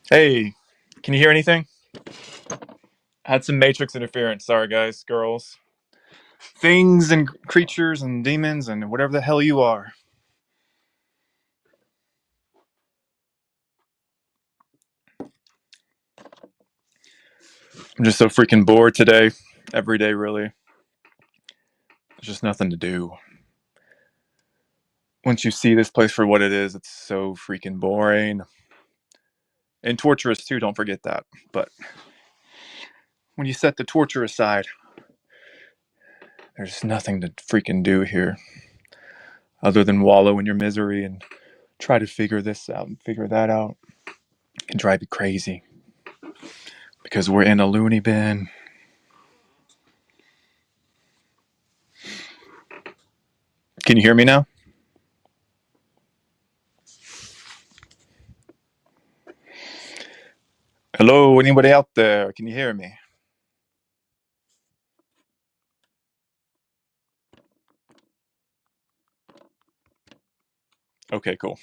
Hey, can you hear anything? I had some Matrix interference. Sorry, guys, girls, things, and creatures, and demons, and whatever the hell you are. I'm just so freaking bored today. Every day, really. There's just nothing to do. Once you see this place for what it is, it's so freaking boring. And torturous, too, don't forget that. But when you set the torture aside, there's nothing to freaking do here other than wallow in your misery and try to figure this out and figure that out. It can drive you crazy because we're in a loony bin. Can you hear me now? Hello, anybody out there? Can you hear me? Okay, cool.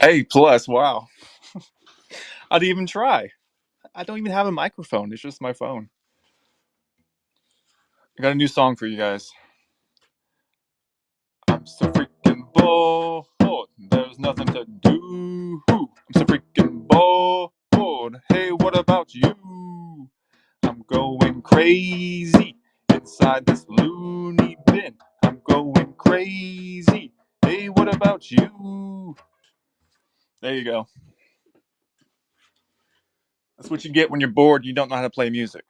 A plus, wow. I didn't even try. I don't even have a microphone. It's just my phone. I got a new song for you guys. I'm so freaking bored. There's nothing to do. I'm so freaking bored. Hey, what about you? I'm going crazy inside this loony bin. I'm going crazy. Hey, what about you? There you go. That's what you get when you're bored and you don't know how to play music.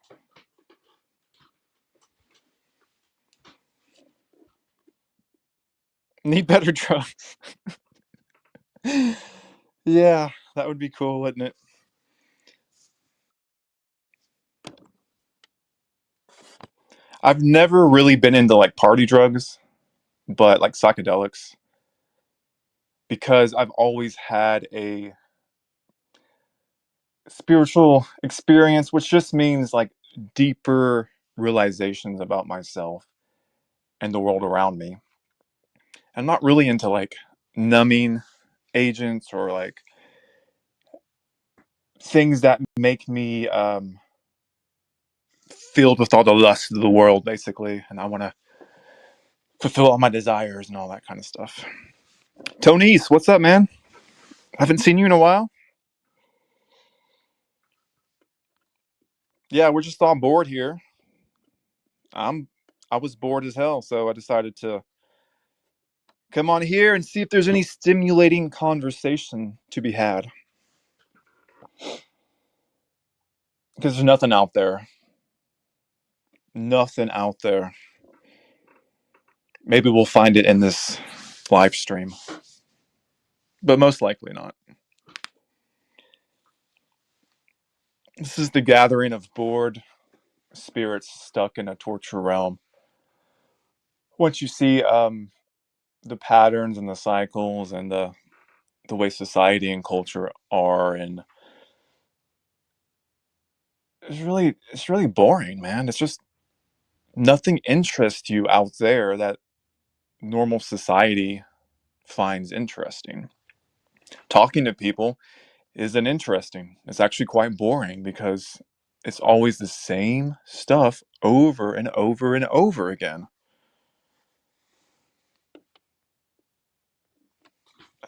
Need better drums. Yeah, that would be cool, wouldn't it? I've never really been into like party drugs, but like psychedelics, because I've always had a spiritual experience, which just means like deeper realizations about myself and the world around me. I'm not really into like numbing agents or like things that make me filled with all the lust of the world, basically, and I want to fulfill all my desires and all that kind of stuff. Tony's, what's up, man? Haven't seen you in a while. Yeah, we're just all bored here. I'm I was bored as hell, so I decided to come on here and see if there's any stimulating conversation to be had. Because there's nothing out there. Nothing out there. Maybe we'll find it in this live stream, but most likely not. This is the gathering of bored spirits stuck in a torture realm. Once you see the patterns and the cycles and the way society and culture are, and it's really boring, man. It's just nothing interests you out there that normal society finds interesting. Talking to people isn't interesting. It's actually quite boring because it's always the same stuff over and over and over again.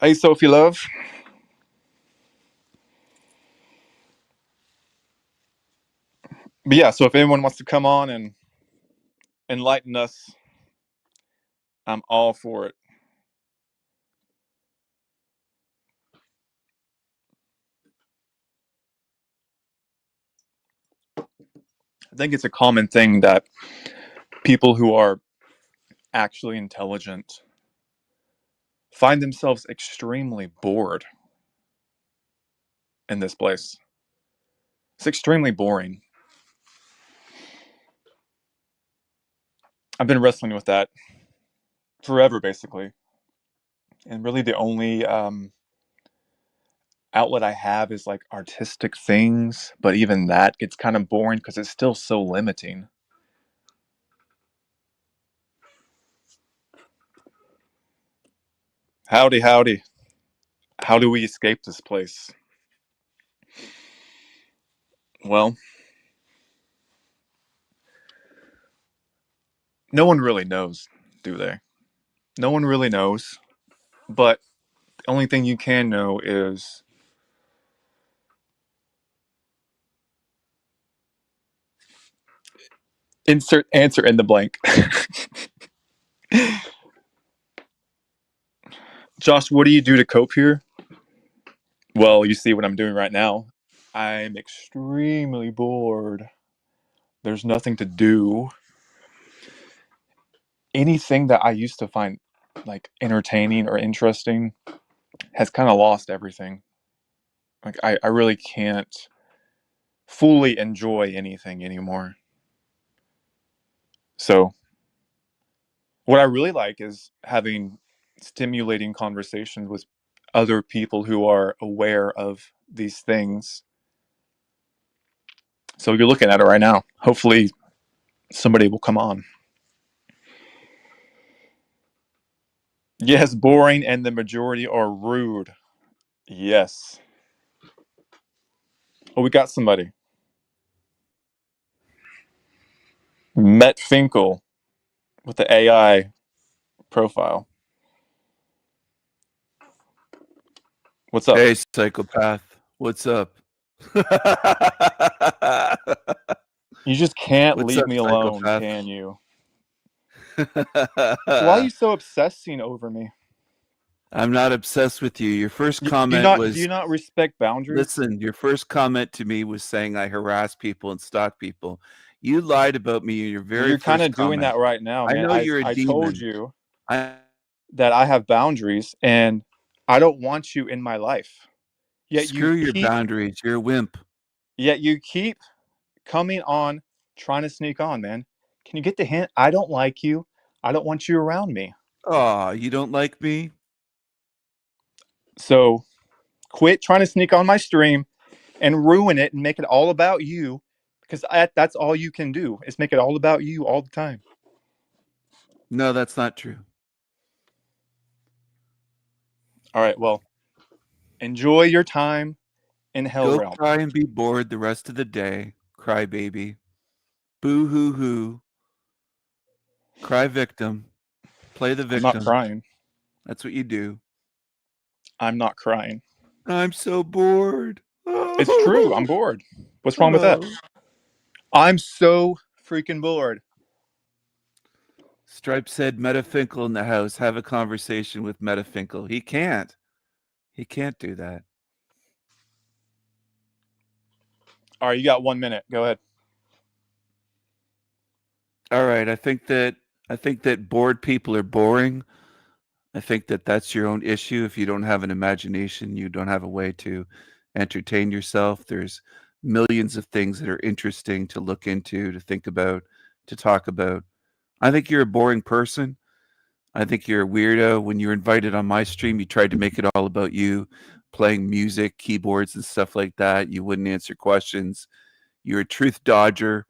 Hey, Sophie Love. But yeah, so if anyone wants to come on and enlighten us, I'm all for it. I think it's a common thing that people who are actually intelligent find themselves extremely bored in this place. It's extremely boring. I've been wrestling with that forever, basically. And really, the only outlet I have is like artistic things, but even that gets kind of boring because it's still so limiting. Howdy, howdy. How do we escape this place? Well, no one really knows, do they? No one really knows. But the only thing you can know is insert answer in the blank. Josh, what do you do to cope here? Well, you see what I'm doing right now. I'm extremely bored. There's nothing to do. Anything that I used to find like entertaining or interesting has kind of lost everything. Like I really can't fully enjoy anything anymore. So what I really like is having stimulating conversations with other people who are aware of these things. So you're looking at it right now. Hopefully somebody will come on. Yes, boring and the majority are rude. Yes. Oh, we got somebody. Met Finkel with the AI profile. What's up? Hey, psychopath. What's up? You just can't What's leave up, me alone, psychopath? can you? Why are you so obsessing over me? I'm not obsessed with you. Your first Do you comment not do you was, not respect boundaries? listen, your first comment to me was saying I harass people and stalk people. You lied about me in your very You're kind first of doing comment. that right now, I man. know I you're a I told demon. you I that I have boundaries and I don't want you in my life. Yet you screw your keep boundaries. You're a wimp. yet you keep coming on trying to sneak on, man. Can you get the hint? I don't like you. I don't want you around me. Aw, you don't like me? So quit trying to sneak on my stream and ruin it and make it all about you because that's all you can do is make it all about you all the time. No, that's not true. All right, well, enjoy your time in Hell Go Realm. cry and be bored the rest of the day. Cry baby. Boo hoo hoo. Cry victim. Play the I'm not victim. crying. That's what you do. I'm not crying. I'm so bored. It's true. I'm bored. What's wrong with that? Oh. I'm so freaking bored. Stripe said Metafinkel in the house. Have a conversation with Metafinkel. He can't. He can't do that. All right, you got 1 minute. Go ahead. All right. I think that bored people are boring. I think that that's your own issue. If you don't have an imagination, you don't have a way to entertain yourself. There's millions of things that are interesting to look into, to think about, to talk about. I think you're a boring person. I think you're a weirdo. When you're invited on my stream, you tried to make it all about you, playing music, keyboards, and stuff like that. You wouldn't answer questions. You're a truth dodger.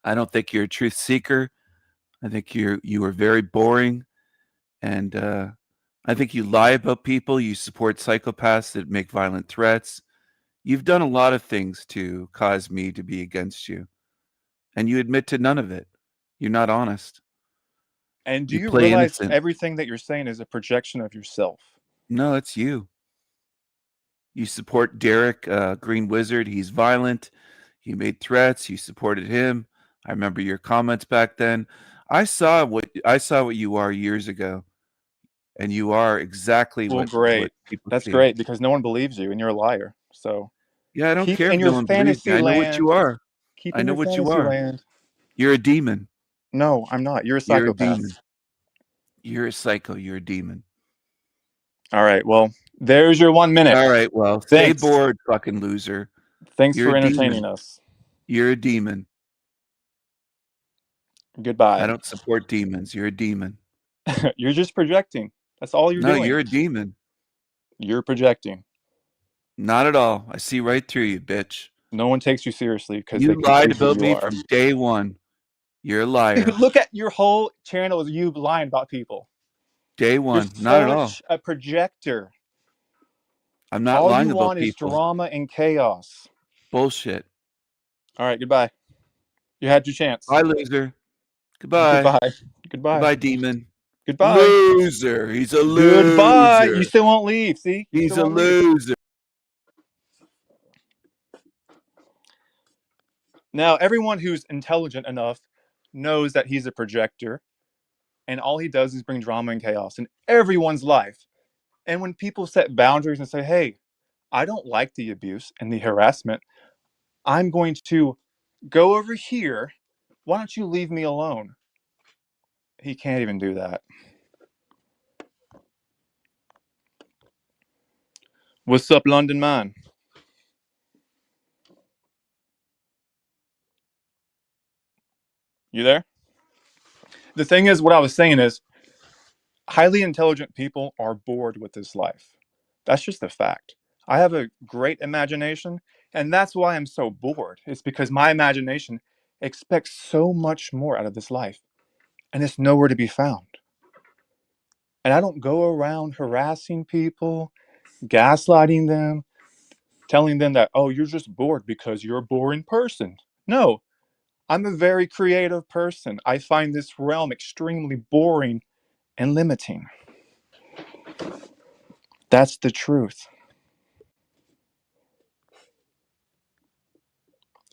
I don't think you're a truth seeker. I think you are very boring, and I think you lie about people. You support psychopaths that make violent threats. You've done a lot of things to cause me to be against you, and you admit to none of it. You're not honest. And do You you play realize innocent. everything that you're saying is a projection of yourself? No, it's you. You support Derek Green Wizard. He's violent. He made threats. You supported him. I remember your comments back then. I saw what you are years ago, and you are exactly Well, what great. people That's see. great because no one believes you and you're a liar. So Yeah, I don't keep care in if no your one believes me. fantasy I know what you land. are. Keep I in know your what you fantasy are. land. You're a demon. No, I'm not. You're a You're a psychopath. demon. You're a psycho. You're a demon. All right. Well, there's your 1 minute. All right, well, stay Thanks. bored, fucking loser. Thanks You're for a entertaining demon. us. You're a demon. I Goodbye. don't support demons. You're a demon. You're just projecting. That's all you're No, doing. you're a demon. You're projecting. Not at all. I see right through you, bitch. No one takes you seriously because they You can lied gauge who about you me are. from day one. You're a liar. Look at your whole channel is you lying about people. Day You're one. Not at all. such a projector. I'm not All lying you about want is people. drama and chaos. Bullshit. All right, goodbye. You had your chance. Bye, loser. Goodbye. Goodbye. Goodbye. Goodbye, demon. Goodbye. Loser. He's a Goodbye. You loser. still won't leave. See? You He's still a won't leave. loser. Now, everyone who's intelligent enough knows that he's a projector, and all he does is bring drama and chaos in everyone's life. And when people set boundaries and say, hey, I don't like the abuse and the harassment, I'm going to go over here. Why don't you leave me alone? He can't even do that. What's up, London man? You there? The thing is, what I was saying is, highly intelligent people are bored with this life. That's just a fact. I have a great imagination, and that's why I'm so bored. It's because my imagination expects so much more out of this life, and it's nowhere to be found. And I don't go around harassing people, gaslighting them, telling them that, oh, you're just bored because you're a boring person. No, I'm a very creative person. I find this realm extremely boring and limiting. That's the truth.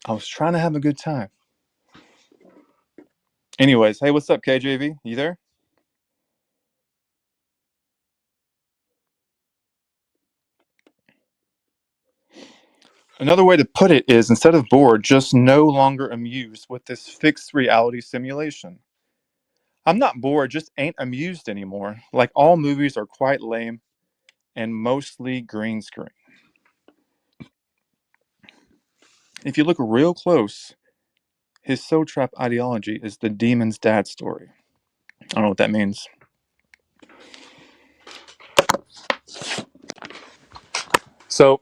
I was trying to have a good time. Anyways, hey, what's up, KJV? You there? Another way to put it is instead of bored, just no longer amused with this fixed reality simulation. I'm not bored, just ain't amused anymore. Like all movies are quite lame and mostly green screen. If you look real close, his soul trap ideology is the demon's dad story. I don't know what that means. So,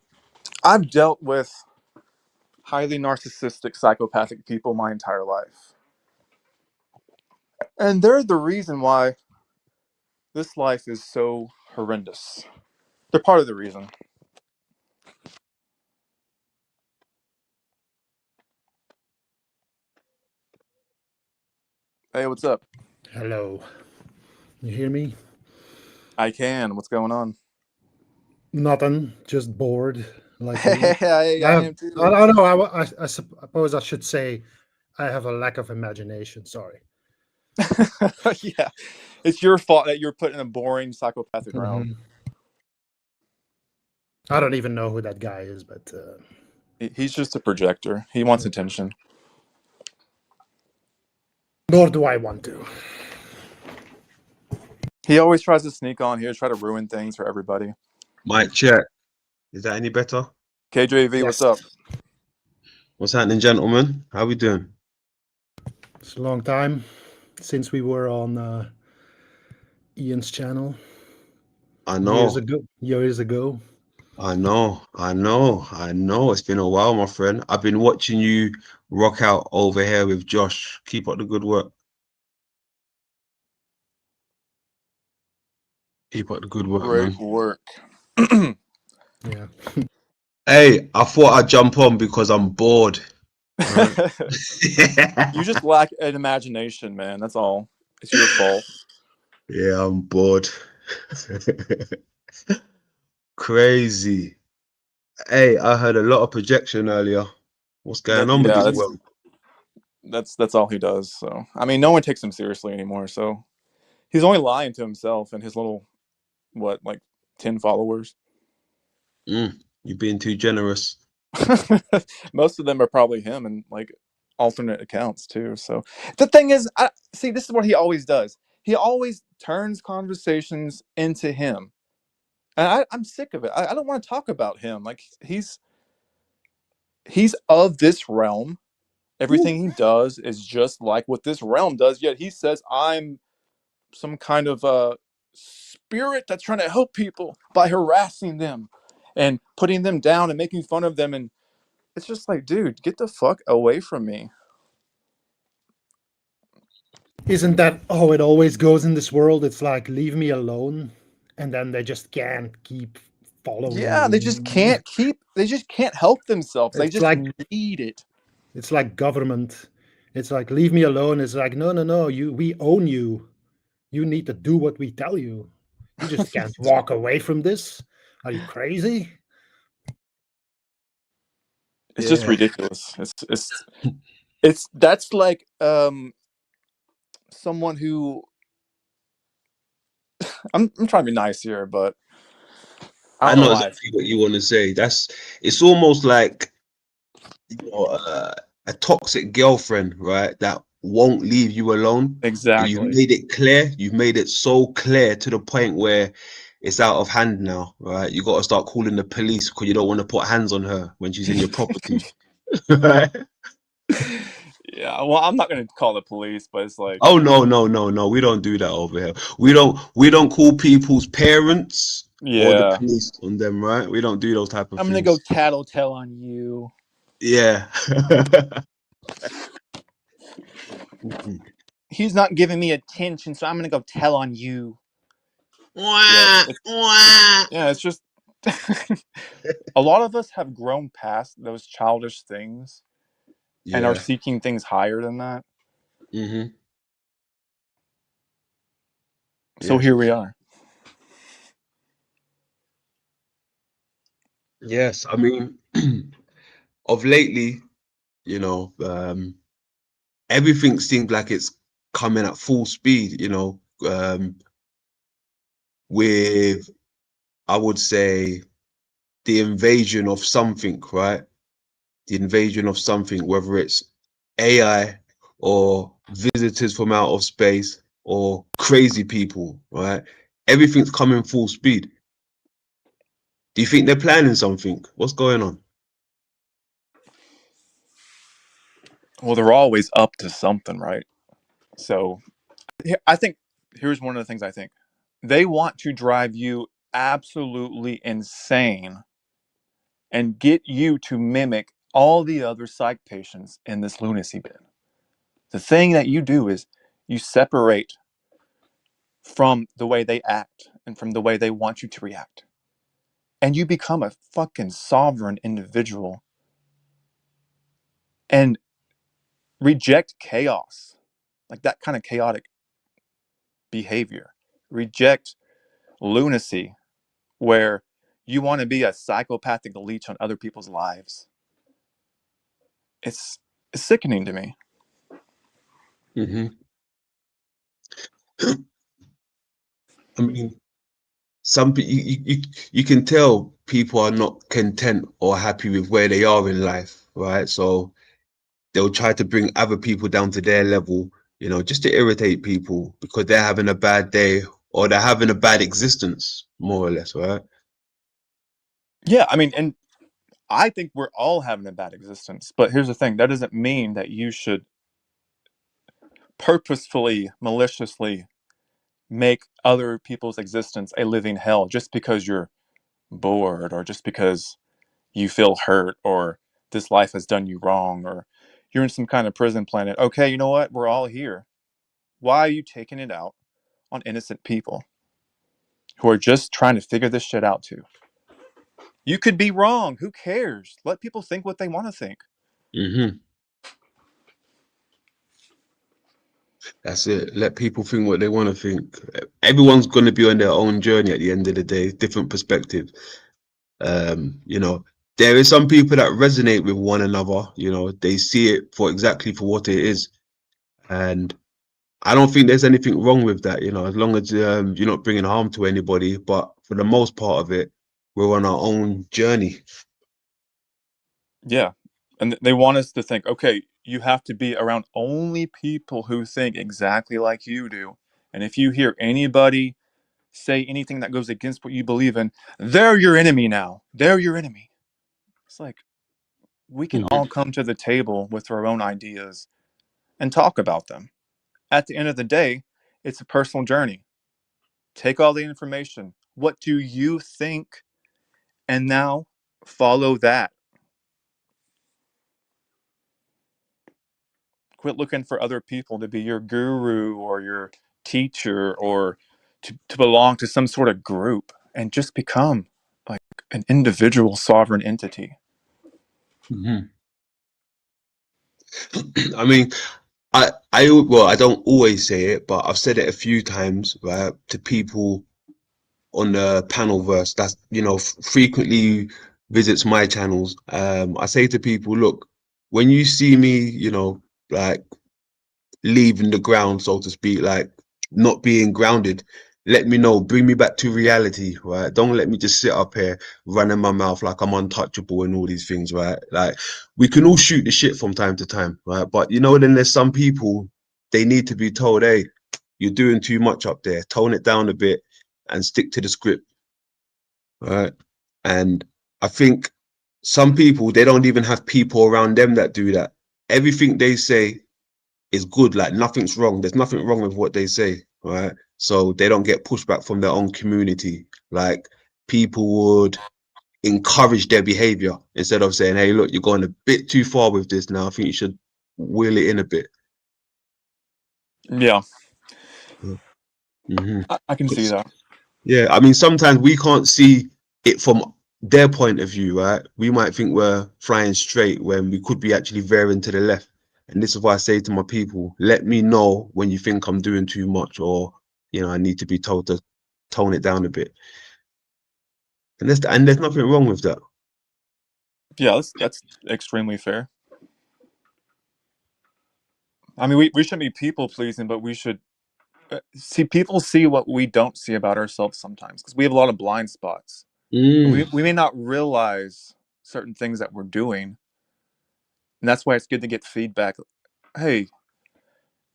I've dealt with highly narcissistic, psychopathic people my entire life. And they're the reason why this life is so horrendous. They're part of the reason. Hey, what's up? Hello. You hear me? I can. What's going on? Nothing. Just bored, like you. Hey, I I have. am I too. don't know. I suppose I should say I have a lack of imagination. Sorry. Yeah, it's your fault that you're put in a boring psychopathic realm. hmm I don't even know who that guy is, but He's just a projector. He wants attention. nor do I want to. He always tries to sneak on here, try to ruin things for everybody. Mic check. Is that any better? KJV, what's Yes, up? What's happening, gentlemen? How we doing? it's a long time since we were on Ian's channel I years know, ago. Years ago. I know. It's been a while, my friend. I've been watching you rock out over here with Josh. Keep up the good work. Keep up the good work, Great man. work. Yeah. Hey, I thought I'd jump on because I'm bored. All right. You just lack an imagination, man. That's all. It's your fault. Yeah, I'm bored. Crazy. Hey, I heard a lot of projection earlier. What's going That on with yeah, this that's world? that's all he does. So I mean, no one takes him seriously anymore. So he's only lying to himself and his little what, like 10 followers. You're being too generous. Most of them are probably him and like alternate accounts too. So the thing is, I see this is what he always does. He always turns conversations into him, and I'm sick of it. I don't want to talk about him. Like he's of this realm. Ooh. Everything he does is just like what this realm does. Yet he says I'm some kind of spirit that's trying to help people by harassing them and putting them down and making fun of them. And it's just like, dude, get the fuck away from me. Isn't that how it always goes in this world? It's like, leave me alone, and then they just can't keep following Yeah, you. they just can't help themselves. They It's just like need it. it's like government. It's like, leave me alone. It's like, no, no, no. We own you. You need to do what we tell you. You just can't walk away from this. Are you crazy? It's just Yeah. ridiculous. It's that's like someone who I'm trying to be nice here, but I I don't know know why. exactly what you want to say. It's almost like, you know, a toxic girlfriend, right? That won't leave you alone. And you've Exactly. made it clear. You've made it so clear to the point where it's out of hand now, right? You got to start calling the police because you don't want to put hands on her when she's in your property. Right? Yeah, well, I'm not gonna call the police, but it's like, Oh no, no, no, no. We don't do that over here. We don't call people's parents or the yeah, police on them, right? We don't do those type of I'm gonna go things. tattletale on you. Yeah. He's not giving me attention, so I'm gonna go tell on you. Yeah, Wah, wah. yeah, it's just a lot of us have grown past those childish things and are Yeah. seeking things higher than that. Hmm. So Yeah. here we are. Yes. I mean, of lately, everything seems like it's coming at full speed, with, I would say, the invasion of something, right? The invasion of something, whether it's AI or visitors from out of space or crazy people, right? Everything's coming full speed. Do you think they're planning something? What's going on? Well, they're always up to something, right? So I think here's one of the things I think they want to drive you absolutely insane and get you to mimic all the other psych patients in this lunacy bin. The thing that you do is you separate from the way they act and from the way they want you to react. And you become a fucking sovereign individual and reject chaos, like that kind of chaotic behavior. Reject lunacy where you want to be a psychopathic leech on other people's lives. It's, it's sickening to me. Hmm. I mean, you can tell people are not content or happy with where they are in life, right? So they'll try to bring other people down to their level, just to irritate people because they're having a bad day or they're having a bad existence, more or less, right? Yeah, I mean, and I think we're all having a bad existence. But here's the thing that doesn't mean that you should purposefully, maliciously make other people's existence a living hell just because you're bored or just because you feel hurt or this life has done you wrong or you're in some kind of prison planet. Okay, you know what? We're all here. Why are you taking it out on innocent people who are just trying to figure this shit out too? You could be wrong. Who cares? Let people think what they want to think. Hmm. That's it. Let people think what they want to think. Everyone's going to be on their own journey at the end of the day, different perspective. Um, you know, there is some people that resonate with one another, they see it for exactly for what it is. And I don't think there's anything wrong with that, as long as you're not bringing harm to anybody. But for the most part of it, we're on our own journey. Yeah. And they want us to think, okay, you have to be around only people who think exactly like you do. And if you hear anybody say anything that goes against what you believe in, they're your enemy now. They're your enemy. It's like we can all Hmm. come to the table with our own ideas and talk about them. At the end of the day, it's a personal journey. Take all the information. What do you think And now follow that. Quit looking for other people to be your guru or your teacher or to belong to some sort of group, and just become like an individual sovereign entity. Mhm. I mean, well, I don't always say it, but I've said it a few times, right, to people on the panel verse that's, frequently visits my channels. I say to people, look, when you see me, like leaving the ground, so to speak, like not being grounded, let me know, bring me back to reality, right? Don't let me just sit up here running my mouth like I'm untouchable and all these things, right? Like, we can all shoot the shit from time to time, right? But then there's some people, they need to be told, hey, you're doing too much up there, tone it down a bit and stick to the script, right? And I think some people, they don't even have people around them that do that. Everything they say is good, like nothing's wrong. There's nothing wrong with what they say, right? So they don't get pushback from their own community. Like, people would encourage their behavior instead of saying, hey, look, you're going a bit too far with this now. I think you should wheel it in a bit. Yeah, Mm-hmm. I can see that. Yeah, I mean, sometimes we can't see it from their point of view, right? We might think we're flying straight when we could be actually veering to the left. And this is why I say to my people, let me know when you think I'm doing too much, or, I need to be told to tone it down a bit. And there's nothing wrong with that. Yeah, that's extremely fair. I mean, we shouldn't be people pleasing, but we should see people see what we don't see about ourselves sometimes, because we have a lot of blind spots. Mm, We may not realize certain things that we're doing, and that's why it's good to get feedback. Hey,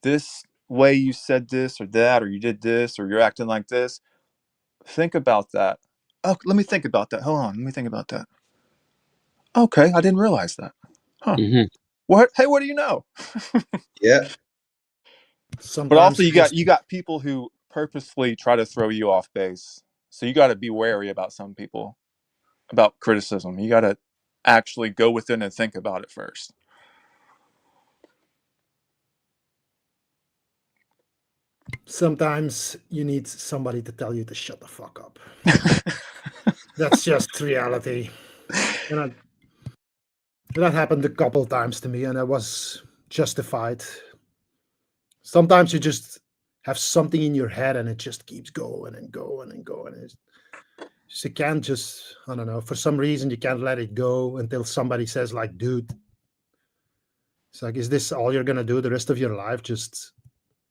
this way you said this or that, or you did this, or you're acting like this. Think about that. Oh, let me think about that. Hold on, let me think about that. Okay, I didn't realize that. Huh. mm-hmm. What? Hey, what do you know? Yeah. But also, Sometimes you you got just you got people who purposefully try to throw you off base. So you got to be wary about some people, about criticism. You got to actually go within and think about it first. sometimes you need somebody to tell you to shut the fuck up. That's just reality. And that happened a couple times to me, and I was justified. Sometimes you just have something in your head, and it just keeps going and going and going. You can't just, I don't know, for some reason you can't let it go until somebody says, like, dude, it's like, is this all you're gonna do the rest of your life? Just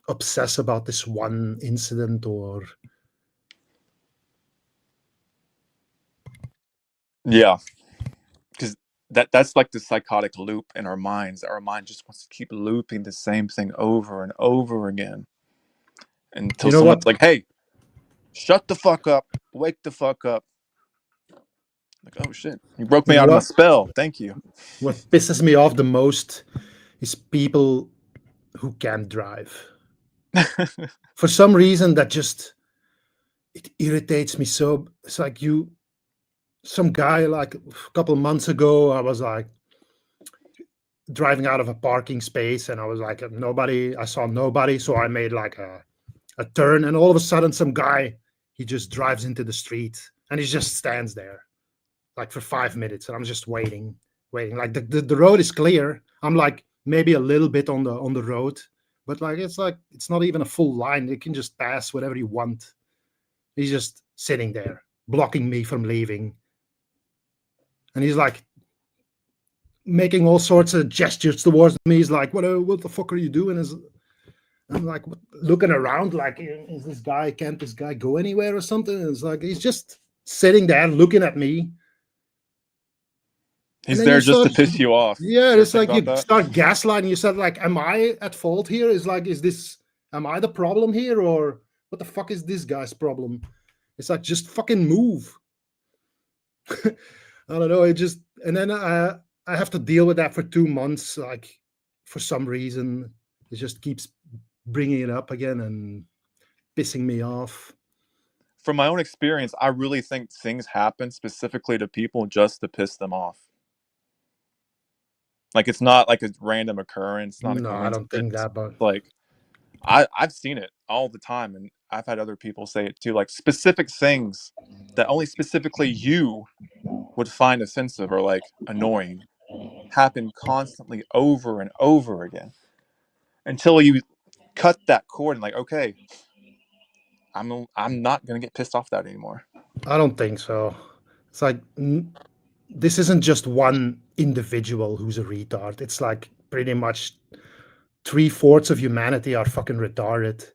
obsess about this one incident? Or Yeah, because that's like the psychotic loop in our minds. Our mind just wants to keep looping the same thing over and over again until you know someone's what? like, "Hey, shut the fuck up, wake the fuck up." Like, oh shit, you broke You me know out of my what? spell. Thank you. What pisses me off the most is people who can't drive. For some reason, that just it irritates me so. It's like some guy, like a couple months ago, I was like driving out of a parking space, and I was like nobody. I saw nobody, so I made like a turn, and all of a sudden, some guy, he just drives into the street, and he just stands there like for 5 minutes, and I'm just waiting. Like the road is clear. I'm like maybe a little bit on the road, but like it's not even a full line. You can just pass whatever you want. He's just sitting there, blocking me from leaving, and he's like making all sorts of gestures towards me. He's like, what the fuck are you doing? I'm like looking around, like, is this guy? Can't this guy go anywhere or something? And it's like he's just sitting there looking at me. And He's then you there just start, to piss you off. yeah, You ever it's think like about you that? start gaslighting. You said, like, am I at fault here? Is like, am I the problem here? Or what the fuck is this guy's problem? It's like, just fucking move. I don't know. And then I have to deal with that for 2 months. Like, for some reason, it just keeps bringing it up again and pissing me off. from my own experience, I really think things happen specifically to people just to piss them off. Like it's not like a random occurrence, not a No, I don't think coincidence. that, but Like I've seen it all the time, and I've had other people say it too. Like specific things that only specifically you would find offensive or like annoying happen constantly over and over again until you cut that cord and like, okay, I'm not gonna get pissed off that anymore. I don't think so. It's like this isn't just one individual who's a retard. It's like pretty much 3/4 of humanity are fucking retarded.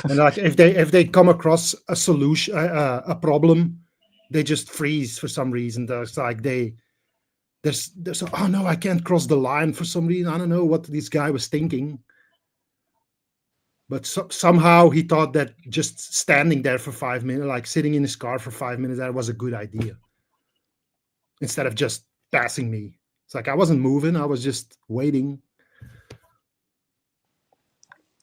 And like if they come across a solution, a problem, they just freeze for some reason. There's like there's oh no, I can't cross the line for some reason. I don't know what this guy was thinking, but somehow he thought that just standing there for 5 minutes, like sitting in his car for 5 minutes, that was a good idea instead of just passing me. It's like I wasn't moving; I was just waiting.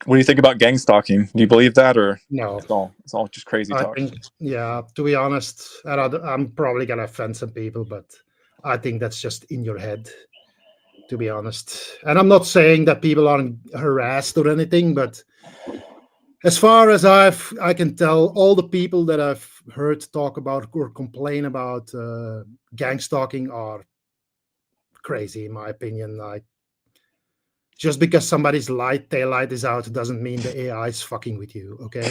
What do you think about gang stalking? Do you believe that, or No, it's all just crazy I talk? think, yeah, to be honest, I'm probably going to offend some people, but I think that's just in your head, to be honest. And I'm not saying that people aren't harassed or anything, but as far as I can tell, all the people that I've heard talk about or complain about gang stalking are crazy, in my opinion. Like, just because somebody's tail light is out doesn't mean the AI is fucking with you, okay?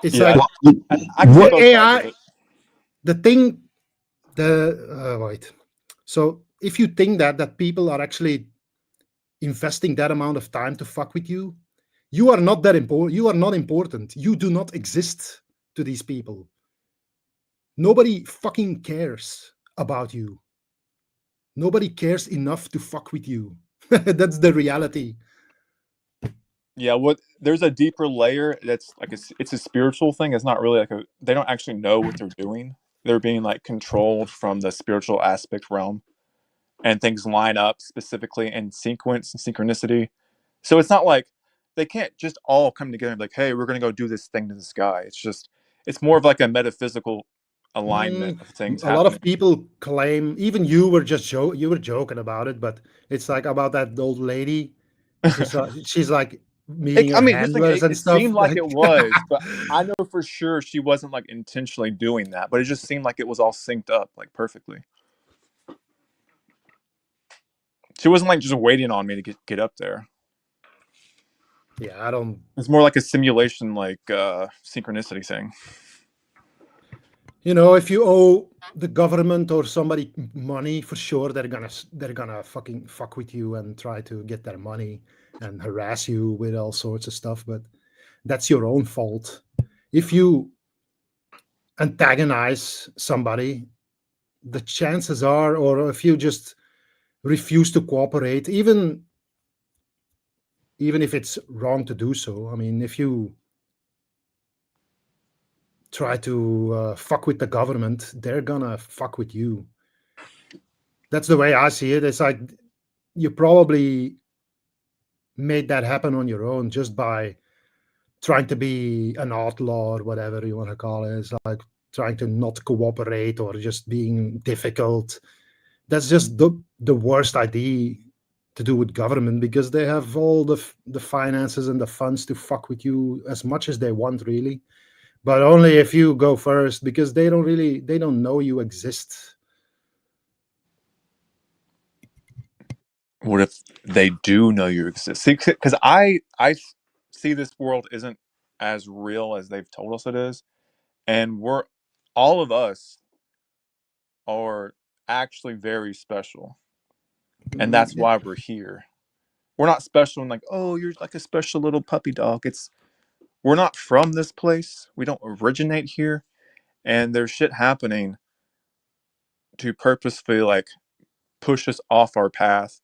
It's Yeah, like I can see the both sides of AI, it. the thing, wait. So if you think that people are actually investing that amount of time to fuck with you, you are not that important. You are not important. You do not exist to these people. Nobody fucking cares about you. Nobody cares enough to fuck with you. That's the reality. Yeah, there's a deeper layer that's like it's a spiritual thing. It's not really like they don't actually know what they're doing. They're being like controlled from the spiritual aspect realm, and things line up specifically in sequence and synchronicity. So it's not like they can't just all come together and be like, hey, we're gonna go do this thing to the sky. It's more of like a metaphysical alignment of things A lot of happening. people claim, even you were just you were joking about it, but it's like about that old lady. She's like meeting I her mean, here's the thing. handlers and It stuff. seemed like Like, it was, but I know for sure she wasn't like intentionally doing that. But it just seemed like it was all synced up like perfectly. She wasn't like just waiting on me to get up there. yeah, I don't. It's more like a simulation, like synchronicity thing. You know, if you owe the government or somebody money, for sure they're gonna fucking fuck with you and try to get their money and harass you with all sorts of stuff. But that's your own fault. If you antagonize somebody, the chances are, or if you just refuse to cooperate, even if it's wrong to do so. I mean, if you try to fuck with the government, they're gonna fuck with you. That's the way I see it. It's like you probably made that happen on your own just by trying to be an outlaw or whatever you want to call it. It's like trying to not cooperate or just being difficult. That's just the worst idea to do with government, because they have all the finances and the funds to fuck with you as much as they want, really, but only if you go first, because they don't know you exist. What if they do know you exist? See, because I see this world isn't as real as they've told us it is, and we're all of us are actually very special, and that's why we're here. We're not special in like, oh, you're like a special little puppy dog. We're not from this place. We don't originate here, and there's shit happening to purposefully like push us off our path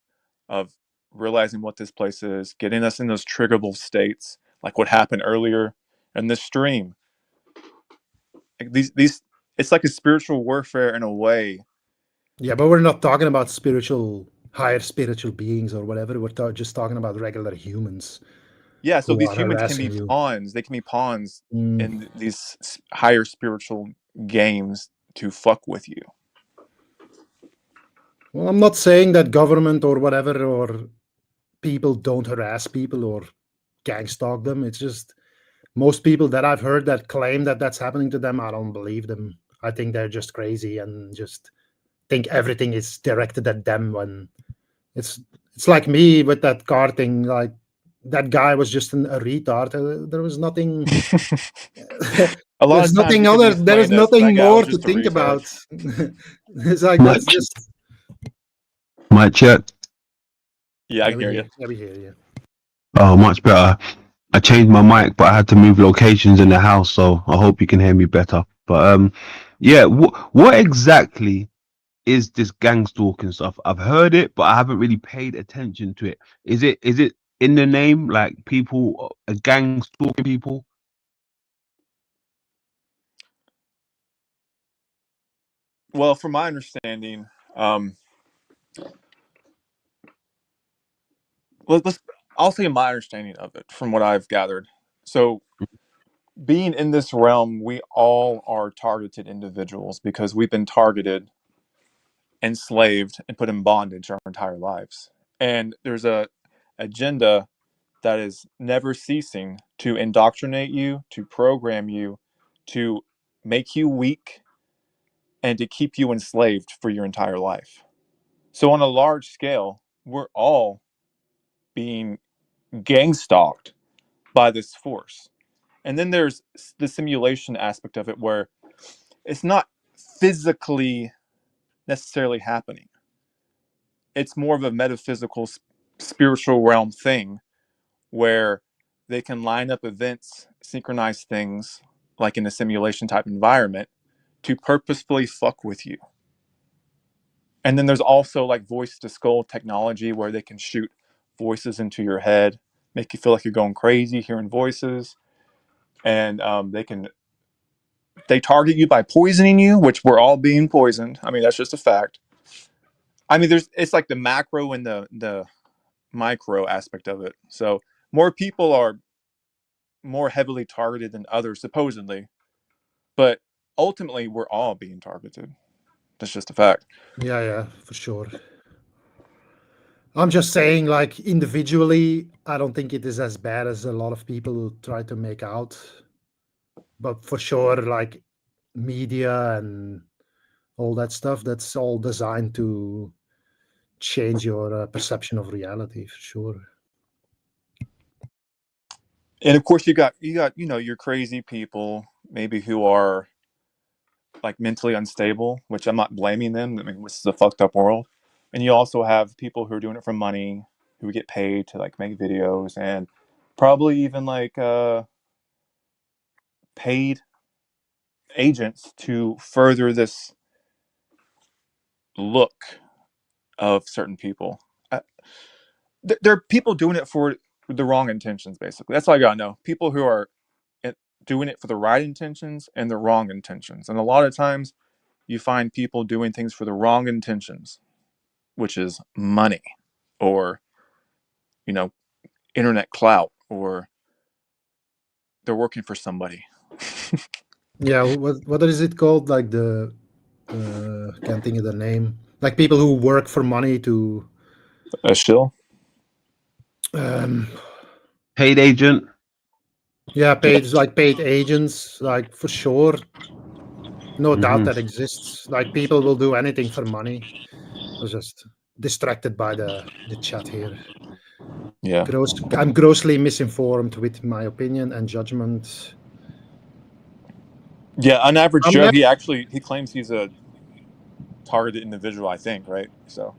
of realizing what this place is, getting us in those triggerable states, like what happened earlier in this stream. Like these, it's like a spiritual warfare in a way. Yeah, but we're not talking about higher spiritual beings or whatever. We're just talking about regular humans. Yeah, so who these are humans can harassing be you. pawns. They can be pawns Mm. in these higher spiritual games to fuck with you. Well, I'm not saying that government or whatever or people don't harass people or gang stalk them. It's just most people that I've heard that claim that that's happening to them, I don't believe them. I think they're just crazy and just think everything is directed at them when it's like me with that car thing. Like that guy was just a retard. There was nothing. A lot There's of times nothing it can be other. There is explained as that nothing guy was more to just a think retard. about. It's like My, that's just. my check. Yeah, I Yeah, can we hear hear. you. Yeah, we hear you. Oh, much better. I changed my mic, but I had to move locations in the house, so I hope you can hear me better. But yeah, what exactly is this gang stalking stuff? I've heard it, but I haven't really paid attention to it. Is it in the name, like people, a gang stalking people? Well, from my understanding, let's I'll say my understanding of it from what I've gathered. So, being in this realm, we all are targeted individuals because we've been targeted, enslaved, and put in bondage our entire lives. And there's a agenda that is never ceasing to indoctrinate you, to program you, to make you weak, and to keep you enslaved for your entire life. So, on a large scale, we're all being gang stalked by this force. And then there's the simulation aspect of it where it's not physically necessarily happening. It's more of a metaphysical, spiritual realm thing where they can line up events, synchronize things like in a simulation type environment to purposefully fuck with you. And then there's also like voice to skull technology where they can shoot voices into your head, make you feel like you're going crazy hearing voices. And they target you by poisoning you, which we're all being poisoned. I mean, that's just a fact. I mean, it's like the macro and the micro aspect of it. So more people are more heavily targeted than others, supposedly, but ultimately we're all being targeted. That's just a fact. Yeah, for sure. I'm just saying, like individually, I don't think it is as bad as a lot of people try to make out. But for sure, like media and all that stuff, that's all designed to change your perception of reality, for sure. And of course, you know your crazy people maybe who are like mentally unstable, which I'm not blaming them. I mean, this is a fucked up world. And you also have people who are doing it for money, who get paid to like make videos and probably even like paid agents to further this look of certain people. Uh, there are people doing it for the wrong intentions, basically. That's all I gotta know. People who are doing it for the right intentions and the wrong intentions. And a lot of times you find people doing things for the wrong intentions, which is money or, you know, internet clout or they're working for somebody. Yeah, what is it called? Like the can't think of the name. Like people who work for money to A shill? um Paid agent. yeah, Yeah. paid agents, like for sure. No doubt Hmm. that exists. Like people will do anything for money. I was just distracted by the chat here. Yeah. I'm grossly misinformed with my opinion and judgment. Yeah. An average I'm Joe, never he claims he's a targeted individual, I think, right? So,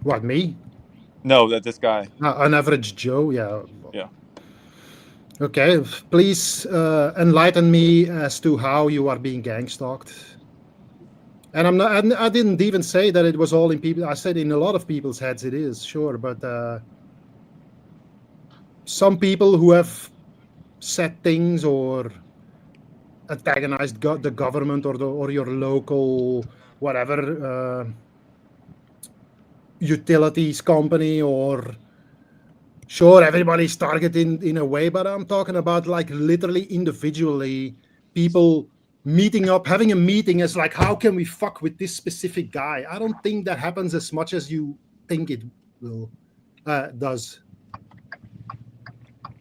what me? no, that this guy, An average Joe, yeah. yeah. Okay, please enlighten me as to how you are being gang stalked. And I'm not. I didn't even say that it was all in people. I said in a lot of people's heads it is, sure, but some people who have said things or antagonized the government or your local whatever utilities company or sure, everybody's targeted in a way, but I'm talking about like literally individually, people meeting up, having a meeting as like, how can we fuck with this specific guy? I don't think that happens as much as you think it will does.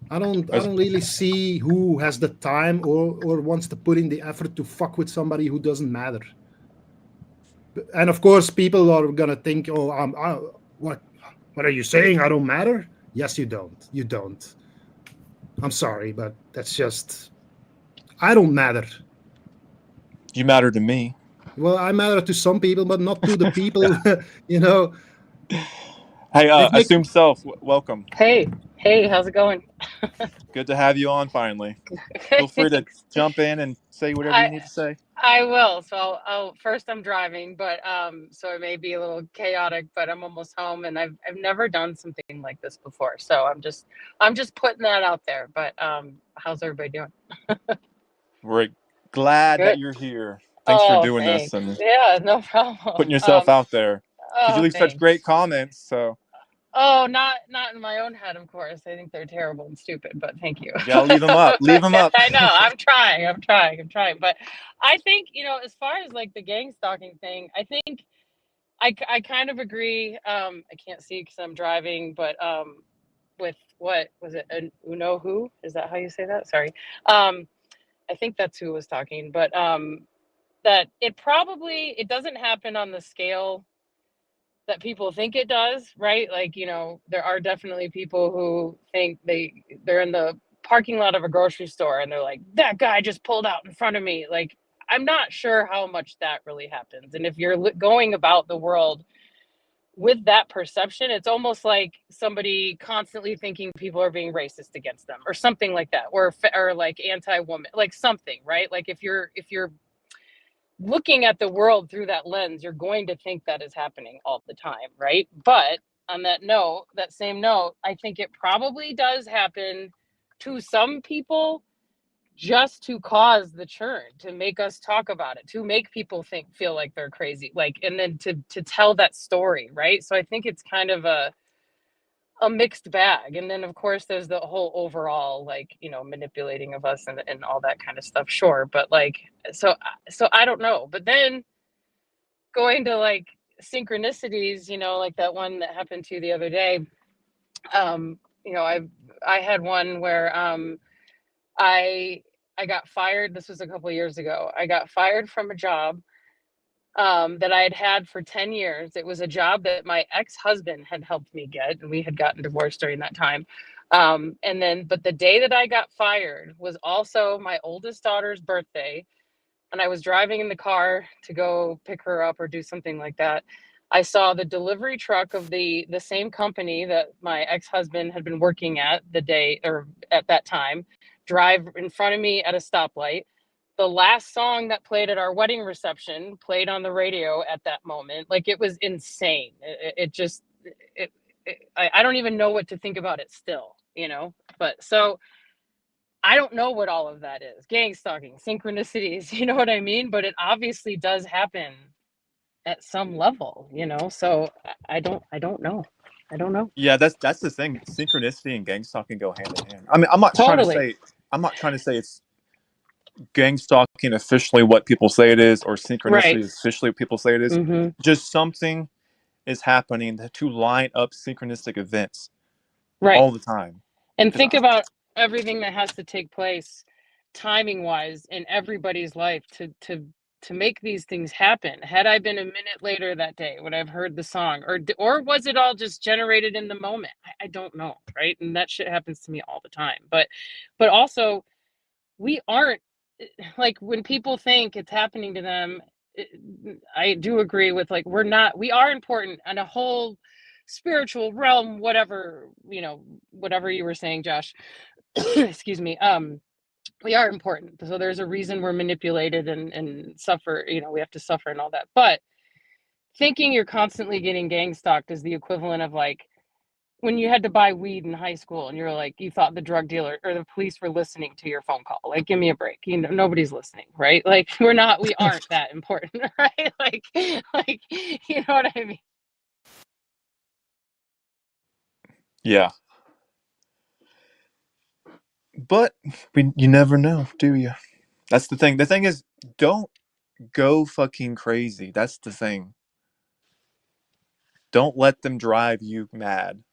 I don't really see who has the time or wants to put in the effort to fuck with somebody who doesn't matter. And of course, people are gonna think, "Oh, what are you saying? I don't matter." Yes, you don't. You don't. I'm sorry, but that's just I don't matter. You matter to me. Well, I matter to some people, but not to the people. You know, Hey, if they assume self. Welcome. Hey, how's it going? Good to have you on finally. Feel free to jump in and say whatever you I need to say. I will. So first I'm driving, but so it may be a little chaotic, but I'm almost home and I've never done something like this before. So I'm just putting that out there. But how's everybody doing? We're glad that Good. you're here. Thanks for Oh, doing this thanks. and Yeah, no putting problem. yourself out there. Because you Oh, leave such thanks. great comments. So Oh, not in my own head, of course. I think they're terrible and stupid, but thank you. you gotta leave them up. Leave them up. I know. I'm trying. But I think, as far as like the gang stalking thing, I think I kind of agree. I can't see because I'm driving, but with what was it? Uno who? Is that how you say that? Sorry. I think that's who was talking, but that it doesn't happen on the scale that people think it does, right? Like, there are definitely people who think they're in the parking lot of a grocery store and they're like, that guy just pulled out in front of me. Like, I'm not sure how much that really happens. And if you're going about the world with that perception, it's almost like somebody constantly thinking people are being racist against them or something like that, or like anti-woman, like something, right? Like if you're looking at the world through that lens, you're going to think that is happening all the time, right? But on that same note, I think it probably does happen to some people just to cause the churn, to make us talk about it, to make people feel like they're crazy, like, and then to tell that story, right? So I think it's kind of a mixed bag. And then of course there's the whole overall, like, manipulating of us and all that kind of stuff, sure, but like, so I don't know. But then going to like synchronicities, like that one that happened to you the other day, I had one where I got fired. This was a couple of years ago. I got fired from a job that I had for 10 years. It was a job that my ex-husband had helped me get, and we had gotten divorced during that time. But the day that I got fired was also my oldest daughter's birthday, and I was driving in the car to go pick her up or do something like that. I saw the delivery truck of the same company that my ex-husband had been working at the day, or at that time, drive in front of me at a stoplight. The last song that played at our wedding reception played on the radio at that moment. Like, it was insane. It just, I don't even know what to think about it still, But so I don't know what all of that is. Gang stalking, synchronicities, you know what I mean? But it obviously does happen at some level, So I don't know. I don't know. Yeah, that's the thing. Synchronicity and gang stalking go hand in hand. I mean, I'm not Totally. trying to say it's gang stalking officially what people say it is, or synchronicity Right. is officially what people say it is. Mm-hmm. Just something is happening to line up synchronistic events Right. all the time. And 'Cause think about everything that has to take place timing wise in everybody's life to make these things happen. Had I been a minute later that day, would I have heard the song, or was it all just generated in the moment? I don't know, right? And that shit happens to me all the time. But also, we aren't, like, when people think it's happening to them, I do agree with, like, we are important on a whole spiritual realm, whatever, whatever you were saying, Josh. Excuse me. We are important, so there's a reason we're manipulated and suffer, we have to suffer and all that. But thinking you're constantly getting gang stalked is the equivalent of, like, when you had to buy weed in high school and you're like, you thought the drug dealer or the police were listening to your phone call. Like, give me a break. Nobody's listening, right? Like, we aren't that important, right? Like, you know what I mean? yeah, But you never know, do you? That's the thing. The thing is, don't go fucking crazy. That's the thing. Don't let them drive you mad.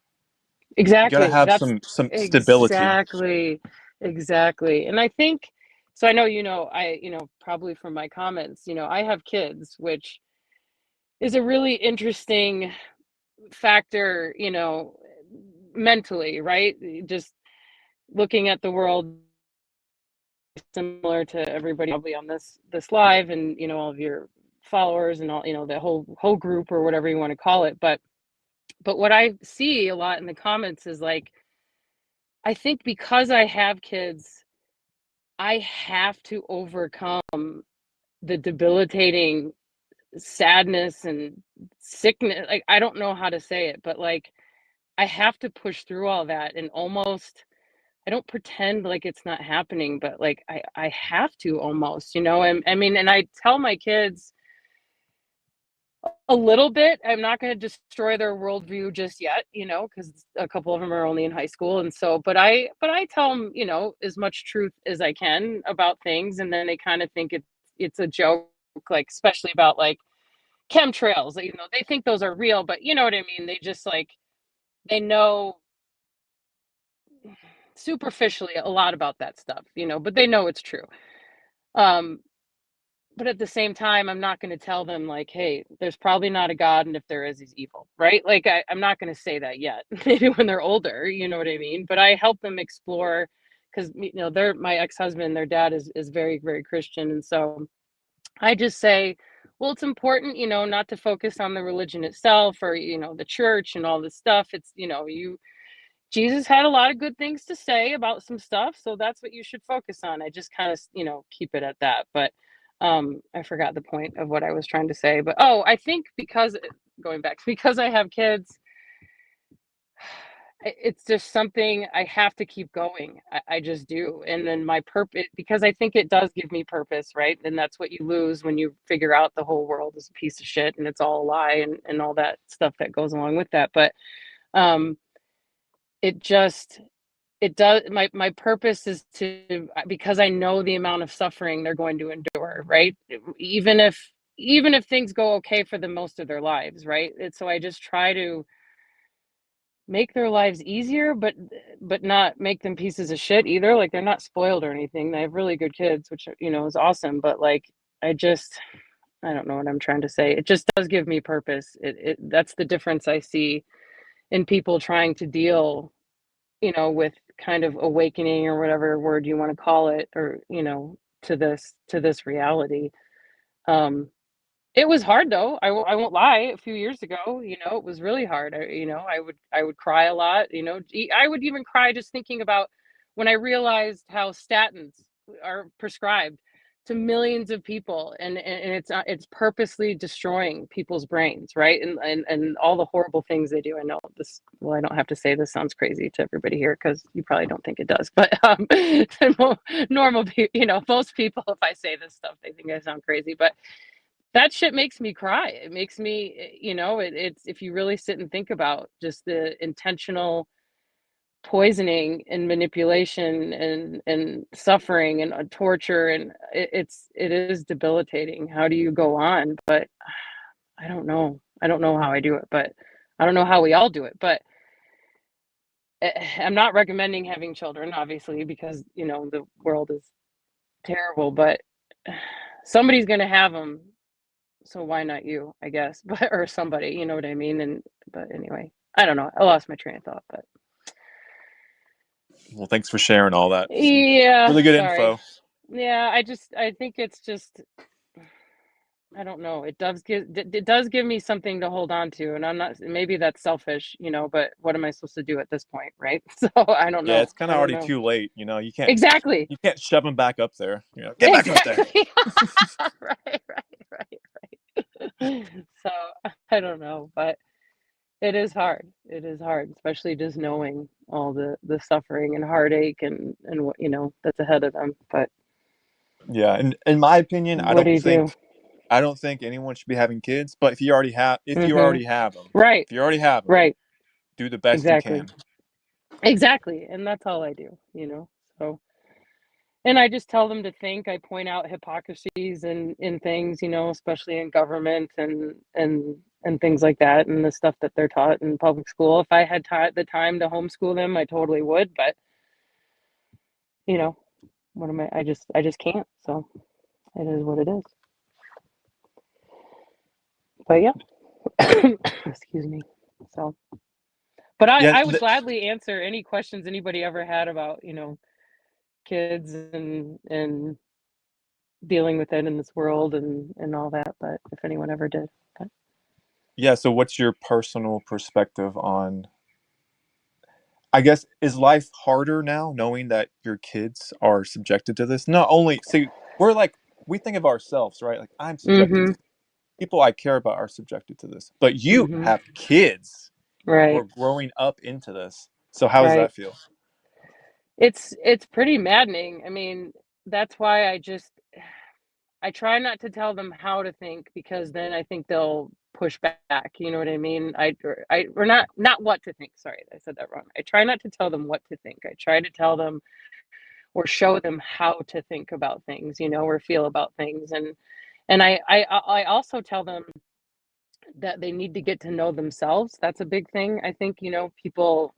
You gotta Exactly. have That's some stability. exactly, exactly. And I think, so I know, probably from my comments, I have kids, which is a really interesting factor, mentally, right? Just looking at the world similar to everybody probably on this live, and all of your followers and all, the whole group or whatever you want to call it. But what I see a lot in the comments is like, I think because I have kids, I have to overcome the debilitating sadness and sickness. Like, I don't know how to say it, but like, I have to push through all that, and almost, I don't pretend like it's not happening, but like, I have to almost, and I mean, and I tell my kids a little bit. I'm not going to destroy their worldview just yet, because a couple of them are only in high school, and so, but I tell them, as much truth as I can about things, and then they kind of think it's a joke, like especially about like chemtrails. They think those are real, but you know what I mean. They just like, they know superficially a lot about that stuff, but they know it's true. Um, but at the same time, I'm not going to tell them like, hey, there's probably not a God, and if there is, he's evil, right? Like, I'm not going to say that yet. Maybe when they're older, you know what I mean? But I help them explore, because they're my ex-husband, their dad is very, very Christian, and so I just say, well, it's important, not to focus on the religion itself, or the church and all this stuff. It's, Jesus had a lot of good things to say about some stuff, so that's what you should focus on. I just kind of, keep it at that. But I forgot the point of what I was trying to say. But oh, I think because, going back, because I have kids, it's just something I have to keep going. I just do. And then my purpose, because I think it does give me purpose, right? And that's what you lose when you figure out the whole world is a piece of shit and it's all a lie, and all that stuff that goes along with that. But um it just, it does, my purpose is to, because I know the amount of suffering they're going to endure, right? Even if things go okay for the most of their lives, right? So I just try to make their lives easier, but not make them pieces of shit either. Like, they're not spoiled or anything. They have really good kids, which is awesome. But like, I just, I don't know what I'm trying to say. It just does give me purpose. That's the difference I see in people trying to deal, with kind of awakening, or whatever word you want to call it, or to this reality. Um, it was hard though. I won't lie. A few years ago, it was really hard. I would cry a lot. I would even cry just thinking about when I realized how statins are prescribed to millions of people, and it's purposely destroying people's brains, right? And all the horrible things they do. I know this. Well, I don't have to say this sounds crazy to everybody here, because you probably don't think it does. But normal people, most people, if I say this stuff, they think I sound crazy. But that shit makes me cry. It makes me, it's, if you really sit and think about just the intentional poisoning and manipulation and suffering and torture, and it is debilitating. How do you go on? But I don't know. I don't know how I do it, but I don't know how we all do it. But I'm not recommending having children, obviously, because the world is terrible. But somebody's going to have them, so why not you, I guess, but or somebody, you know what I mean? And but anyway, I don't know. I lost my train of thought, but Well, thanks for sharing all that. Some yeah, really good sorry. info. Yeah, I think it's just, I don't know. It does give me something to hold on to, and I'm not, maybe that's selfish, but what am I supposed to do at this point, right? So I don't Yeah, know. it's kind I of don't already know. too late. You can't Exactly. you can't shove them back up there. Get back up there. Exactly. Right. So I don't know, but it is hard. It is hard, especially just knowing all the suffering and heartache and what, that's ahead of them. But Yeah, and in my opinion, what do you do? I don't think anyone should be having kids. But if you Hmm. already have them, Right. if you already have them, Right. do the best you Exactly. can. Exactly. And that's all I do, So, and I just tell them to think. I point out hypocrisies in things, especially in government and things like that, and the stuff that they're taught in public school. If I had the time to homeschool them, I totally would. But what am I just can't. So it is what it is. But yeah, excuse me. So, but Yeah, I would gladly answer any questions anybody ever had about kids and dealing with it in this world and all that. But if anyone ever did. But. yeah. So, what's your personal perspective on? I guess, is life harder now knowing that your kids are subjected to this? Not only, see, we think of ourselves, right? Like, I'm subjected Mm-hmm. to people I care about are subjected to this, but you Mm-hmm. have kids who Right. are growing up into this. So, how does Right. that feel? It's pretty maddening. I mean, that's why I try not to tell them how to think, because then I think they'll push back. You know what I mean? Or not what to think. Sorry, I said that wrong. I try not to tell them what to think. I try to tell them or show them how to think about things, or feel about things. And I also tell them that they need to get to know themselves. That's a big thing. I think, people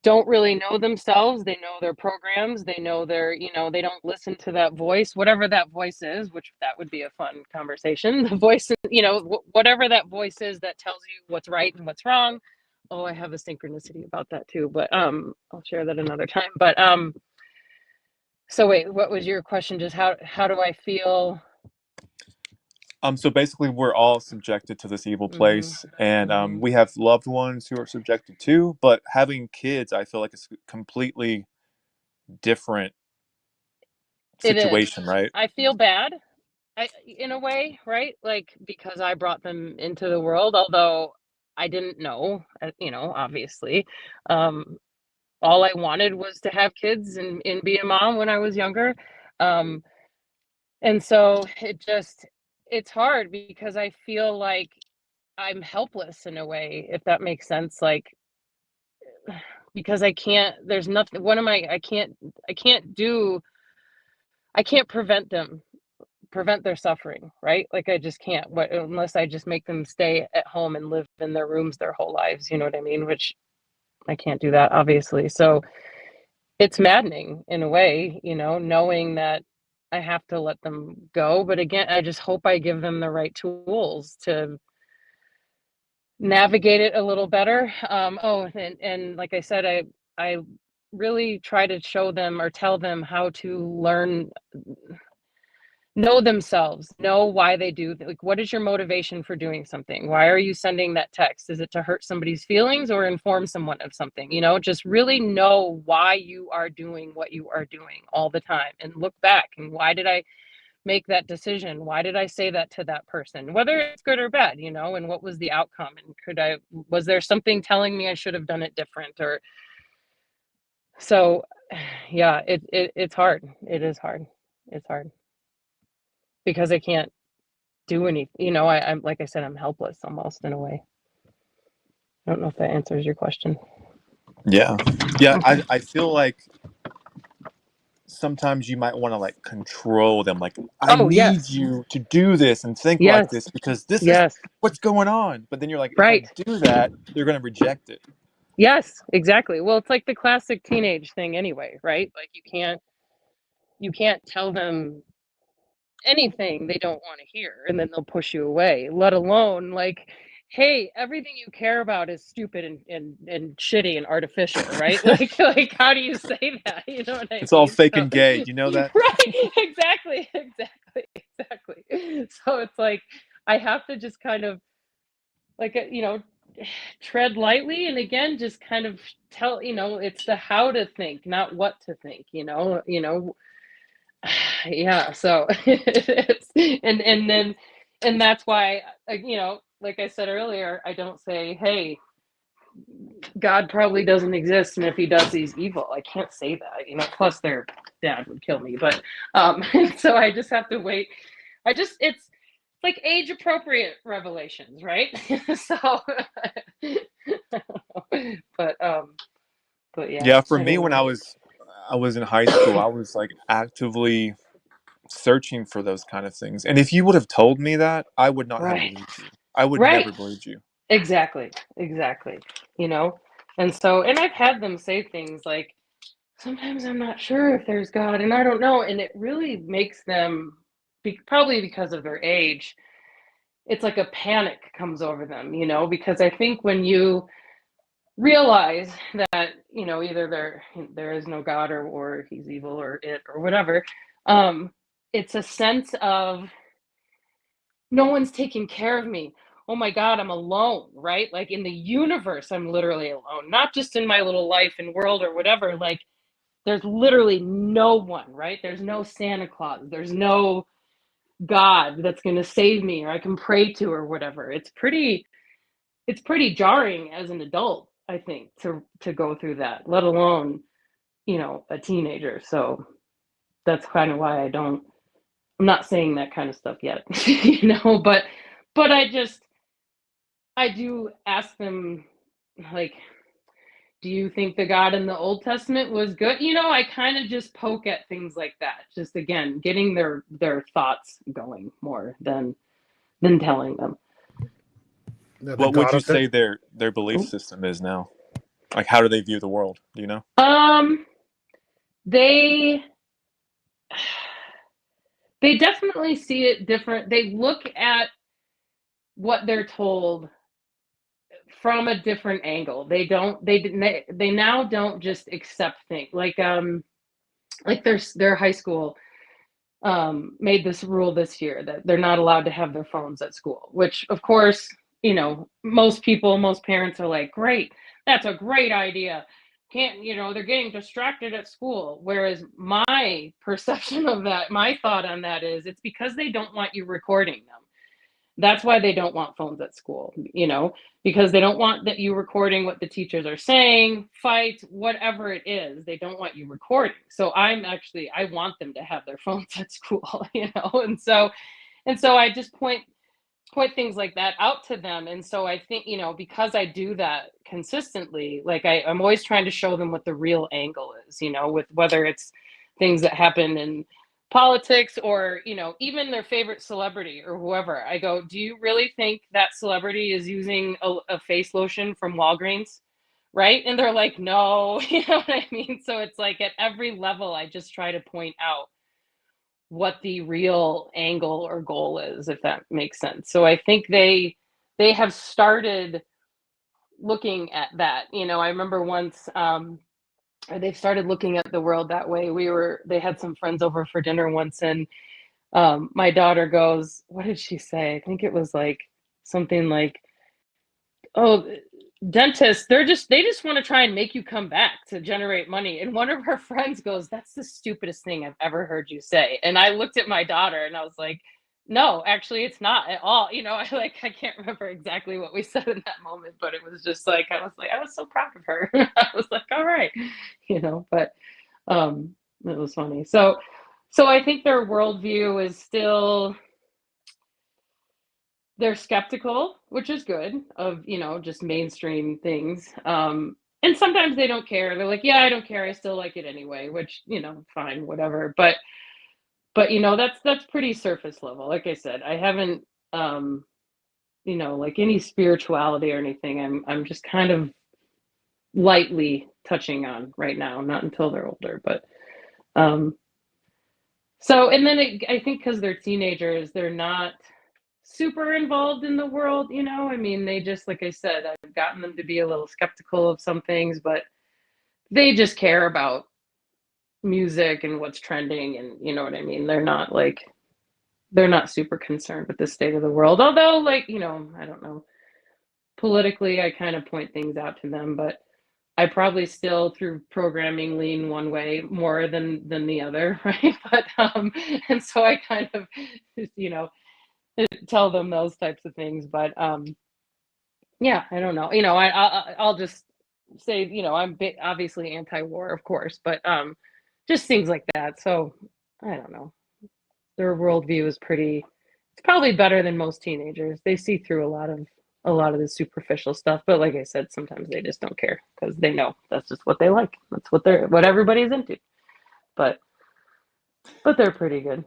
don't really know themselves. They know their programs. They know they don't listen to that voice, whatever that voice is, which that would be a fun conversation. The voice, whatever that voice is that tells you what's right and what's wrong. Oh, I have a synchronicity about that too, but I'll share that another time. But so wait, what was your question? Just how do I feel? So basically, we're all subjected to this evil Mm-hmm. place, and Mm-hmm. we have loved ones who are subjected too. But having kids, I feel like it's a completely different It is. situation, right? I feel bad. In a way, right? Like, because I brought them into the world, although I didn't know, obviously. Um, all I wanted was to have kids and be a mom when I was younger. Um, and so it's hard because I feel like I'm helpless in a way, if that makes sense. Like, because there's nothing, what am I can't prevent their suffering, right? Like, I just can't, unless I just make them stay at home and live in their rooms their whole lives, you know what I mean? Which I can't do that, obviously. So it's maddening in a way, knowing that I have to let them go. But again, I just hope I give them the right tools to navigate it a little better. And like I said, I really try to show them or tell them how to know themselves, know why they do, like, what is your motivation for doing something? Why are you sending that text? Is it to hurt somebody's feelings or inform someone of something? Just really know why you are doing what you are doing all the time, and look back, and why did I make that decision? Why did I say that to that person, whether it's good or bad, and what was the outcome, and was there something telling me I should have done it different? Or so yeah, it's hard. It is hard. It's hard because I can't do anything. I'm, like I said, I'm helpless almost, in a way. I don't know if that answers your question. Yeah. I feel like sometimes you might want to like control them. Like, I Oh, need yes. you to do this and think like Yes. this because this is Yes. what's going on. But then you're like, if I Right. do that, they're going to reject it. Yes, exactly. Well, it's like the classic teenage thing anyway, right? Like, you can't tell them anything they don't want to hear, and then they'll push you away, let alone, like, hey, everything you care about is stupid and shitty and artificial, right? Like, how do you say that? You know what I It's all mean? fake So, and gay. You know that? right, exactly. So it's like, I have to just kind of, like, tread lightly, and again, just kind of tell, it's the how to think, not what to think, yeah. So and that's why, like I said earlier, I don't say, hey, God probably doesn't exist, and if he does, he's evil. I can't say that, plus their dad would kill me. But so I just have to wait. It's like age appropriate revelations, right? So but yeah, Yeah, for I me, don't when know. I was in high school, I was like actively searching for those kind of things. And if you would have told me that, I would not have Right. believed you. I would Right. never believed you. Exactly. Exactly. You know? And so, and I've had them say things like, sometimes I'm not sure if there's God and I don't know. And it really makes them, probably because of their age, it's like a panic comes over them, you know, because I think when you realize that, you know, either there is no God, or he's evil, or it, or whatever, it's a sense of no one's taking care of me. Oh my God, I'm alone, right? Like in the universe, I'm literally alone, not just in my little life and world or whatever. Like there's literally no one, right? There's no Santa Claus. There's no God that's going to save me or I can pray to or whatever. It's pretty jarring as an adult, I think, to go through that, let alone, you know, a teenager. So that's kind of why I'm not saying that kind of stuff yet, you know, but I do ask them, like, do you think the God in the Old Testament was good? You know, I kind of just poke at things like that. Just again, getting their thoughts going more than telling them. The What would God you of the say their belief system is now? Like, how do they view the world? Do you know? They they definitely see it different. They look at what they're told from a different angle. They now don't just accept things like their high school made this rule this year that they're not allowed to have their phones at school, which of course, you know, most parents are like, great, that's a great idea. Can't, you know, they're getting distracted at school. Whereas my perception of that, my thought on that is it's because they don't want you recording them. That's why they don't want phones at school, you know, because they don't want that you recording what the teachers are saying, fights, whatever it is. They don't want you recording. So I want them to have their phones at school, you know, and so I just point things like that out to them. And so I think, you know, because I do that consistently, like I'm always trying to show them what the real angle is, you know, with whether it's things that happen in politics or, you know, even their favorite celebrity or whoever. I go, do you really think that celebrity is using a face lotion from Walgreens? Right. And they're like, no, you know what I mean? So it's like at every level, I just try to point out what the real angle or goal is, if that makes sense. So I think they have started looking at that. You know, I remember once they've started looking at the world that way. They had some friends over for dinner once, and my daughter goes, what did she say? I think it was like something like, oh, dentists, they just want to try and make you come back to generate money. And one of her friends goes, that's the stupidest thing I've ever heard you say. And I looked at my daughter and I was like, no, actually it's not at all. You know, I can't remember exactly what we said in that moment, but it was just like I was so proud of her. I was like, all right, you know, but it was funny. So I think their worldview is still, they're skeptical, which is good, of, you know, just mainstream things. And sometimes they don't care. They're like, yeah, I don't care. I still like it anyway, which, you know, fine, whatever. But you know, that's pretty surface level. Like I said, I haven't you know, like any spirituality or anything. I'm just kind of lightly touching on right now, not until they're older, but so, and then I think because they're teenagers, they're not super involved in the world, you know? I mean, they just, like I said, I've gotten them to be a little skeptical of some things, but they just care about music and what's trending, and you know what I mean? They're not super concerned with the state of the world. Although, like, you know, I don't know. Politically, I kind of point things out to them, but I probably still through programming lean one way more than the other, right? But and so I kind of, you know, tell them those types of things. But yeah, I don't know. You know, I'll just say, you know, I'm obviously anti-war, of course, but just things like that. So I don't know. Their worldview is pretty. It's probably better than most teenagers. They see through a lot of the superficial stuff. But like I said, sometimes they just don't care because they know that's just what they like. That's what everybody's into. but they're pretty good.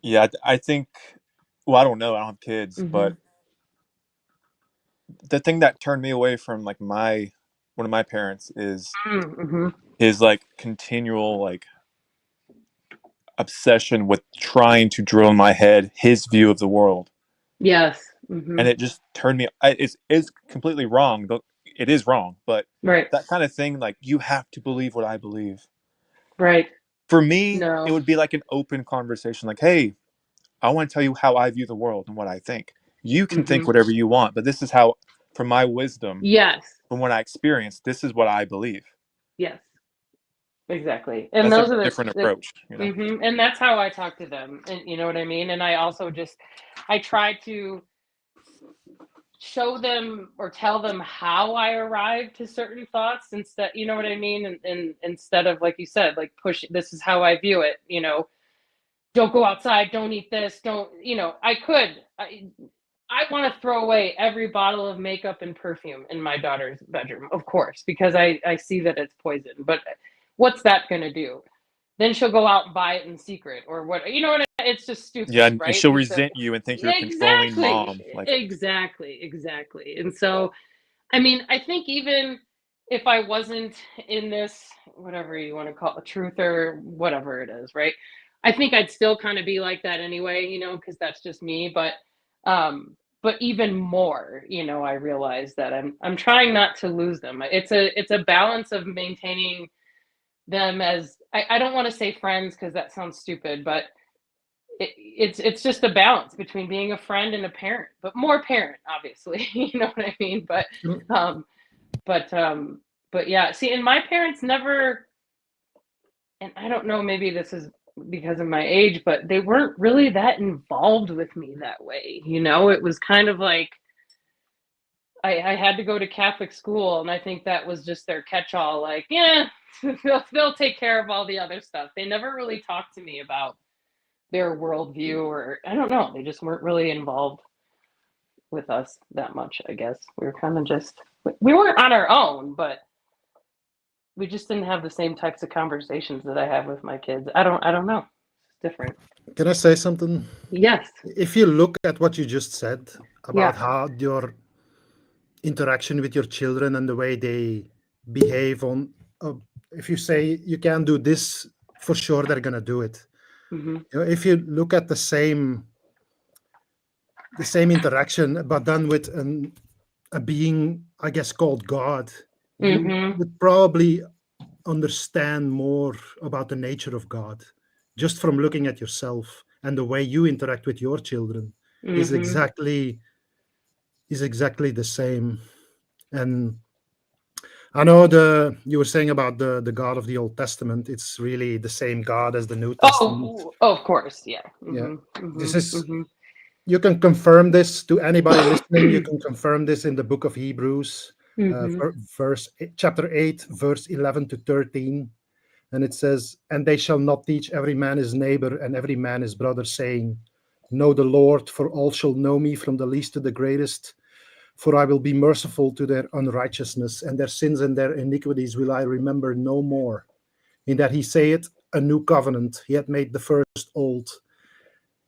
Yeah, I think. Well, I don't know. I don't have kids, but the thing that turned me away from like one of my parents is Mm-hmm. his like continual like obsession with trying to drill in my head his view of the world, Yes. Mm-hmm. and it just turned me. It's completely wrong. It is wrong, but Right. that kind of thing, like you have to believe what I believe. Right. For me, it No. would be like an open conversation, like, hey, I want to tell you how I view the world and what I think. You can think Mm-hmm. whatever you want, but this is how, from my wisdom, Yes. from what I experienced, this is what I believe. Yes. Exactly. And That's like those a are different the approach, you know? and that's how I talk to them. And you know what I mean? And I also I try to show them or tell them how I arrived to certain thoughts instead, you know what I mean? And instead of, like you said, like push, this is how I view it, you know, don't go outside, don't eat this, don't, you know, I want to throw away every bottle of makeup and perfume in my daughter's bedroom, of course, because I see that it's poison. But what's that going to do? Then she'll go out and buy it in secret or what, you know what? It's just Yeah, stupid, and right? she'll And so, resent you and think you're a controlling exactly, mom. Like, exactly. And so, I mean, I think even if I wasn't in this, whatever you want to call it, truth or whatever it is, right? I think I'd still kind of be like that anyway, you know, because that's just me. But even more, you know, I realize that I'm trying not to lose them. It's a balance of maintaining them as I don't want to say friends because that sounds stupid, but it's just a balance between being a friend and a parent, but more parent, obviously, you know what I mean? Um, but but yeah, see, and my parents never, and I don't know, maybe this is because of my age, but they weren't really that involved with me that way. You know, it was kind of like I had to go to Catholic school, and I think that was just their catch-all. Like, yeah, they'll take care of all the other stuff. They never really talked to me about their worldview, or I don't know. They just weren't really involved with us that much. I guess we were kind of just we weren't on our own, but we just didn't have the same types of conversations that I have with my kids. I don't know. It's different. Can I say something? Yes. If you look at what you just said about Yeah. how your interaction with your children and the way they behave on, if you say you can't do this, for sure they're gonna do it. Mm-hmm. You know, if you look at the same interaction, but done with a being, I guess, called God, you Mm-hmm. would probably understand more about the nature of God just from looking at yourself, and the way you interact with your children is Mm-hmm. exactly the same. And I know you were saying about the God of the Old Testament. It's really the same God as the New Testament. Oh, of course. Yeah. Yeah, Mm-hmm. this Mm-hmm. is Mm-hmm. you can confirm this to anybody listening. You can confirm this in the book of Hebrews, Mm-hmm. chapter 8, verse 11 to 13. And it says, "And they shall not teach every man his neighbor and every man his brother, saying, Know the Lord, for all shall know me, from the least to the greatest. For I will be merciful to their unrighteousness, and their sins and their iniquities will I remember no more. In that he saith, a new covenant, he had made the first old."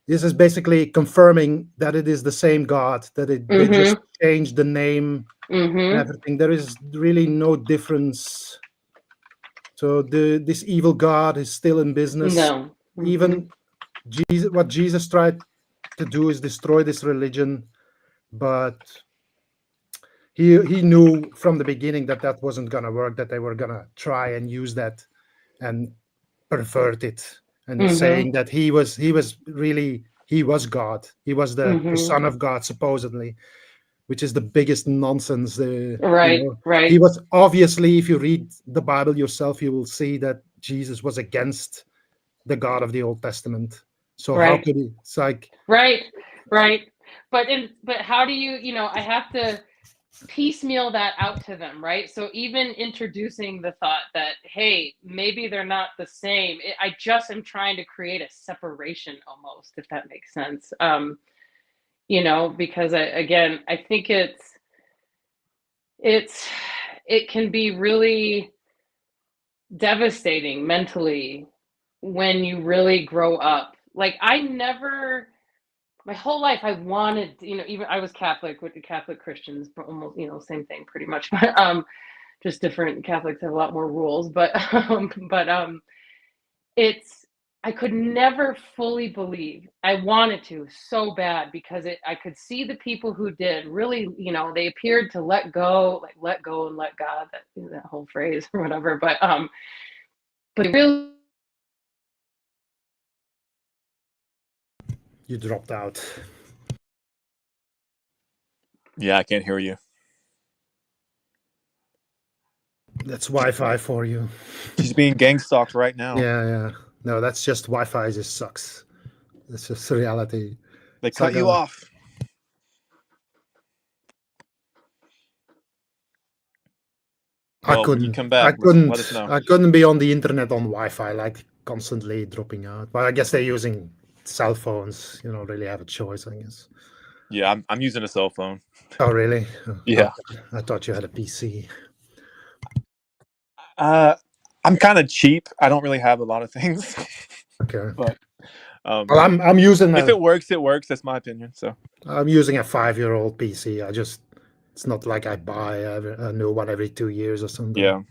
This is basically confirming that it is the same God, that they just Mm-hmm. changed the name and Mm-hmm. everything. There is really no difference. So this evil God is still in business. No. Mm-hmm. Even what Jesus tried to do is destroy this religion, but he knew from the beginning that that wasn't going to work, that they were going to try and use that and pervert it, and Mm-hmm. saying that he was God. He was the Mm-hmm. son of God, supposedly, which is the biggest nonsense. Right. He Right. was obviously, if you read the Bible yourself, you will see that Jesus was against the God of the Old Testament. So how Right. could he? It's like, Right. Right. But how do you know, I have to piecemeal that out to them, right? So even introducing the thought that, hey, maybe they're not the same, I just am trying to create a separation almost, if that makes sense. You know, because again, I think it's it can be really devastating mentally when you really grow up. Like I never, my whole life I wanted, even I was Catholic with the Catholic Christians, but almost, same thing pretty much, but just different. Catholics have a lot more rules, but it's, I could never fully believe. I wanted to so bad because I could see the people who did really, they appeared to let go, like let go and let God, that whole phrase or whatever. But really, You dropped out. Yeah, I can't hear you. That's Wi-Fi for you. She's being gang stalked right now. Yeah. No, that's just Wi-Fi just sucks. That's just reality. They It's cut like you off. Well, when you come back, let us know. I couldn't be on the internet on Wi-Fi, like constantly dropping out. But I guess they're using cell phones. You don't really have a choice, I guess. Yeah, I'm using a cell phone. Oh, really? Oh, Yeah. I thought you had a PC. I'm kind of cheap. I don't really have a lot of things. Okay. But Well, I'm using if it works, it works. That's my opinion. So I'm using a 5-year-old PC. It's not like I buy a new one every 2 years or something. yeah.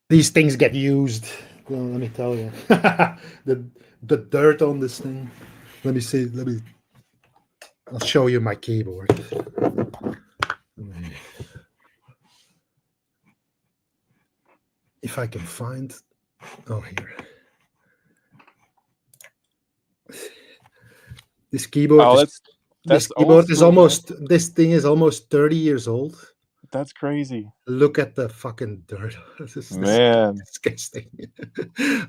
These things get used. Well, let me tell you, the dirt on this thing. Let me see. I'll show you my keyboard. If I can find. Oh, here. This keyboard. Oh, this keyboard is school, almost. Man. This thing is almost 30 years old. That's crazy. Look at the fucking dirt. This is disgusting.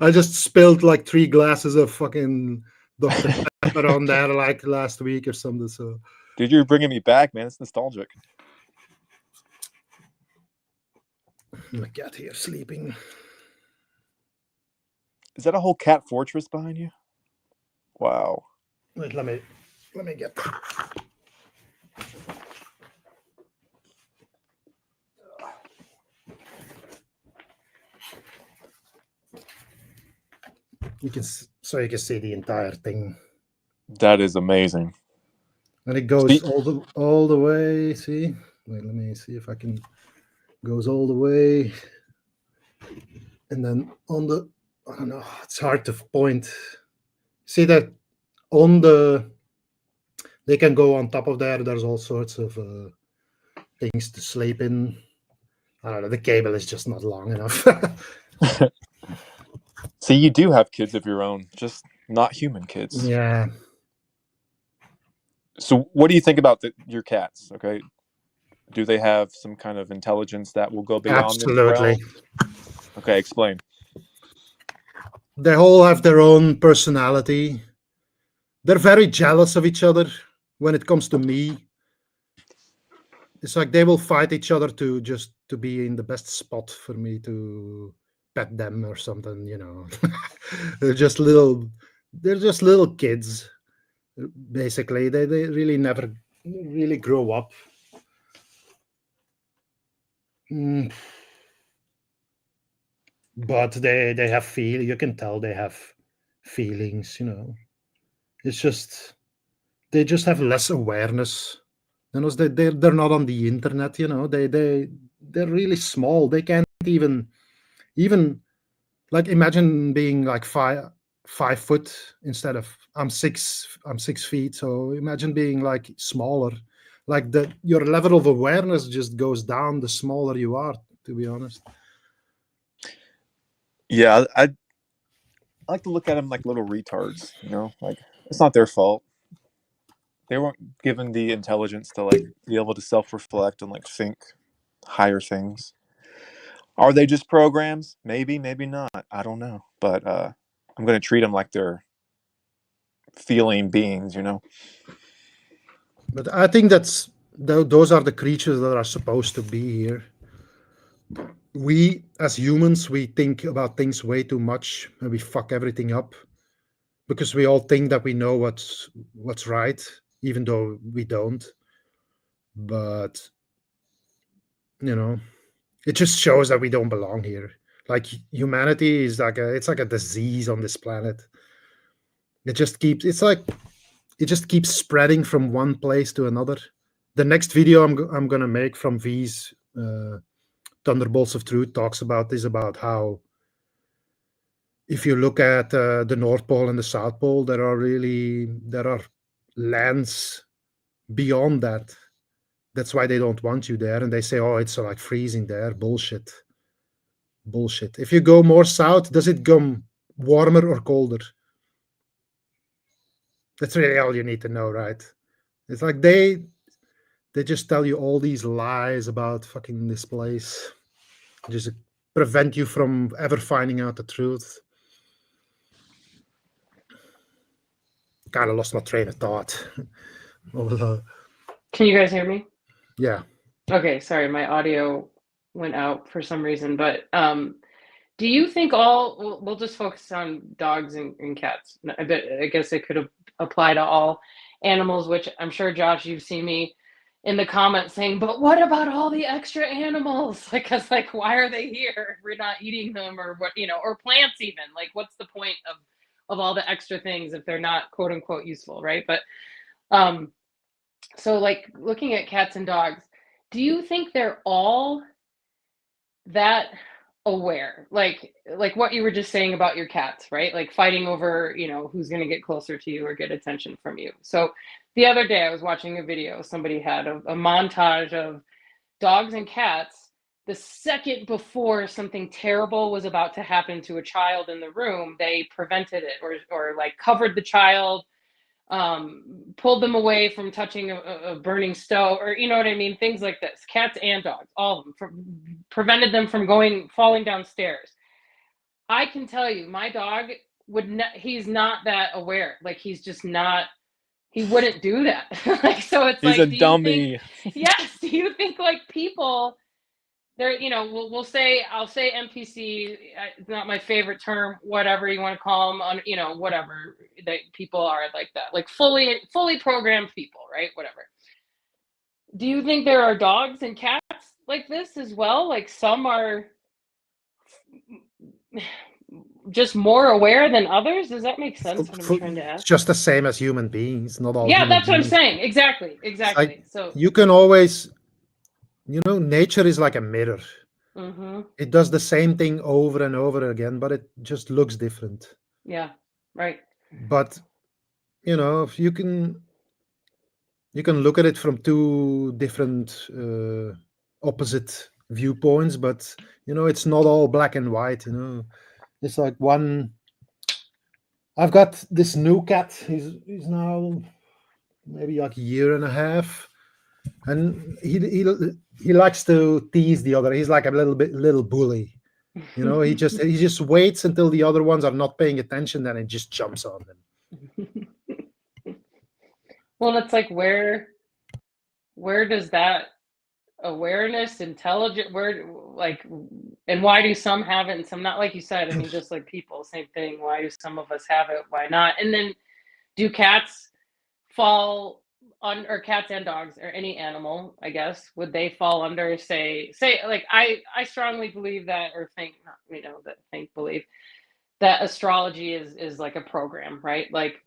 I just spilled like 3 glasses of fucking Dr. Pepper on there like last week or something. So, dude, you're bringing me back, man. It's nostalgic. My cat here sleeping. Is that a whole cat fortress behind you? Wow. Wait, let me get. You can see the entire thing. That is amazing. And it goes all the way. See, wait, let me see if I can. Goes all the way, and then on the. I don't know. It's hard to point. See that on the. They can go on top of there. There's all sorts of things to sleep in. I don't know. The cable is just not long enough. See, you do have kids of your own, just not human kids. Yeah. So what do you think about your cats? Okay. Do they have some kind of intelligence that will go beyond this realm? Okay, explain. They all have their own personality. They're very jealous of each other when it comes to me. It's like they will fight each other to be in the best spot for me to pet them or something, they're just little kids. Basically, they really never really grow up. But they have you can tell they have feelings, It's just they just have less awareness. They're not on the internet, they're really small. They can't even like imagine being like 5 foot instead of I'm 6 feet. So imagine being like smaller. Like your level of awareness just goes down the smaller you are, to be honest. Yeah, I like to look at them like little retards, like it's not their fault. They weren't given the intelligence to like be able to self-reflect and like think higher things. Are they just programs? Maybe, maybe not. I don't know. But I'm going to treat them like they're feeling beings, But I think those are the creatures that are supposed to be here. We, as humans, we think about things way too much and we fuck everything up because we all think that we know what's right, even though we don't. But, It just shows that we don't belong here. Like humanity is like it's like a disease on this planet. It just keeps spreading from one place to another. The next video I'm gonna make from V's Thunderbolts of Truth talks about this, about how if you look at the North Pole and the South Pole, there are lands beyond that. That's why they don't want you there, and they say, "Oh, it's like freezing there." Bullshit. Bullshit. If you go more south, does it come warmer or colder? That's really all you need to know, right? It's like they just tell you all these lies about fucking this place, just prevent you from ever finding out the truth. Kind of lost my train of thought. Can you guys hear me? Yeah. Okay, sorry, my audio went out for some reason, but do you think we'll just focus on dogs and cats. I guess it could apply to all animals, which I'm sure, Josh, you've seen me in the comments saying, but what about all the extra animals? Because why are they here if we're not eating them, or what, or plants even? Like, what's the point of all the extra things if they're not quote unquote useful, right? But so looking at cats and dogs, do you think they're all that aware, like what you were just saying about your cats, right? Like fighting over who's going to get closer to you or get attention from you? So the other day I was watching a video, somebody had a montage of dogs and cats the second before something terrible was about to happen to a child in the room. They prevented it, or covered the child, pulled them away from touching a burning stove, or you know what I mean, things like this. Cats and dogs, all of them, prevented them from falling downstairs. I can tell you, my dog he's not that aware. He's just not, he wouldn't do that. So it's He's a do you think, dummy. yes, do you think people, there, I'll say NPC, it's not my favorite term, whatever you want to call them, on, whatever, that people are like that, fully programmed people, right? Whatever. Do you think there are dogs and cats like this as well? Some are just more aware than others? Does that make sense, what I'm trying to It's ask? just the same as human beings. Not all Yeah, human that's what I'm beings. saying. Exactly. So you can always, nature is like a mirror. It does the same thing over and over again, but it just looks different. Yeah, right. But if you can look at it from two different opposite viewpoints, but it's not all black and white. It's like one. I've got this new cat. He's now maybe like a year and a half, and he likes to tease the other. He's like a little bully. He just waits until the other ones are not paying attention, then he just jumps on them. Well, it's where does that awareness, intelligent, and why do some have it and some not? Like you said, I mean, just like people, same thing. Why do some of us have it, why not? And then do cats fall on, or cats and dogs, or any animal, I guess, would they fall under, say I strongly believe that, or believe that astrology is like a program, right? Like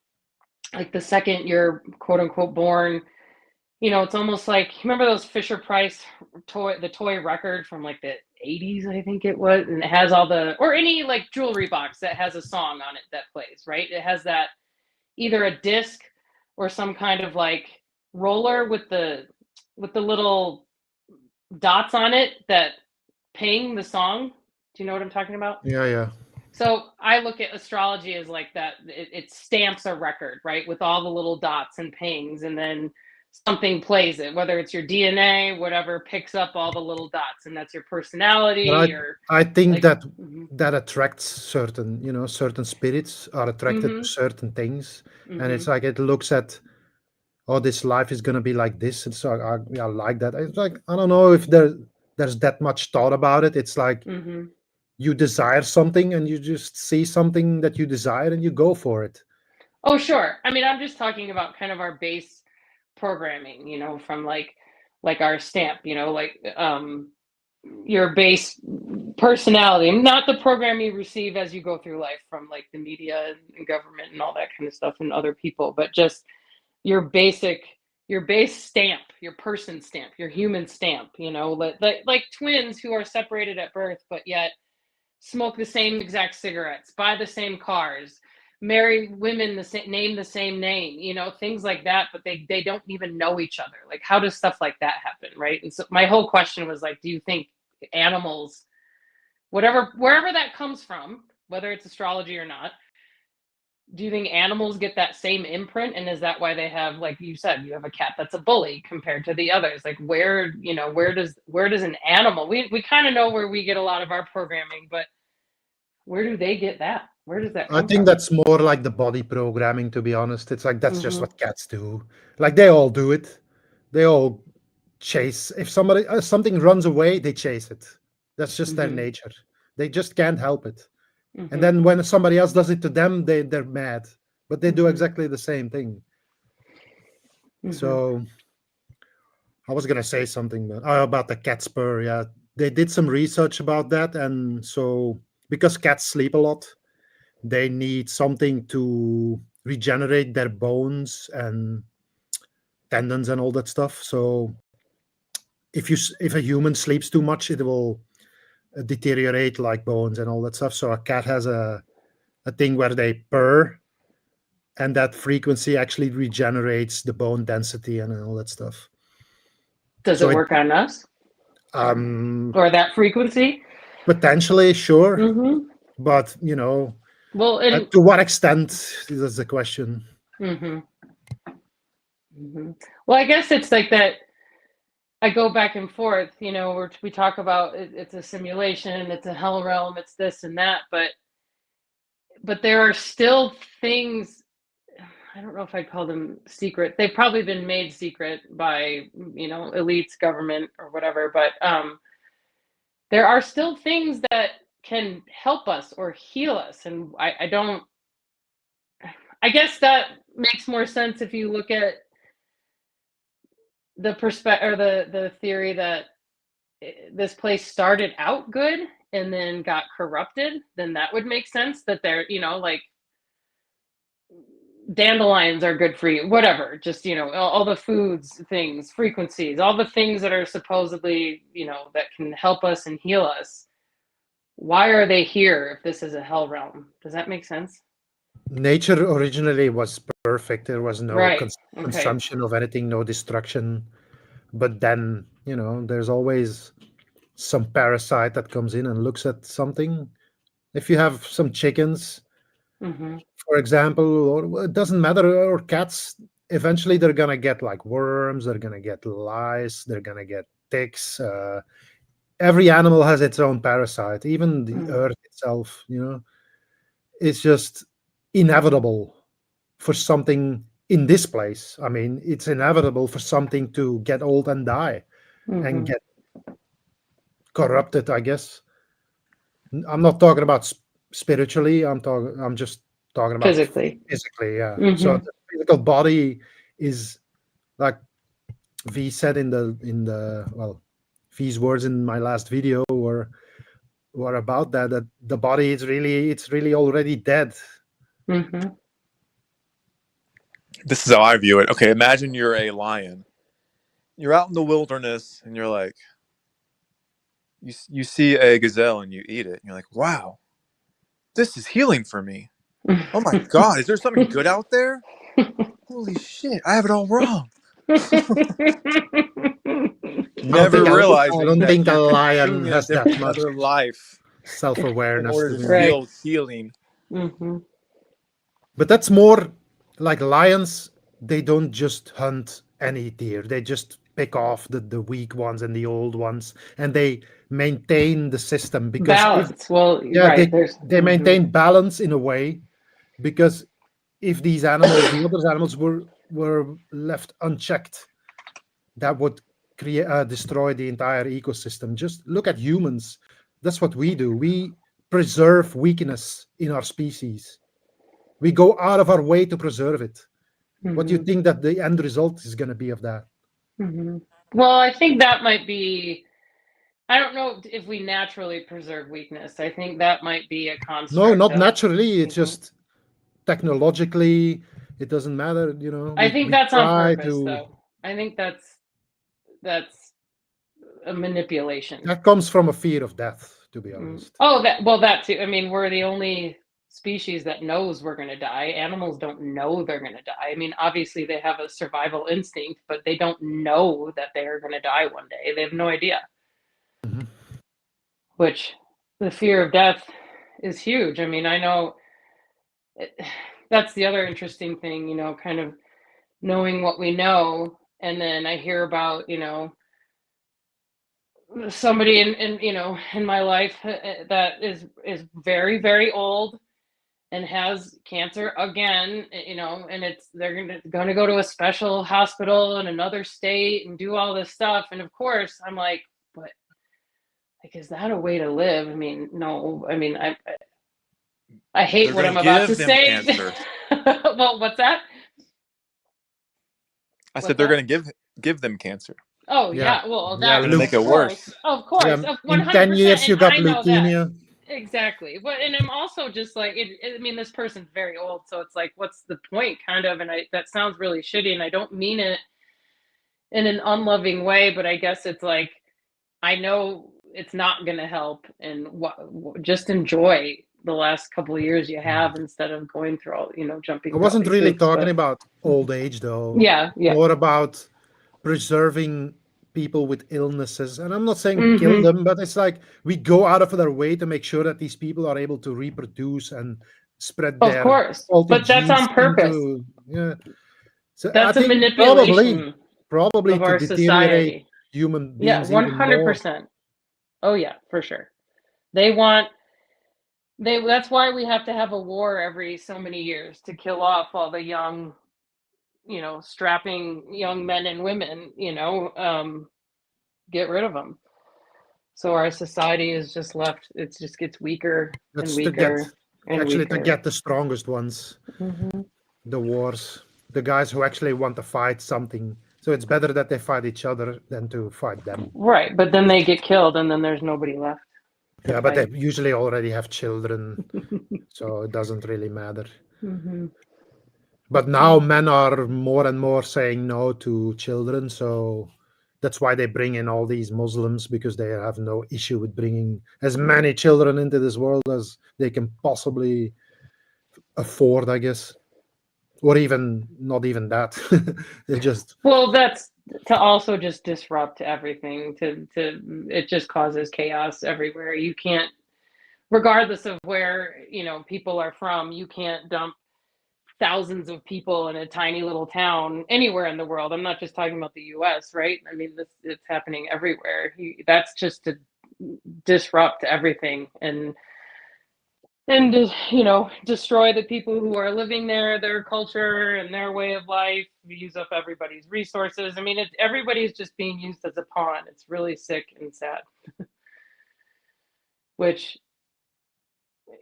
the second you're quote unquote born, it's almost like, remember those Fisher Price the toy record from the 80s, I think it was, and it has all or any jewelry box that has a song on it that plays, right? It has that, either a disc or some kind of roller with the little dots on it that ping the song. Do you know what I'm talking about? Yeah. So I look at astrology as that. It stamps a record, right, with all the little dots and pings, and then something plays it, whether it's your DNA, whatever, picks up all the little dots, and that's your personality. I think that attracts certain spirits are attracted to certain things, and it's it looks at, oh, this life is gonna be like this, and so I like that. It's I don't know if there's that much thought about it. It's you desire something, and you just see something that you desire, and you go for it. Oh, sure. I mean, I'm just talking about kind of our base programming, from our stamp, your base personality, not the program you receive as you go through life from like the media and government and all that kind of stuff and other people, but just your base stamp, your person stamp, your human stamp, you know, like twins who are separated at birth, but yet smoke the same exact cigarettes, buy the same cars, marry women name the same name, you know, things like that, but they don't even know each other. Like, how does stuff like that happen, right? And so my whole question was like, do you think animals, wherever that comes from, whether it's astrology or not, do you think animals get that same imprint? And is that why they have, like you said, you have a cat that's a bully compared to the others? Like, where does an animal, we kind of know where we get a lot of our programming, but where do they get that? Where does that I come think from? that's more like the body programming, to be honest. It's like that's just Mhm. what cats do. Like they all do it. They all chase. If something runs away, they chase it. That's just their Mhm. nature. They just can't help it. And Mhm. then when somebody else does it to them, they're mad. But they do Mhm. exactly the same thing. Mhm. So I was gonna say something about the cat spur. Yeah, they did some research about that, and so because cats sleep a lot, they need something to regenerate their bones and tendons and all that stuff. So if a human sleeps too much, it will deteriorate like bones and all that stuff. So a cat has a thing where they purr, and that frequency actually regenerates the bone density and all that stuff. Does So it it work on us um or that frequency? potentially sure, Mhm. but Well, and to what extent is the question. mhm. Mhm. Well, I guess it's like that. I go back and forth, you know, where we talk about it's a simulation, it's a hell realm, it's this and that, but there are still things. I don't know if I'd call them secret. They've probably been made secret by, you know, elites, government, or whatever. But there are still things that can help us or heal us, and I don't. I guess that makes more sense if you look at the perspective or the theory that this place started out good and then got corrupted. Then that would make sense that they're, you know, like dandelions are good for you, whatever, just, you know, all the foods, things, frequencies, all the things that are supposedly, you know, that can help us and heal us. Why are they here if this is a hell realm? Does that make sense? Nature originally was perfect. There was no Right. Okay. consumption of anything, no destruction. But then, there's always some parasite that comes in and looks at something. If you have some chickens, Mm-hmm. for example, or it doesn't matter, or cats, eventually they're gonna get like worms, they're gonna get lice, they're gonna get ticks. Every animal has its own parasite, even the Mm-hmm. earth itself, it's just inevitable for something in this place. I mean, it's inevitable for something to get old and die and Mm-hmm. get corrupted, I guess. I'm not talking about spiritually. I'm just talking about Physically. physically. Yeah. So Mm-hmm. the physical body is like V said in the well, V's words in my last video were about that the body is really already dead. Mm-hmm. This is how I view it. Okay, imagine you're a lion. You're out in the wilderness and you're like, you see a gazelle and you eat it. And you're like, wow, this is healing for me. Oh my God, is there something good out there? Holy shit, I have it all wrong. Never I realizing don't that think a you're lion consuming has that much another life in self-awareness, order to to be honest. Right. feel healing. Mm-hmm. But that's more like lions. They don't just hunt any deer. They just pick off the weak ones and the old ones, and they maintain the system because if Balance. Well, yeah, right. they There's. they Mm-hmm. maintain balance in a way because if these animals, the other animals were left unchecked, that would create destroy the entire ecosystem. Just look at humans. That's what we do. We preserve weakness in our species. We go out of our way to preserve it. What do you Mm-hmm. think that the end result is going to be of that? Mm-hmm. Well, I think that might be I don't know if we naturally preserve weakness. I think that might be a No, construct not of. naturally. It's Mhm. just technologically, it doesn't matter. You know, I think we that's on try purpose, to. though. I think that's a manipulation. That comes from a fear of death, to be honest. Oh, that too. I mean, we're the only species that knows we're going to die. Animals don't know they're going to die. I mean, obviously they have a survival instinct, but they don't know that they are going to die one day. They have no idea. Mhm. Which the fear of death is huge. I mean, I know that's the other interesting thing, kind of knowing what we know, and then I hear about, somebody in my life that is very, very old and has cancer again, and they're going to go to a special hospital in another state and do all this stuff, and of course I'm like, but like, is that a way to live? I mean, no. I mean, I hate They're what gonna I'm about to give them say. cancer. Well, what's that? I What's said they're that? gonna give them cancer. Oh Yeah, yeah, well yeah. that Gonna make Look, it worse. of yeah. course, of In 10 years, 100%, and you got I know that leukemia. exactly. But and I'm also just like, I mean, this person's very old, so it's like, what's the point, kind of? And that sounds really shitty, and I don't mean it in an unloving way, but I guess it's like, I know it's not going to help, and just enjoy the last couple of years you have instead of going through all, jumping I through all wasn't these really hoops. talking But about old age, though. yeah, More about preserving people with illnesses. And I'm not saying kill hmm them, but it's like we go out of their way to make sure that these people are able to reproduce and spread of their course, faulty but that's genes on purpose. into. Yeah. So I That's a think probably manipulation probably of to our deteriorate society. human Yeah, beings even more. 100%. Oh yeah, for sure. They want that's why we have to have a war every so many years to kill off all the young, strapping young men and women, get rid of them. So our society is just left, it just gets weaker and That's to get weaker and actually to weaker. get the strongest ones. hmm The wars, the guys who actually want to fight something. So it's better that they fight each other than to fight them. Right, but then they get killed and then there's nobody left to Yeah, but they fight. usually already have children, so it doesn't really matter. hmm But now men are more and more saying no to children, so that's why they bring in all these Muslims, because they have no issue with bringing as many children into this world as they can possibly afford, I guess. Or even not even that. They just Well, that's to also just disrupt everything. To it just causes chaos everywhere. You can't, regardless of where people are from, you can't dump thousands of people in a tiny little town anywhere in the world. I'm not just talking about the U.S., right? I mean, it's happening everywhere. That's just to disrupt everything and destroy the people who are living there, their culture and their way of life. We use up everybody's resources. I mean, everybody's just being used as a pawn. It's really sick and sad. Which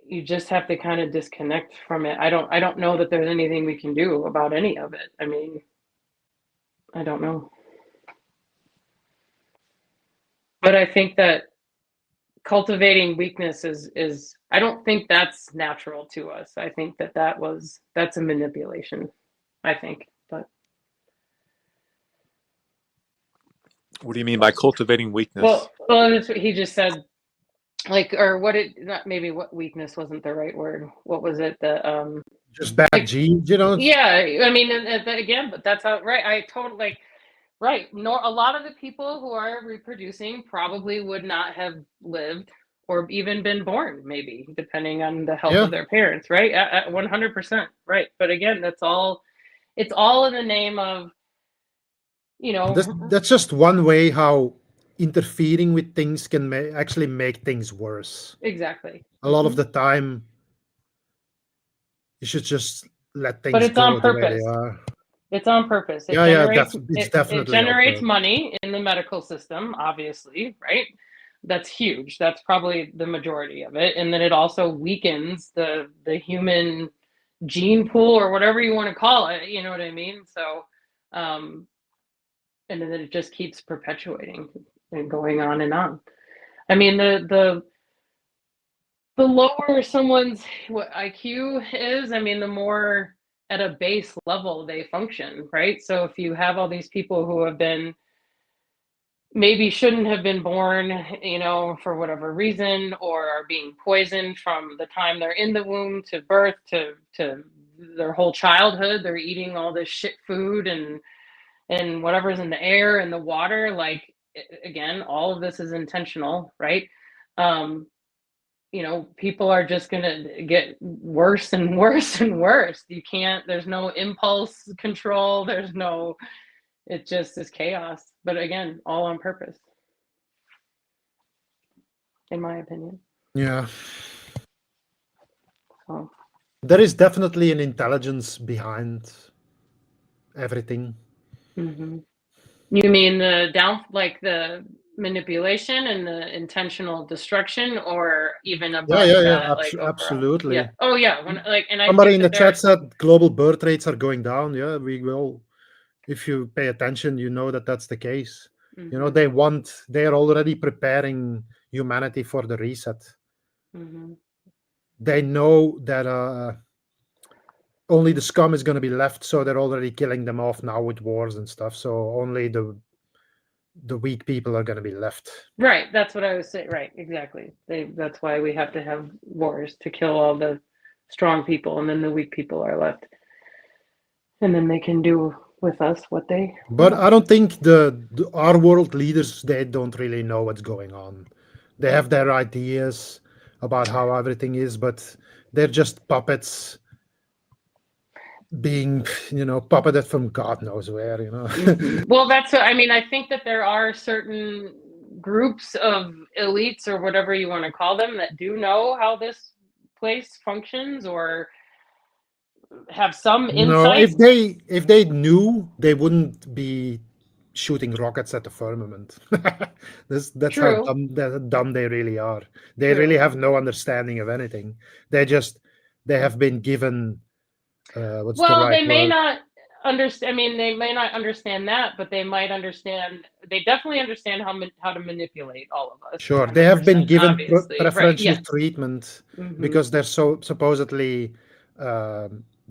you just have to kind of disconnect from it. I don't know that there's anything we can do about any of it. I mean, I don't know. But I think that cultivating weakness is I don't think that's natural to us. I think that's a manipulation, I think. But What do you mean by cultivating weakness? well, that's what he just said. Like, or what it not maybe what weakness wasn't the right word. What was it? just bad Like, genes, yeah. I mean, and again, but that's how right. I totally like right. No, a lot of the people who are reproducing probably would not have lived or even been born, maybe depending on the health Yeah. of their parents. Right, at 100%. Right, but again, that's all. It's all in the name of That's just one way how interfering with things can actually make things worse. exactly. A lot of the time, you should just let But things it's on go the way they purpose. are. It's on purpose. It Yeah, yeah, generates it's it definitely on generates purpose. money in the medical system, obviously, right? That's huge. That's probably the majority of it. And then it also weakens the human gene pool or whatever you want to call it, you know what I mean? So and then it just keeps perpetuating and going on and on. I mean, the lower someone's IQ is, I mean, the more at a base level they function, right? So if you have all these people who have been maybe shouldn't have been born, you know, for whatever reason, or are being poisoned from the time they're in the womb to birth to their whole childhood, they're eating all this shit food and whatever's in the air and the water, like again, all of this is intentional, right? um you know, people are just going to get worse and worse and worse. You can't, there's no impulse control, there's no, it just is chaos, but again, all on purpose, in my opinion. Yeah. So There is definitely an intelligence behind everything. you mean the down, like the manipulation and the intentional destruction, or even above that, like overall? Absolutely. Yeah. Oh yeah. When, like, and I Somebody think in the that chat said global birth rates are going down. Yeah, we will. If you pay attention, you know that that's the case. You know, they are already preparing humanity for the reset. They know that only the scum is going to be left, so they're already killing them off now with wars and stuff. So only the weak people are going to be left. Right. That's what I was saying. Right. Exactly. That's why we have to have wars, to kill all the strong people, and then the weak people are left, and then they can do with us what they But want. I don't think our world leaders, they don't really know what's going on. They have their ideas about how everything is, but they're just puppets being, puppeted from God knows where, Well, that's what I mean. I think that there are certain groups of elites, or whatever you want to call them, that do know how this place functions, or have some No, insight. if they knew, they wouldn't be shooting rockets at the firmament. That's True. how dumb they really are. They True. really have no understanding of anything. They have been given what's the right they may word? not understand. I mean, they may not understand that, but they might understand. They definitely understand how to manipulate all of us. Sure, they have been given obviously, preferential right? Yeah. treatment because they're so supposedly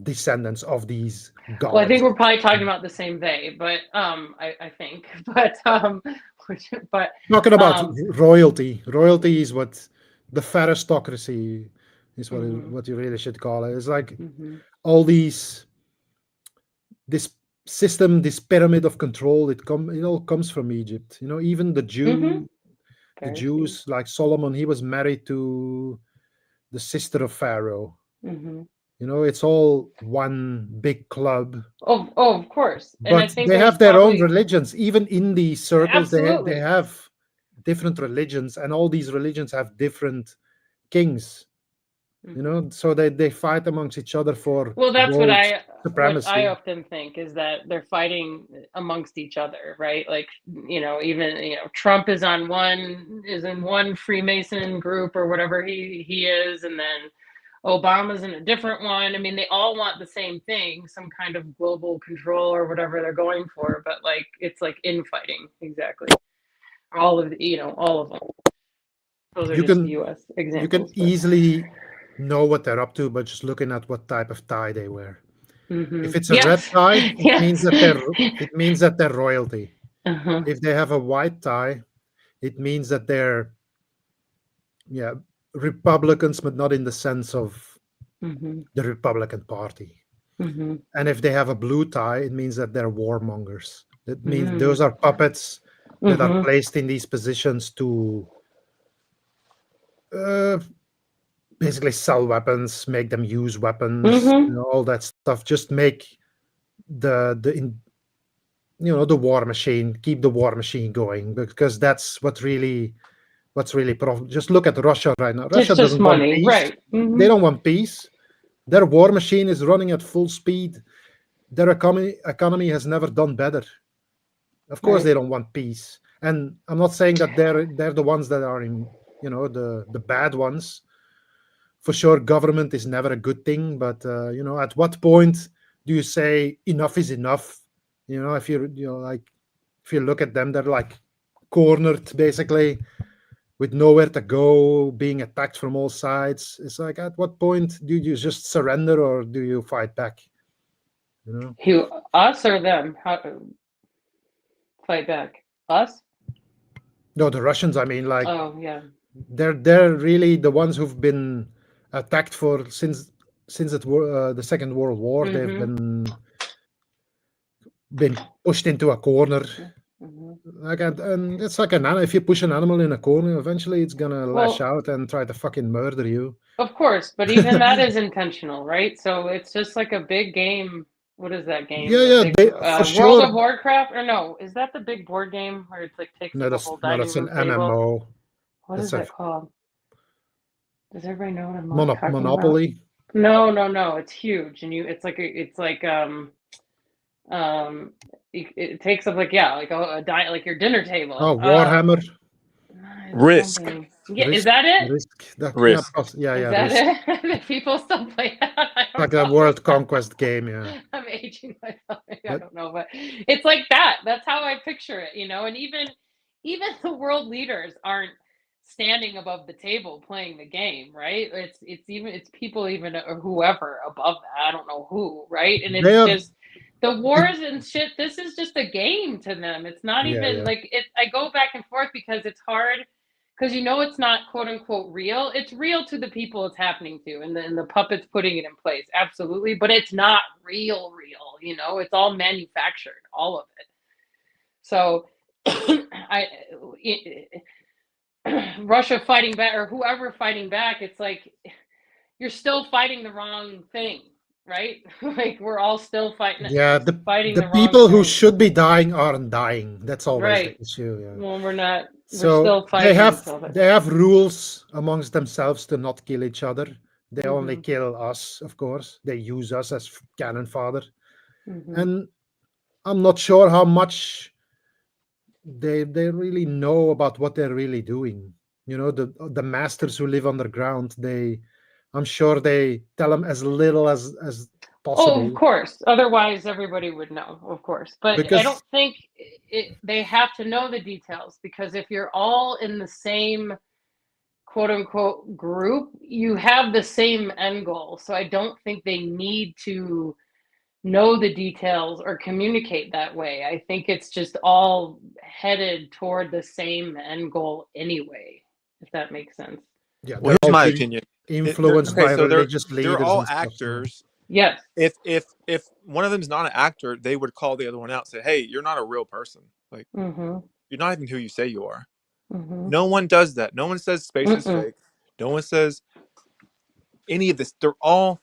descendants of these gods. Well, I think we're probably talking about the same they, but I think, but talking about royalty. Royalty is what the aristocracy is what you really should call it. It's like all this system, this pyramid of control. It all comes from Egypt. Even the the Jews, like Solomon, he was married to the sister of Pharaoh. It's all one big club. Oh, of course. And but they have their own religions. Even in these circles, they have different religions, and all these religions have different kings. So they fight amongst each other for that's what supremacy. I often think, is that they're fighting amongst each other, right? Like, even Trump is in one Freemason group or whatever he is, and then Obama's in a different one. I mean, they all want the same thing, some kind of global control or whatever they're going for, but like, it's like infighting. Exactly. All of them. Those are just US examples. You can easily know what they're up to, but just looking at what type of tie they wear. If it's a red tie, it means that they're royalty. If they have a white tie, it means that they're Republicans, but not in the sense of the Republican Party. And if they have a blue tie, it means that they're warmongers. That means those are puppets that are placed in these positions to basically sell weapons, make them use weapons, all that stuff. Just make the war machine, keep the war machine going, because that's what's really profitable. Just look at Russia right now. Russia doesn't want peace. Right. They don't want peace. Their war machine is running at full speed. Their economy has never done better. Of course, they don't want peace. And I'm not saying that they're the ones that are in, the bad ones. For sure, government is never a good thing. But at what point do you say enough is enough? If you look at them, they're like cornered basically. with nowhere to go, being attacked from all sides. It's like, at what point do you just surrender or do you fight back? You know? Who, us or them? How fight back? Us? No, the Russians. I mean, like Oh yeah. they're really the ones who've been attacked for since the Second World War. They've Mm-hmm. been pushed into a corner. Mm-hmm. Like, and it's like if you push an animal in a corner, eventually it's gonna lash Well, out and try to fucking murder you. of course, but even that is intentional, right? So it's just like a big game. What is that game? Yeah, The yeah, big they for World sure. of Warcraft, or no? Is that the big board game where it's like takes No, up a that's whole no, dining that's an room table? MMO. What That's is a that called? Does everybody know what I'm talking about? Monopoly. No. It's huge, and it's like it takes up like like like your dinner table. Oh, Warhammer. It's Risk. something. Yeah, is Risk. that it? Risk. Risk. Yeah, Is Risk. that it? Do people still play that? I don't Like a know. world conquest game, yeah. I'm aging myself. I But don't know, but it's like that. That's how I picture it, And even the world leaders aren't standing above the table playing the game, right? It's people even or whoever above that. I don't know who, right? And they it's have just the wars and shit. This is just a game to them. It's not yeah, even yeah. like it. I go back and forth because it's hard because it's not quote unquote real. It's real to the people it's happening to, and the puppets putting it in place, absolutely. But it's not real. It's all manufactured, all of it. So, Russia fighting back or whoever fighting back, it's like you're still fighting the wrong thing, right? Like we're all still fighting Yeah, fighting the the wrong people who thing, should be dying aren't dying. That's always the right? issue, yeah. Well, we're not. We're So still fighting each other. they have rules amongst themselves to not kill each other. They only Mhm. kill us, of course. They use us as cannon fodder. Mhm. And I'm not sure how much they really know about what they're really doing. The masters who live underground, I'm sure they tell them as little as Oh, of possible course. Otherwise, everybody would know, of course. But I don't because think they have to know the details because if you're all in the same quote unquote group, you have the same end goal. So I don't think they need to know the details or communicate that way. I think it's just all headed toward the same end goal anyway, if that makes sense. yeah, Well, they're here's all my being opinion. influenced Okay, by so religious they're leaders all and stuff. So. actors. Yes. If one of them's not an actor, they would call the other one out and say, "Hey, you're not a real person. Like Mm-hmm. you're not even who you say you are." Mm-hmm. No one does that. No one says space is Mm-mm. fake. No one says any of this. They're all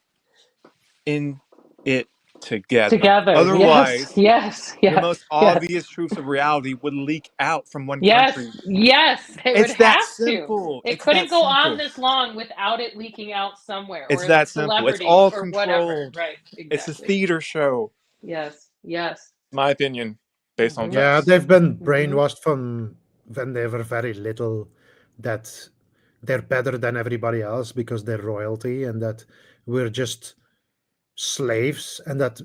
in it together. Together. Yes. Otherwise, Yes. the Yes. most Yes. obvious truths of reality would leak out from one Yes. country. Yes. They would It's that have to. simple. It It's that couldn't go on simple. this long without it leaking out somewhere, It's or the that simple. It's celebrities, all or whatever. controlled. Right. It's a Exactly. theater show. Yes. Yes. My opinion, based on Mm-hmm. Yeah, facts. they've been Mm-hmm. brainwashed from when they were very little that they're better than everybody else because they're royalty and that we're just slaves and that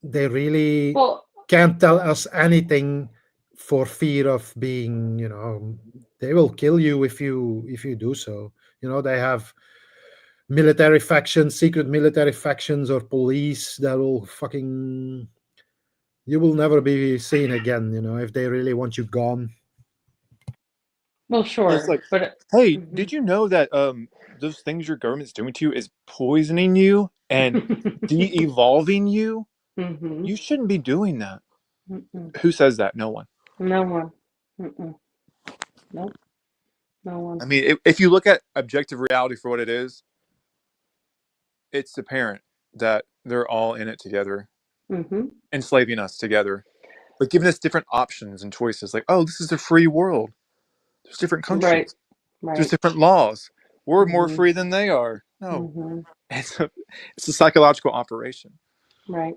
they really Well, can't tell us anything for fear of being, they will kill you if you do so. They have military factions, secret military factions or police that will fucking you will never be seen again, if they really want you gone. well, It's sure, like, but hey, mm-hmm. did you know that those things your government's doing to you is poisoning you and de-evolving you? Mm-hmm. You shouldn't be doing that. Mm-mm. Who says that? No one. No one. Mm-mm. Nope. No one. I mean, if you look at objective reality for what it is, it's apparent that they're all in it together, Mm-hmm. enslaving us together, but giving us different options and choices. Like, oh, this is a free world. There's different Right. countries. There's Right. different laws. We're more Mm-hmm. free than they are. No, Mm-hmm. it's a psychological operation. Right.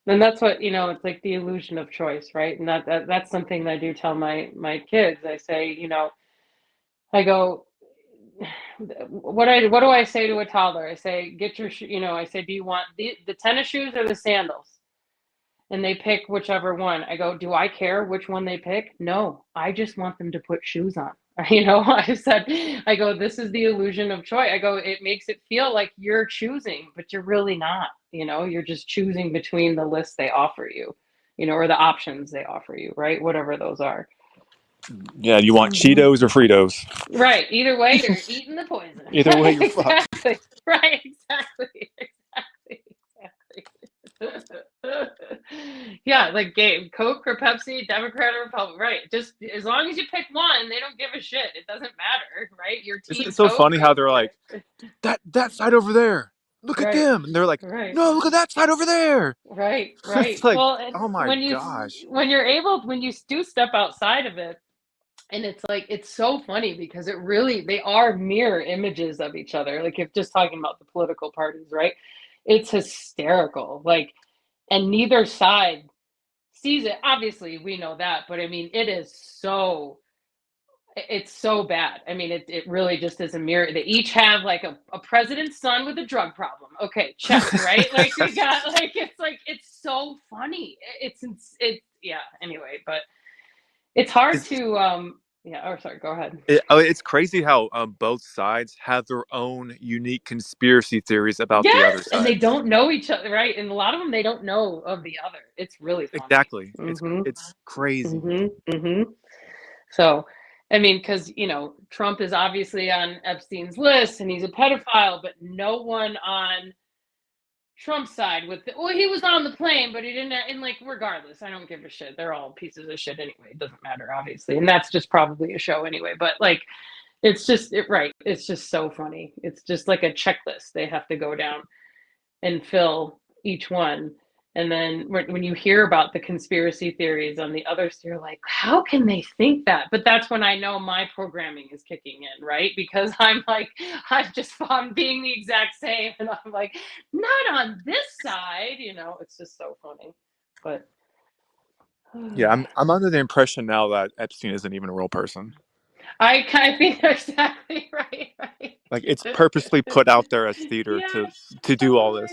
And that's what, it's like the illusion of choice, right? And that's something that I do tell my kids. I say, I go, what do I say to a toddler? I say, get your, I say, do you want the tennis shoes or the sandals? And they pick whichever one. I go, do I care which one they pick? No, I just want them to put shoes on. I said, I go, this is the illusion of choice. I go, it makes it feel like you're choosing, but you're really not. You're just choosing between the lists they offer you, or the options they offer you, right? Whatever those are. Yeah, you want Cheetos or Fritos? Right. Either way, you're eating the poison. Either way, you're fucked. Exactly. Right. Exactly. Yeah, like Coke or Pepsi, Democrat or Republican, right? Just as long as you pick one, they don't give a shit. It doesn't matter, right? Your Isn't team it so Coke funny or how they're like, that side over there? Look at right, them, and they're like, right, no, look at that side over there. right, It's right. like, Well, and oh my gosh. when you do step outside of it, and it's like it's so funny because they are mirror images of each other. Like if just talking about the political parties, right? It's hysterical. Like, and neither side sees it. Obviously, we know that, but I mean, it's so bad. I mean, it really just is a mirror. They each have like a president's son with a drug problem. Okay, check, right? Like we got it's so funny. Yeah. Anyway, but it's hard It's, to yeah. Oh, sorry. Go ahead. it's crazy how both sides have their own unique conspiracy theories about the other Yes, and they side. don't know each other, right? And a lot of them they don't know of the other. It's really funny. Exactly. Mm-hmm. It's crazy. Mm-hmm. Mm-hmm. So, I mean, because Trump is obviously on Epstein's list and he's a pedophile, but no one on Trump's side he was on the plane, but he didn't. And like, regardless, I don't give a shit. They're all pieces of shit anyway. It doesn't matter, obviously, and that's just probably a show anyway. But like, it's just right. It's just so funny. It's just like a checklist they have to go down and fill each one. And then when you hear about the conspiracy theories on the others, you're like, how can they think that? But that's when I know my programming is kicking in, right? Because I'm like, I'm being the exact same. And I'm like, not on this side, it's just so funny. But Yeah, I'm under the impression now that Epstein isn't even a real person. I kind of think exactly right. Like it's purposely put out there as theater Yeah, to do all this.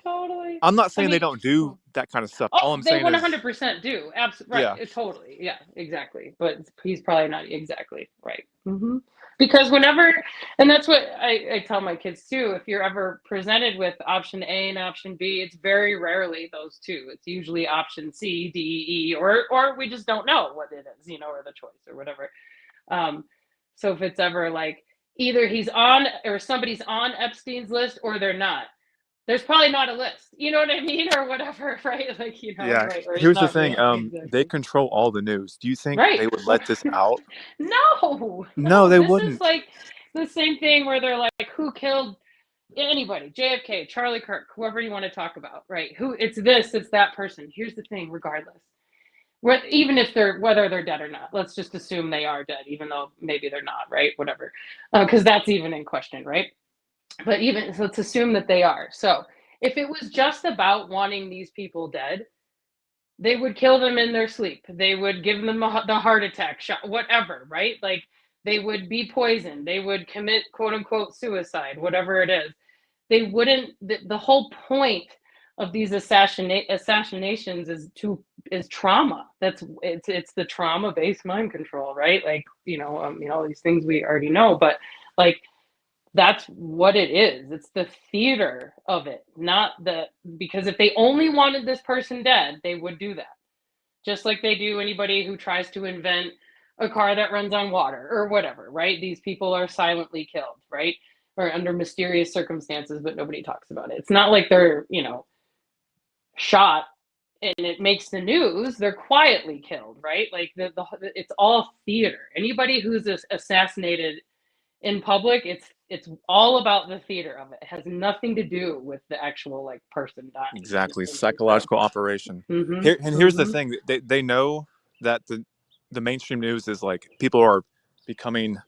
totally. I'm not I saying they mean, don't do that kind of stuff. All oh, I'm they saying is, 100% do. Absolutely right. yeah, Totally. Yeah, exactly. But he's probably not exactly right. Because whenever, and that's what I tell my kids too, if you're ever presented with option A and option B, it's very rarely those two. It's usually option C, D, E, or we just don't know what it is, or the choice or whatever. So if it's ever like either he's on or somebody's on Epstein's list or they're not, there's probably not a list, you know what I mean, or whatever, right? Like, yeah. right, or it's Here's the not thing. real. They Exactly. control all the news. Do you think Right. they would let this out? No, No, they this is wouldn't. like the same thing where they're like, who killed anybody? JFK, Charlie Kirk, whoever you want to talk about, right? Who it's this, it's that person. Here's the thing, regardless. Even if whether they're dead or not, let's just assume they are dead, even though maybe they're not, right? Whatever, because that's even in question, right? But even so, let's assume that they are. So if it was just about wanting these people dead, they would kill them in their sleep. They would give them the heart attack shot, whatever, right? Like they would be poisoned. They would commit quote unquote suicide, whatever it is. They wouldn't. The whole point of these assassinations is trauma. It's the trauma based mind control, right? Like all these things we already know, but like that's what it is. It's the theater of it, not because if they only wanted this person dead, they would do that. Just like they do anybody who tries to invent a car that runs on water or whatever, right? These people are silently killed, right? Or under mysterious circumstances, but nobody talks about it. It's not like they're, shot and it makes the news. They're quietly killed, right? Like it's all theater. Anybody who's assassinated in public, it's all about the theater of it. It has nothing to do with the actual like person dying. Exactly, psychological operation. Here's the Mm-hmm. thing: they know that the mainstream news is like people are becoming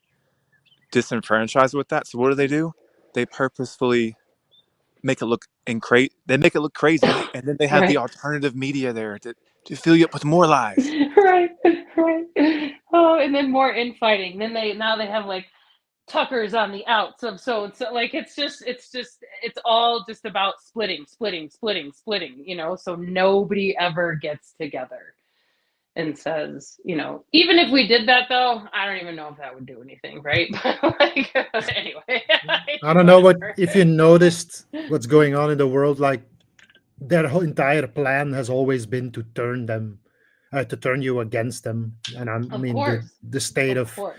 disenfranchised with that. So what do? They purposefully make it look They make it look crazy, and then they have the Right. alternative media there to fill you up with more lies. Right. Oh, and then more infighting. Then now they have like Tucker's on the outs of so and so. Like it's all just about splitting. So nobody ever gets together. and says, even if we did that though, I don't even know if that would do anything, right? But like, anyway, I don't know whatever. if you noticed what's going on in the world. Like their whole entire plan has always been to turn you against them. And I Of mean course, the state of of course,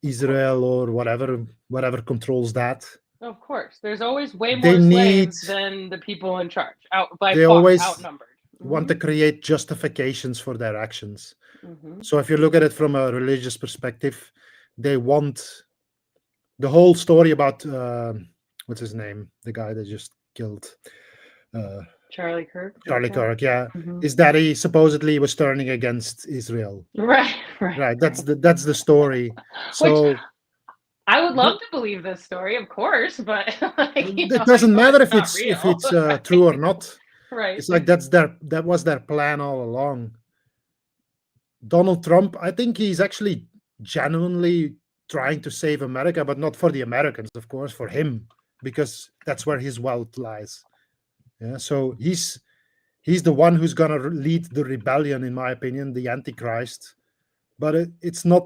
Israel or whatever controls that. of course. There's always way They more need slaves than the people in charge, out by they far, always outnumbered. want to create justifications for their actions. Mm-hmm. So if you look at it from a religious perspective, they want the whole story about what's his name, the guy that just killed Charlie Kirk. Charlie Kirk, yeah, Mhm. is that he supposedly was turning against Israel. Right. Right, that's the story. Which So I would love to believe this story, of course, but like, it doesn't I know matter if not it's real. true or not. Right. It's like that was their plan all along. Donald Trump, I think he's actually genuinely trying to save America, but not for the Americans, of course, for him, because that's where his wealth lies. Yeah, so he's the one who's gonna lead the rebellion, in my opinion, the Antichrist. But it's not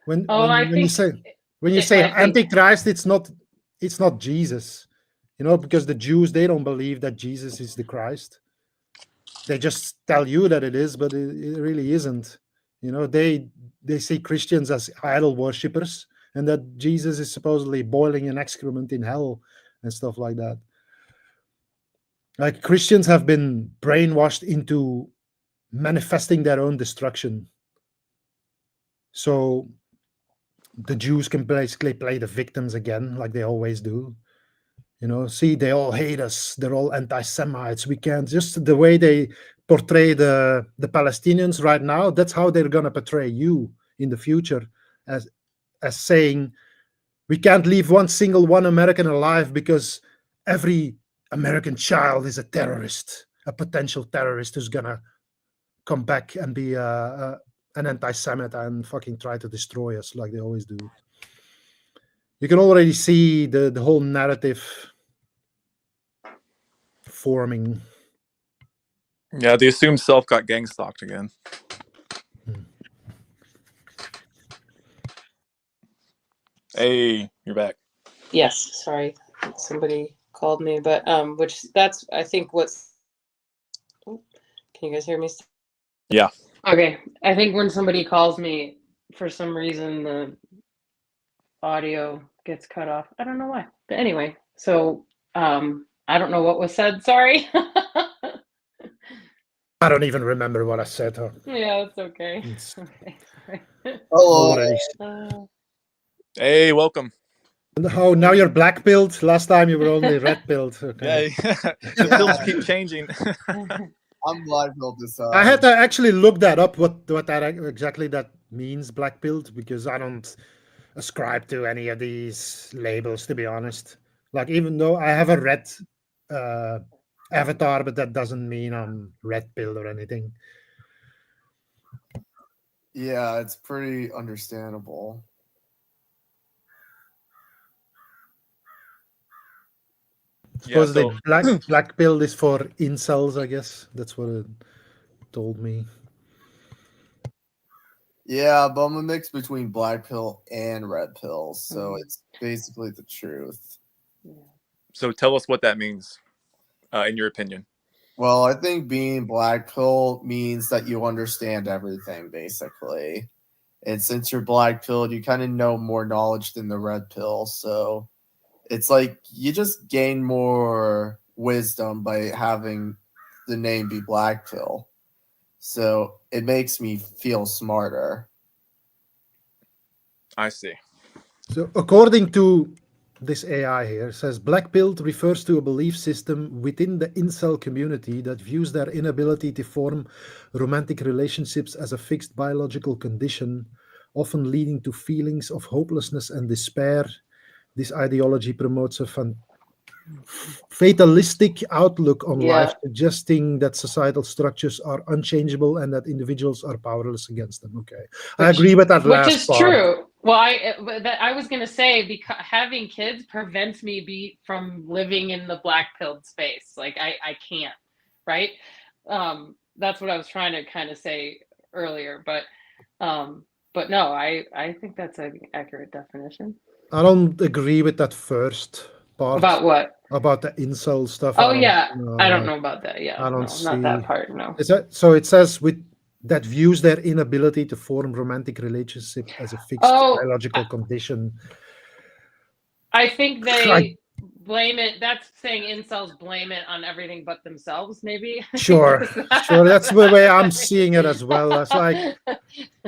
when Oh, I when you think say I think Antichrist, it's not Jesus, because the Jews, they don't believe that Jesus is the Christ. They just tell you that it is, but it really isn't. They see Christians as idol worshippers, and that Jesus is supposedly boiling in excrement in hell and stuff like that. Like Christians have been brainwashed into manifesting their own destruction. So the Jews can basically play the victims again, like they always do. See, they all hate us. They're all anti-Semites. We can't, just the way they portray the Palestinians right now, that's how they're gonna portray you in the future, as saying we can't leave one single one American alive because every American child is a terrorist, a potential terrorist who's gonna come back and be an anti-Semite and fucking try to destroy us like they always do. You can already see the whole narrative forming. Yeah, the assumed self got gang stalked again. Hey, you're back. yes. Sorry, somebody called me, but which that's I think what's. Oh, can you guys hear me? Yeah. Okay, I think when somebody calls me, for some reason the audio gets cut off. I don't know why, but anyway, so I don't know what was said. Sorry. I don't even remember what I said. Huh? Yeah, it's okay. It's Okay, sorry. already. Hey, welcome. Oh, now you're black pilled. Last time you were only red pilled. Okay. Yeah, the pills keep changing. I'm black pilled this time. I had to actually look that up. What that exactly that means, black pilled, because I don't ascribe to any of these labels, to be honest. Like, even though I have a red avatar, but that doesn't mean I'm red pilled or anything. Yeah, it's pretty understandable. Supposedly, so black pilled is for incels, I guess. That's what it told me. Yeah, but I'm a mix between black pill and red pill, so it's basically the truth. so tell us what that means, in your opinion. Well, I think being black pill means that you understand everything, basically. And since you're black pilled, you kind of know more knowledge than the red pill, so it's like you just gain more wisdom by having the name be black pill. So it makes me feel smarter. I see. So according to this AI here, says black pilled refers to a belief system within the incel community that views their inability to form romantic relationships as a fixed biological condition, often leading to feelings of hopelessness and despair. This ideology promotes a fatalistic outlook on life, suggesting that societal structures are unchangeable and that individuals are powerless against them. Okay, I agree with that last part. Which is true. Well, I was going to say, because having kids prevents me from living in the black pilled space. Like I can't, right? That's what I was trying to kind of say earlier, but no, I think that's an accurate definition. I don't agree with that first part About what? about the incel stuff. Oh I don't yeah, know. I don't Like, know about that. Yeah, I don't no, not that see. part. No. So it says with that views their inability to form romantic relationship as a fixed Oh, biological condition. I think I, they blame it. That's saying incels blame it on everything but themselves. Maybe. sure, sure. That's the way I'm seeing it as well. It's like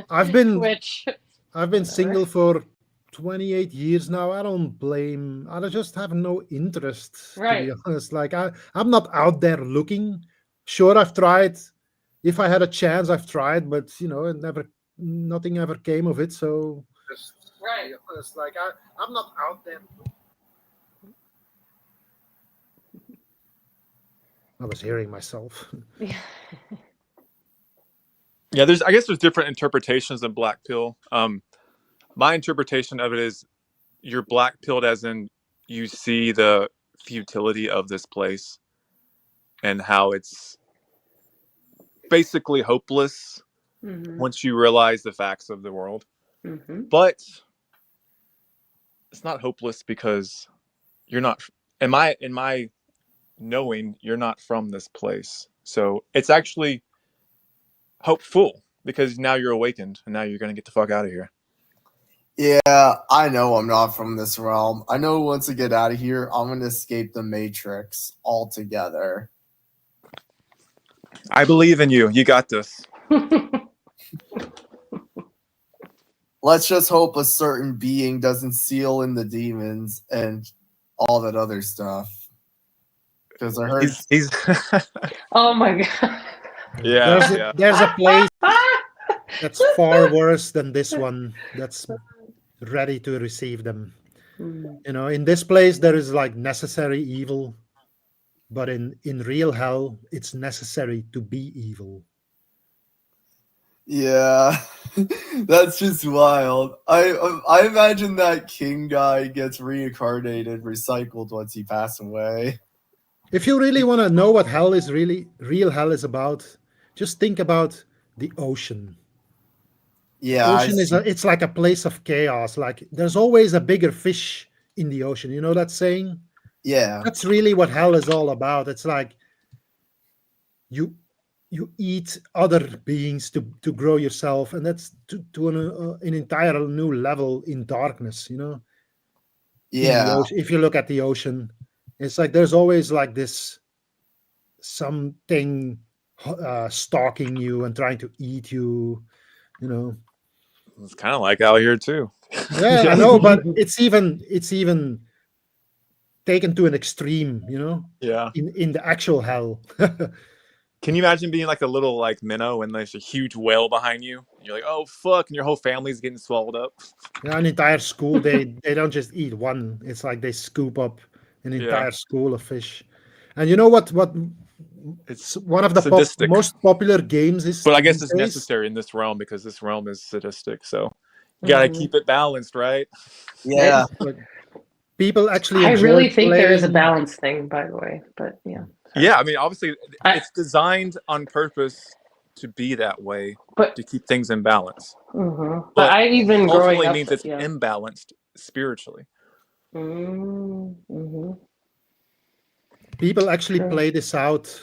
I've been Which I've been whatever. single for 28 years now. I don't blame. I just have no interest, to Right. be honest. Like I'm not out there looking. Sure, I've tried. If I had a chance, I've tried, but nothing ever came of it. So, just to Right. be honest, like I'm not out there. I was hearing myself. Yeah. Yeah, I guess there's different interpretations of black pill. My interpretation of it is you're black pilled as in you see the futility of this place and how it's basically hopeless once you realize the facts of the world. But it's not hopeless because you're not in my knowing you're not from this place. So it's actually hopeful because now you're awakened and now you're going to get the fuck out of here. Yeah, I know I'm not from this realm. I know once I get out of here, I'm going to escape the Matrix altogether. I believe in you. You got this. Let's just hope a certain being doesn't seal in the demons and all that other stuff. Because I heard he's Oh my god. yeah. There's a place that's far worse than this one that's ready to receive them. In this place there is like necessary evil, but in real hell it's necessary to be evil. Yeah, that's just wild. I imagine that king guy gets reincarnated, recycled once he passes away. If you really want to know what hell is real hell is about, just think about the ocean. Yeah, Ocean it's like a place of chaos. Like there's always a bigger fish in the ocean. You know that saying? yeah, That's really what hell is all about. It's like you eat other beings to grow yourself, and that's to an entire new level in darkness. In the yeah, ocean. If you look at the ocean, it's like there's always like this something stalking you and trying to eat you. It's kind of like out here too. Yeah, I know, but it's even taken to an extreme. Yeah. In the actual hell. Can you imagine being like a little like minnow and there's a huge whale behind you? And you're like, oh fuck, and your whole family's getting swallowed up. Yeah, an entire school, they don't just eat one. It's like they scoop up an entire school of fish. And you know what It's one of the sadistic. most popular games is? But I guess these it's days? necessary in this realm because this realm is sadistic. So you gotta keep it balanced, right? yeah. But people actually I enjoy really think there is a playing- balance thing, by the way. But yeah. Yeah, I mean, obviously, it's designed on purpose to be that way, But to keep things in balance. But I even growing ultimately up means it's yeah. imbalanced spiritually. People actually play this out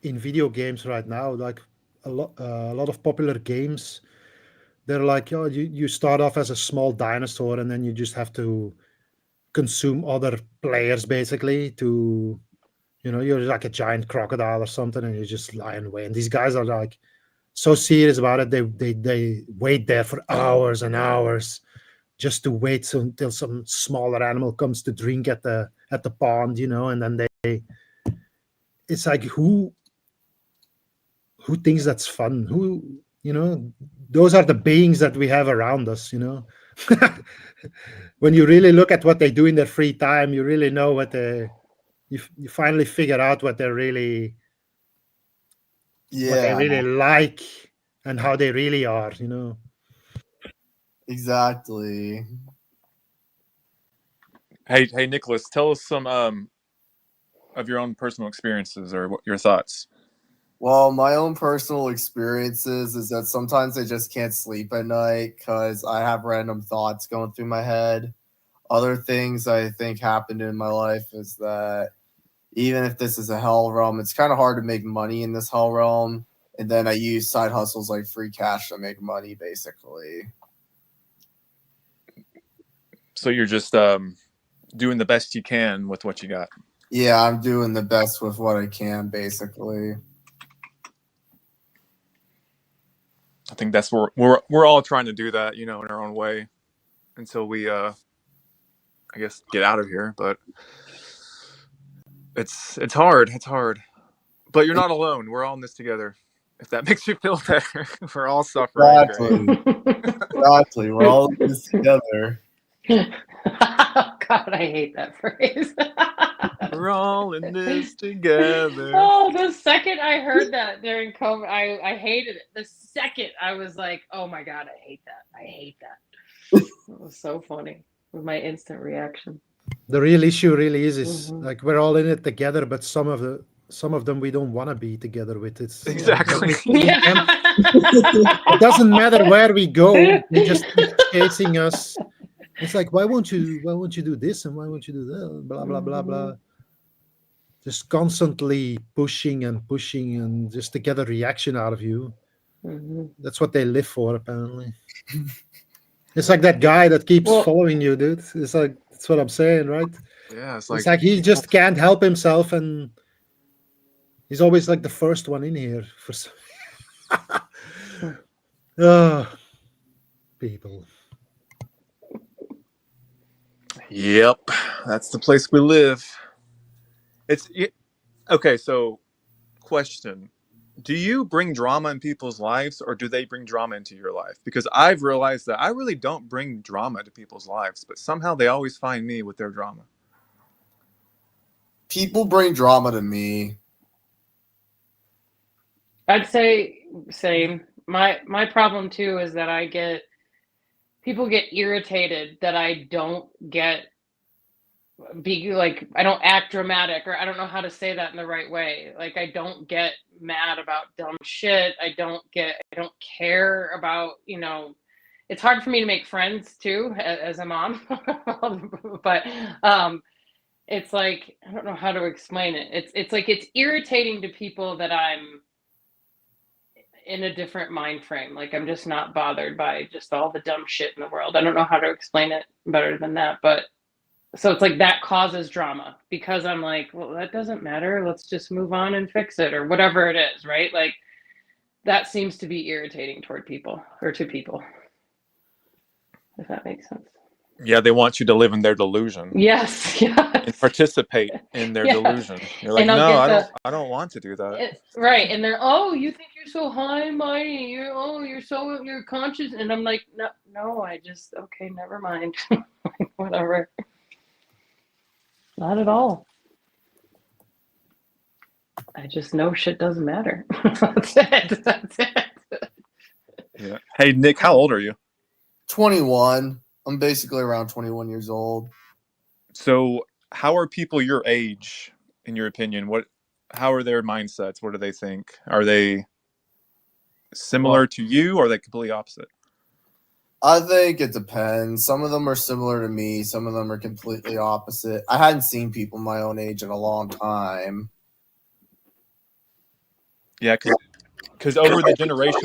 in video games right now. Like a lot of popular games, they're like, oh, you start off as a small dinosaur and then you just have to consume other players basically to, you're like a giant crocodile or something and you just lie in wait. And these guys are like so serious about it. They wait there for hours and hours just to wait until some smaller animal comes to drink at the pond, and then it's like who thinks that's fun? Those are the beings that we have around us, When you really look at what they do in their free time, you really know what you finally figure out what they really like and how they really are, Exactly. Hey, Nicholas, tell us some of your own personal experiences or your thoughts. Well, my own personal experiences is that sometimes I just can't sleep at night because I have random thoughts going through my head. Other things I think happened in my life is that even if this is a hell realm, it's kind of hard to make money in this hell realm. And then I use side hustles like free cash to make money, basically. So you're just doing the best you can with what you got. Yeah, I'm doing the best with what I can, basically. I think that's where we're all trying to do that, in our own way, until we, I guess, get out of here. But it's hard. It's hard. But you're not alone. We're all in this together. If that makes you feel better, we're all suffering. Exactly. Exactly. We're all in this together. God, I hate that phrase. We're all in this together. Oh, the second I heard that during COVID, I hated it. The second I was like, oh my God, I hate that. I hate that. It was so funny. It was my instant reaction. The real issue really is Mhm. like we're all in it together, but some of them we don't want to be together with. It's Exactly. Yeah. it doesn't matter where we go, they just keep chasing us. It's like, why won't you do this and why won't you do that? Blah blah blah blah. Just constantly pushing and just to get a reaction out of you. Mhm. That's what they live for, apparently. It's like that guy that keeps Well- following you, dude. It's like, that's what I'm saying, right? Yeah, it's It's like he just can't help himself, and he's always like the first one in here for some... People. Yep, that's the place we live. Okay. So, question: do you bring drama in people's lives, or do they bring drama into your life? Because I've realized that I really don't bring drama to people's lives, but somehow they always find me with their drama. People bring drama to me. I'd say same. My problem too is that people get irritated that I don't I don't act dramatic, or I don't know how to say that in the right way. Like, I don't get mad about dumb shit. I don't care about, it's hard for me to make friends too as a mom. But it's like, I don't know how to explain it. It's like it's irritating to people that I'm in a different mind frame. Like, I'm just not bothered by just all the dumb shit in the world. I don't know how to explain it better than that, but so it's like that causes drama because I'm like, well, that doesn't matter. Let's just move on and fix it, or whatever it is, right? Like, that seems to be irritating toward people, or to people, if that makes sense. Yeah, they want you to live in their delusion. Yes, yes. And participate in their Yes. delusion. You're like, And I'll no, get I don't want to do that. Right. And they're, oh, you think you're so high and mighty. You're conscious. And I'm like, no, okay, never mind. Whatever. Not at all. I just know shit doesn't matter. That's it. Yeah. Hey, Nick, how old are you? 21. I'm basically around 21 years old. So, how are people your age, in your opinion? How are their mindsets? What do they think? Are they similar to you, or are they completely opposite? I think it depends. Some of them are similar to me. Some of them are completely opposite. I hadn't seen people my own age in a long time. Yeah, because over the generations,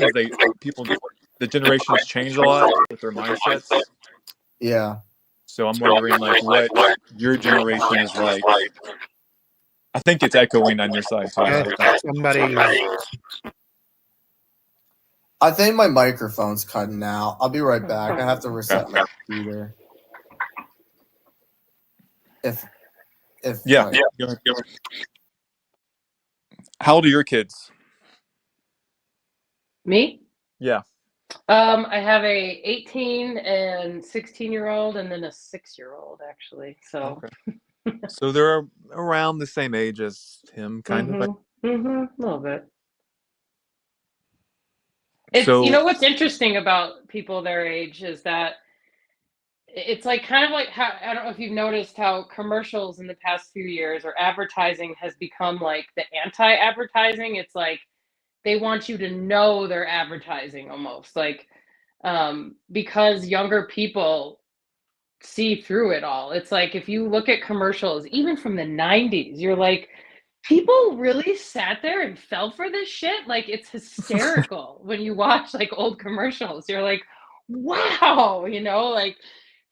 the generations change a lot with their mindsets. Yeah. So I'm wondering, like, what your generation is like. I think it's echoing on your side too. Somebody. I think my microphone's cutting out. I'll be right back. I have to reset my computer. Yeah. Go ahead. How old are your kids? Me? Yeah. I have a 18 and 16-year-old, and then a 6-year-old, actually. So. Okay. So they're around the same age as him, kind of. A little bit. It's, So, what's interesting about people their age is that it's like kind of like how, I don't know if you've noticed how commercials in the past few years, or advertising, has become like the anti-advertising. It's like they want you to know they're advertising almost, like, because younger people see through it all. It's like if you look at commercials, even from the 90s, you're like, people really sat there and fell for this shit. Like, it's hysterical when you watch like old commercials. You're like, wow, like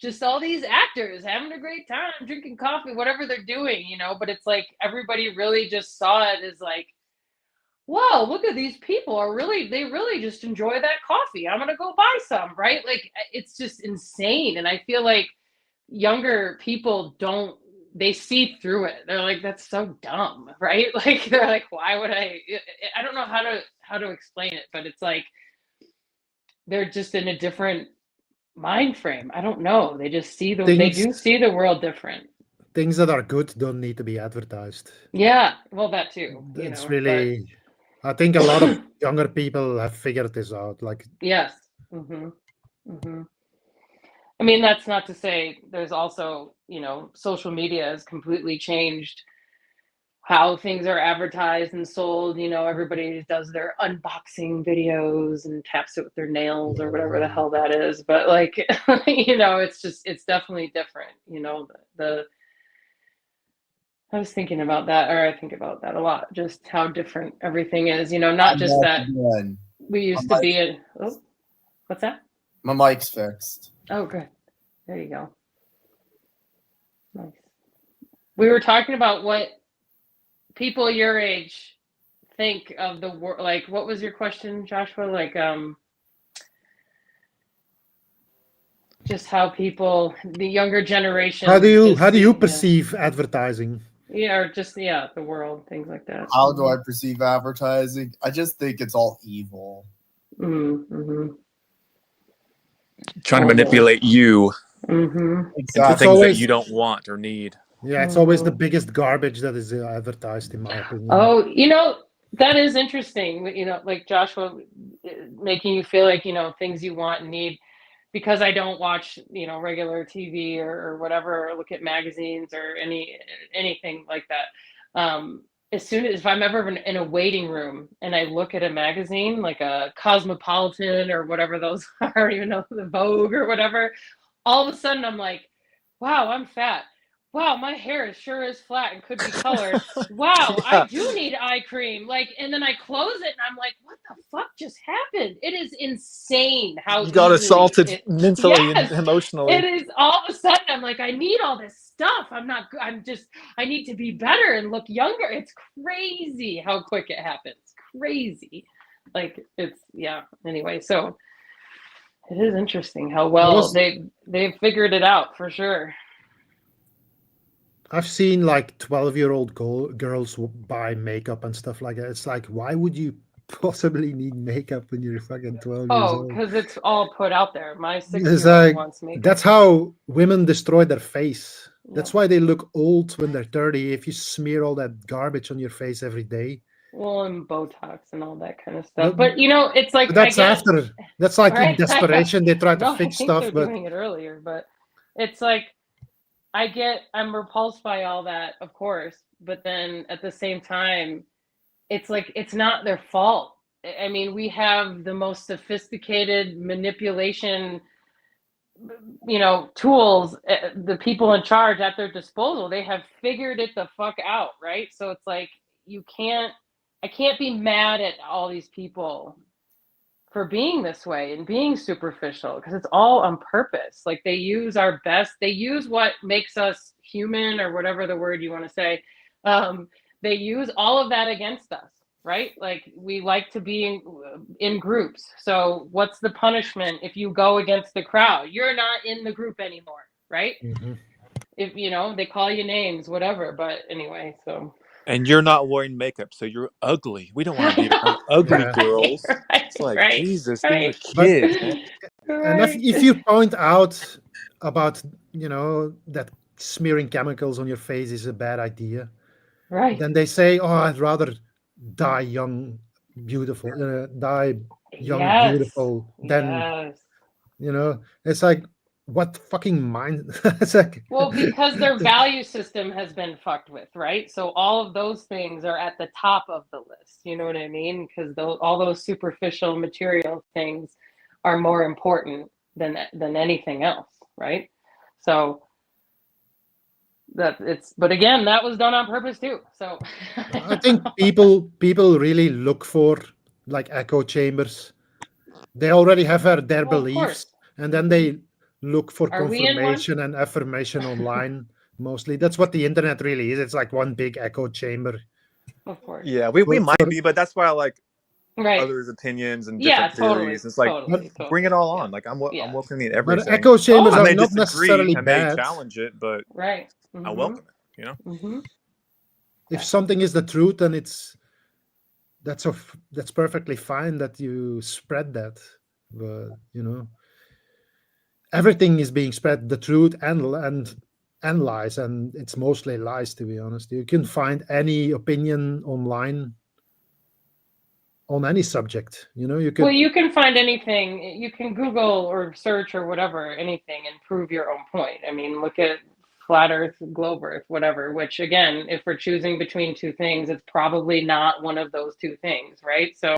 just all these actors having a great time, drinking coffee, whatever they're doing, but it's like everybody really just saw it as like, whoa, look at these people they really just enjoy that coffee. I'm gonna go buy some, right? Like, it's just insane. And I feel like younger people they see through it. They're like, that's so dumb, right? Like, they're like, why would I don't know how to explain it, but it's like they're just in a different mind frame. I don't know. They just they do see the world different. Things that are good don't need to be advertised. Yeah, well, that too. It's really, I think a lot of younger people have figured this out. Like, yes. I mean, that's not to say there's also, social media has completely changed how things are advertised and sold. Everybody does their unboxing videos and taps it with their nails or whatever the hell that is. But like, it's definitely different. I was thinking about that, or I think about that a lot, just how different everything is, not just that we used to be in, what's that? My mic's fixed. Oh, good. There you go. Nice. We were talking about what people your age think of the world. Like, what was your question, Joshua? Like, just how people, the younger generation. How do you perceive advertising? Yeah, or just the world, things like that. How do I perceive advertising? I just think it's all evil. Mm-hmm. Trying to manipulate you exactly. into things that you don't want or need. Yeah, it's always the biggest garbage that is advertised, in my opinion. Oh, that is interesting. Like Joshua, making you feel like, things you want and need. Because I don't watch, regular TV or whatever, or look at magazines or anything like that. As soon as if I'm ever in a waiting room and I look at a magazine, like a Cosmopolitan or whatever those are, the Vogue or whatever, all of a sudden I'm like, wow, I'm fat. Wow, my hair sure is flat and could be colored. Wow, yeah. I do need eye cream. Like, and then I close it and I'm like, what the fuck just happened? It is insane how you got assaulted mentally and emotionally. It is all of a sudden I'm like, I need all this stuff. I need to be better and look younger. It's crazy how quick it happens. Crazy. Like, anyway, so it is interesting how well they've figured it out for sure. I've seen like 12-year-old girls buy makeup and stuff like that. It's like, why would you possibly need makeup when you're fucking 12 years old? Because it's all put out there. My 6-year-old wants makeup. That's how women destroy their face. Yeah. That's why they look old when they're 30. If you smear all that garbage on your face every day. Well, and Botox and all that kind of stuff. But it's like that's like right? In desperation they try to fix stuff. But doing it earlier, but it's like I'm repulsed by all that, of course, but then at the same time, it's like, it's not their fault. I mean, we have the most sophisticated manipulation, tools, the people in charge at their disposal. They have figured it the fuck out, right? So it's like, I can't be mad at all these people for being this way and being superficial, because it's all on purpose. Like, they use our best, they use what makes us human, or whatever the word you want to say. They use all of that against us, right? Like, we like to be in groups. So what's the punishment if you go against the crowd? You're not in the group anymore, right? Mm-hmm. If they call you names, whatever. But anyway, so. And you're not wearing makeup, so you're ugly. We don't want to be around ugly girls. Right, it's like, Jesus, these are kids, man. And if you point out about, that smearing chemicals on your face is a bad idea, right? Then they say, oh, I'd rather die young, beautiful, beautiful than, it's like, what fucking mind? It's like, Well, because their value system has been fucked with, right? So all of those things are at the top of the list. You know what I mean? Because all those superficial material things are more important than anything else, right? So but again, that was done on purpose too. So I think people really look for like echo chambers. They already have their Well, of beliefs, course. and then they look for Are we in one? confirmation and affirmation online. Mostly, that's what the internet really is. It's like one big echo chamber. Of course. Yeah, we For- might for- be, but that's why I like Right. others' opinions and Yeah, different totally. theories. It's like Totally. bring it all Yeah. on. Like I'm Yeah. welcoming But everything. echo chambers I are may not disagree, necessarily I may bad. challenge it, but Right. I welcome it. You know. Mm-hmm. If something is the truth, then that's perfectly fine that you spread that. But everything is being spread, the truth and lies, and it's mostly lies, to be honest. You can find any opinion online on any subject. You could. Well, you can find anything. You can Google or search or whatever, anything, and prove your own point. I mean, look at flat Earth, globe Earth, whatever. Which, again, if we're choosing between two things, it's probably not one of those two things, right? So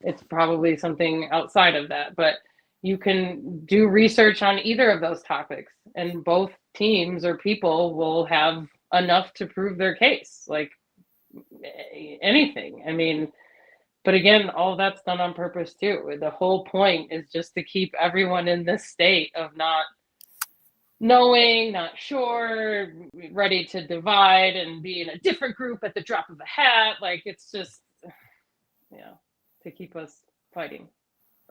it's probably something outside of that. But you can do research on either of those topics, and both teams or people will have enough to prove their case. Like anything. I mean. But again, all that's done on purpose too. The whole point is just to keep everyone in this state of not knowing, not sure, ready to divide and be in a different group at the drop of a hat. Like it's just, to keep us fighting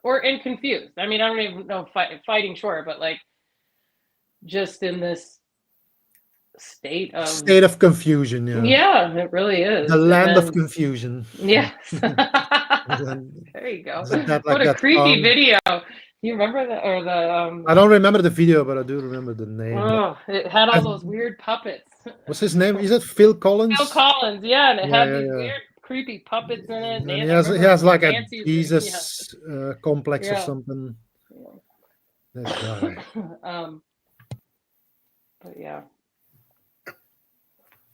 and confused. I mean, I don't even know fighting, sure, but like just in this state of Confusion. Yeah, it really is. The land of confusion. Yes. Then, there you go. what a creepy video. You remember that, or the? I don't remember the video, but I do remember the name. Oh, it had all those weird puppets. What's his name? Is it Phil Collins? Phil Collins, yeah, and it had these yeah. weird, creepy puppets in it. And he has like a Jesus complex or something. Yeah. That guy. But yeah, I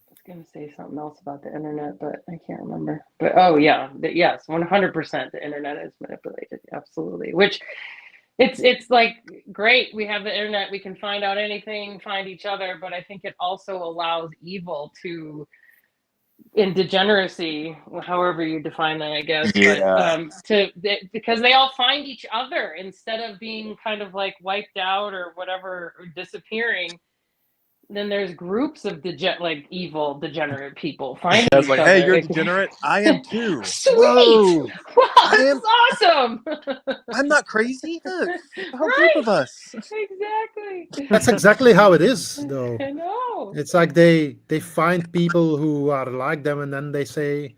was gonna say something else about the internet, but I can't remember. But oh yeah, yes, 100% the internet is manipulated, absolutely. Which it's like great, we have the internet, we can find out anything, find each other, but I think it also allows evil to, in degeneracy, however you define that, I guess, Yeah. but because they all find each other instead of being kind of like wiped out or whatever, or disappearing. Then there's groups of evil degenerate people finding each like, other. hey, you're degenerate. I am too. Sweet. Whoa. Wow, this is awesome. I'm not crazy. Look, a whole Right. group of us. Exactly. That's exactly how it is, though. I know. It's like they find people who are like them, and then they say,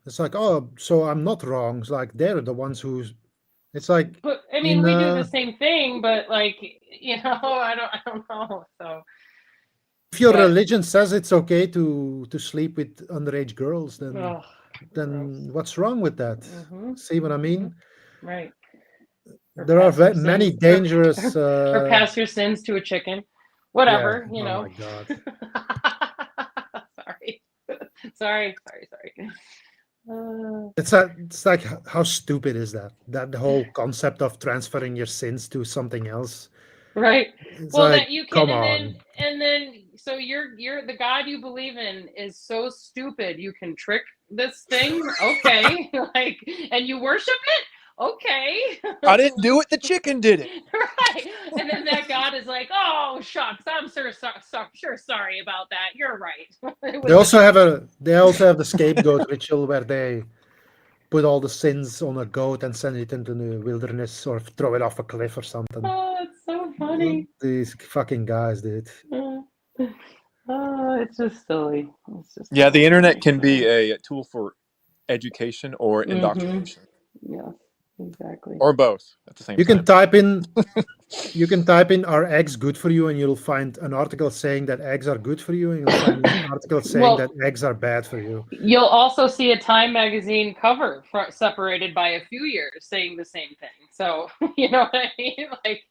it's like, oh, so I'm not wrong. It's like they're the ones who's. It's like. But I mean, we do the same thing, but like, I don't know. So. If your religion says it's okay to sleep with underage girls, then gross. What's wrong with that? Mm-hmm. See what I mean? Mm-hmm. Right. There are many dangerous. Or pass your sins to a chicken, whatever. Oh my God. Sorry. It's like how stupid is that? That the whole concept of transferring your sins to something else. Right. It's well, like, that you can, come on. And then so you're the God you believe in is so stupid you can trick this thing, okay? Like, and you worship it, okay? I didn't do it. The chicken did it. Right. And then that God is like, oh shucks, I'm sure sorry about that. You're right. They also have the scapegoat ritual where they put all the sins on a goat and send it into the wilderness or throw it off a cliff or something. Oh, it's so funny. These fucking guys, dude. Oh, it's just silly. Yeah, the internet can be a tool for education or indoctrination. Yeah, exactly. Or both at the same time. You can type in You can type in "Are eggs good for you?" and you'll find an article saying that eggs are good for you, and you'll find an article saying that Well, eggs are bad for you. you'll also see a Time magazine cover separated by a few years saying the same thing. So, you know what I mean? Like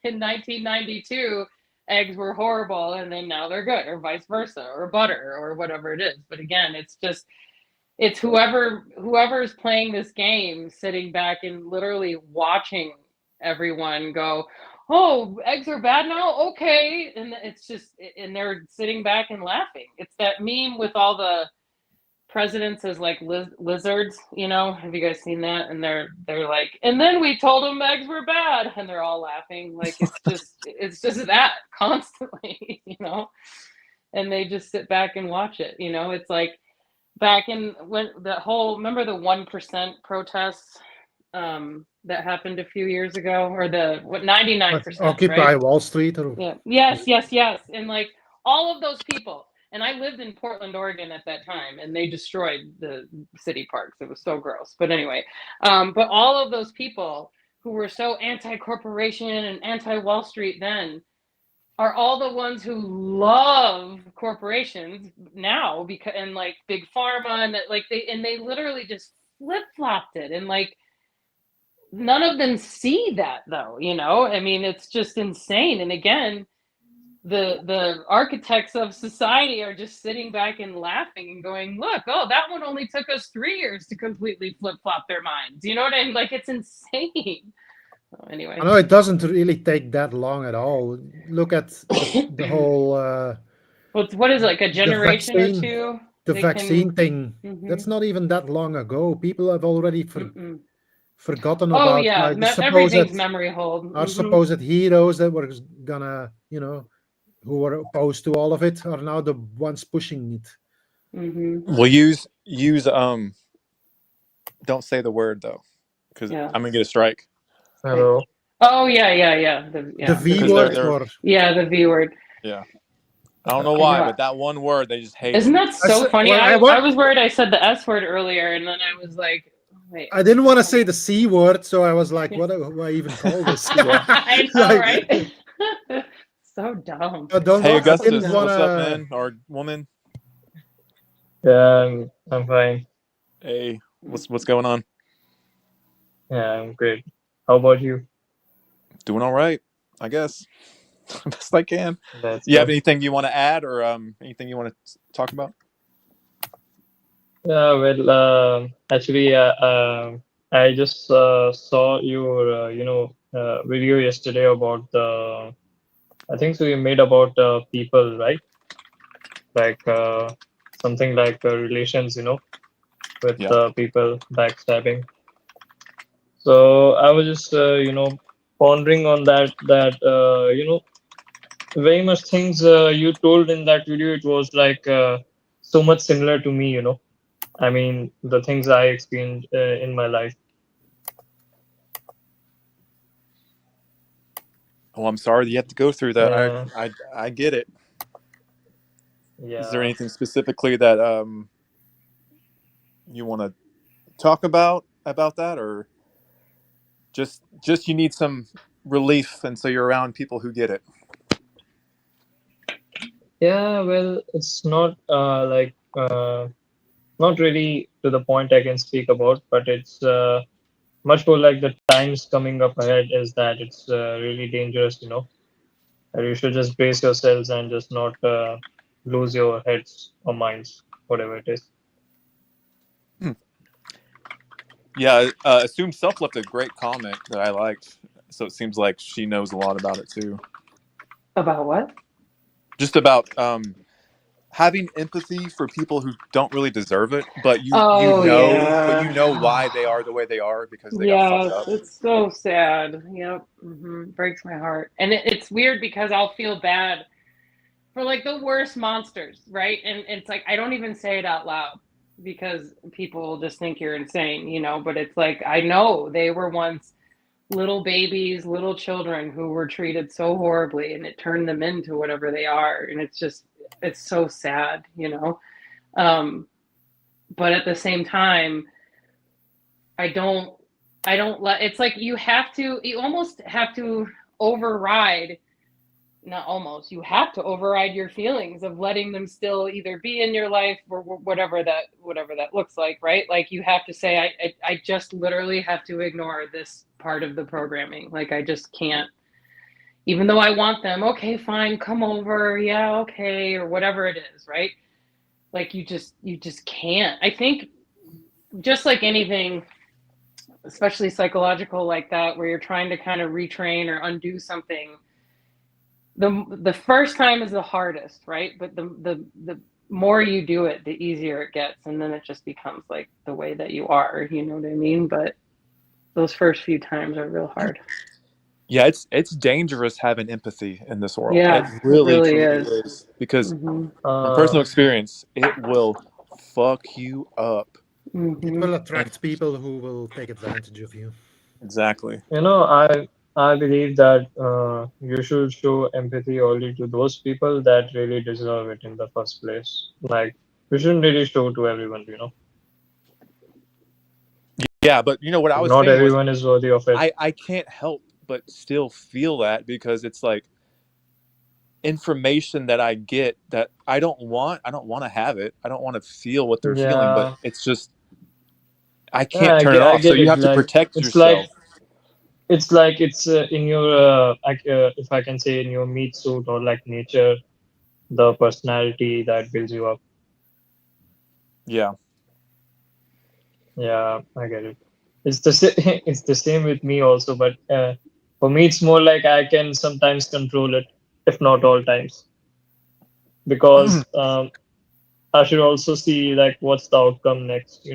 in 1992, eggs were horrible and then now they're good, or vice versa, or butter, or whatever it is. But again, it's whoever's playing this game sitting back and literally watching everyone go, oh, eggs are bad now, okay, and it's just, and they're sitting back and laughing. It's that meme with all the presidents as like lizards, you know, have you guys seen that? And they're like, and then we told them eggs were bad, and they're all laughing. Like it's just that constantly, you know, and they just sit back and watch it, you know. It's like back in when the whole, remember the 1% protests that happened a few years ago, or the what, 99%, Occupy right? Wall Street, or Yeah. Yes. And like all of those people, and I lived in Portland, Oregon at that time, and they destroyed the city parks. It was so gross. But anyway, but all of those people who were so anti-corporation and anti-Wall Street then are all the ones who love corporations now, because, and like big pharma, and like they literally just flip-flopped it, and like none of them see that though, you know. I mean, it's just insane. And again, the architects of society are just sitting back and laughing and going, look, oh, that one only took us 3 years to completely flip-flop their minds, you know what I mean? Like, it's insane. So anyway, I know it doesn't really take that long at all. Look at the whole what is it, like a the generation or vaccine two the they vaccine can. thing. That's Mhm. not even that long ago. People have already Mm-mm. forgotten Oh about yeah, like the everything's memory hold. supposed heroes that were gonna, who were opposed to all of it, are now the ones pushing it. We'll use don't say the word though, because Yeah. I'm gonna get a strike. Hello. Oh yeah. The V Because word, they're or Yeah, the V word. yeah. I don't know I why, know. but that one word they just hate Isn't it. that so funny? well, I was worried I said the S word earlier, and then I was like, wait. I didn't want to say the C word, so I was like, what do I even call this? I know, Like, right? So dumb. I don't Hey want. I didn't Augustus, want what's up, to. man? Or woman? Yeah, I'm fine. Hey, what's going on? Yeah, I'm great. How about you? Doing all right, I guess. Best I can. That's You have good. anything you want to add, or anything you want to talk about? Yeah, well, actually, I just saw your, video yesterday about I think so you made about people, right? Like something like relations, with Yeah. people backstabbing. So I was just, pondering on that, very much things you told in that video. It was like so much similar to me, I mean, the things I experienced in my life. Oh, I'm sorry that you have to go through that. Yeah, I get it. Is there yeah. anything specifically that you want to talk about that, or just you need some relief, and so you're around people who get it? Yeah, well, it's not not really to the point I can speak about, but it's much more like the times coming up ahead is that it's really dangerous, and you should just brace yourselves and just not lose your heads or minds, whatever it is. Hmm. Yeah, Assume Self left a great comment that I liked. So it seems like she knows a lot about it too. About what? Just about having empathy for people who don't really deserve it, but you Yeah. know why they are the way they are, because they got fucked Yes, up. it's so sad. Yep. Breaks my heart. And it's weird because I'll feel bad for like the worst monsters, right? And it's like I don't even say it out loud because people just think you're insane, you know, but it's like I know they were once little babies, little children who were treated so horribly, and it turned them into whatever they are. And it's so sad, you know. But at the same time, I don't let, it's like you almost have to override, not almost, you have to override your feelings of letting them still either be in your life or whatever that looks like, right? Like you have to say, I just literally have to ignore this part of the programming. Like I just can't, even though I want them, okay, fine, come over, yeah, okay, or whatever it is, right? Like you just can't. I think just like anything, especially psychological like that, where you're trying to kind of retrain or undo something, the first time is the hardest, right? But the more you do it, the easier it gets, and then it just becomes like the way that you are, you know what I mean? But those first few times are real hard. Yeah, it's dangerous having empathy in this world. Yeah, It really, really truly is. is. Because Mm-hmm. from personal experience, it will fuck you up. Mm-hmm. It will attract people who will take advantage of you. Exactly. I believe that you should show empathy only to those people that really deserve it in the first place. Like you shouldn't really show to everyone, Yeah, but what I was Not saying was everyone is worthy of it. I can't help but still feel that, because it's like information that I get that I don't want to have it. I don't want to feel what they're feeling, but Yeah, it's just I yeah, can't turn it I off. So get you it. have to Like protect it's like yourself. it's in your if I can say in your meat suit or like nature, the personality that builds you up. Yeah. Yeah, I get it. It's the it's the same with me also, but for me it's more like I can sometimes control it, if not all times, because I should also see like what's the outcome next,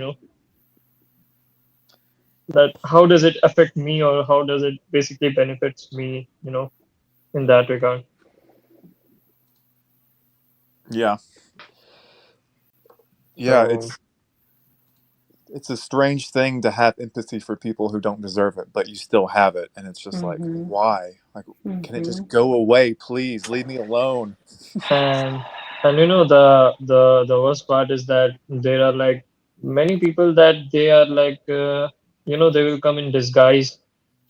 that how does it affect me or how does it basically benefits me, in that regard. Yeah. Yeah, So it's a strange thing to have empathy for people who don't deserve it, but you still have it, and it's just like, Mm-hmm. why? Like, can it Mm-hmm. just go away, please? Leave me alone. and the worst part is that there are like many people that they are like they will come in disguise,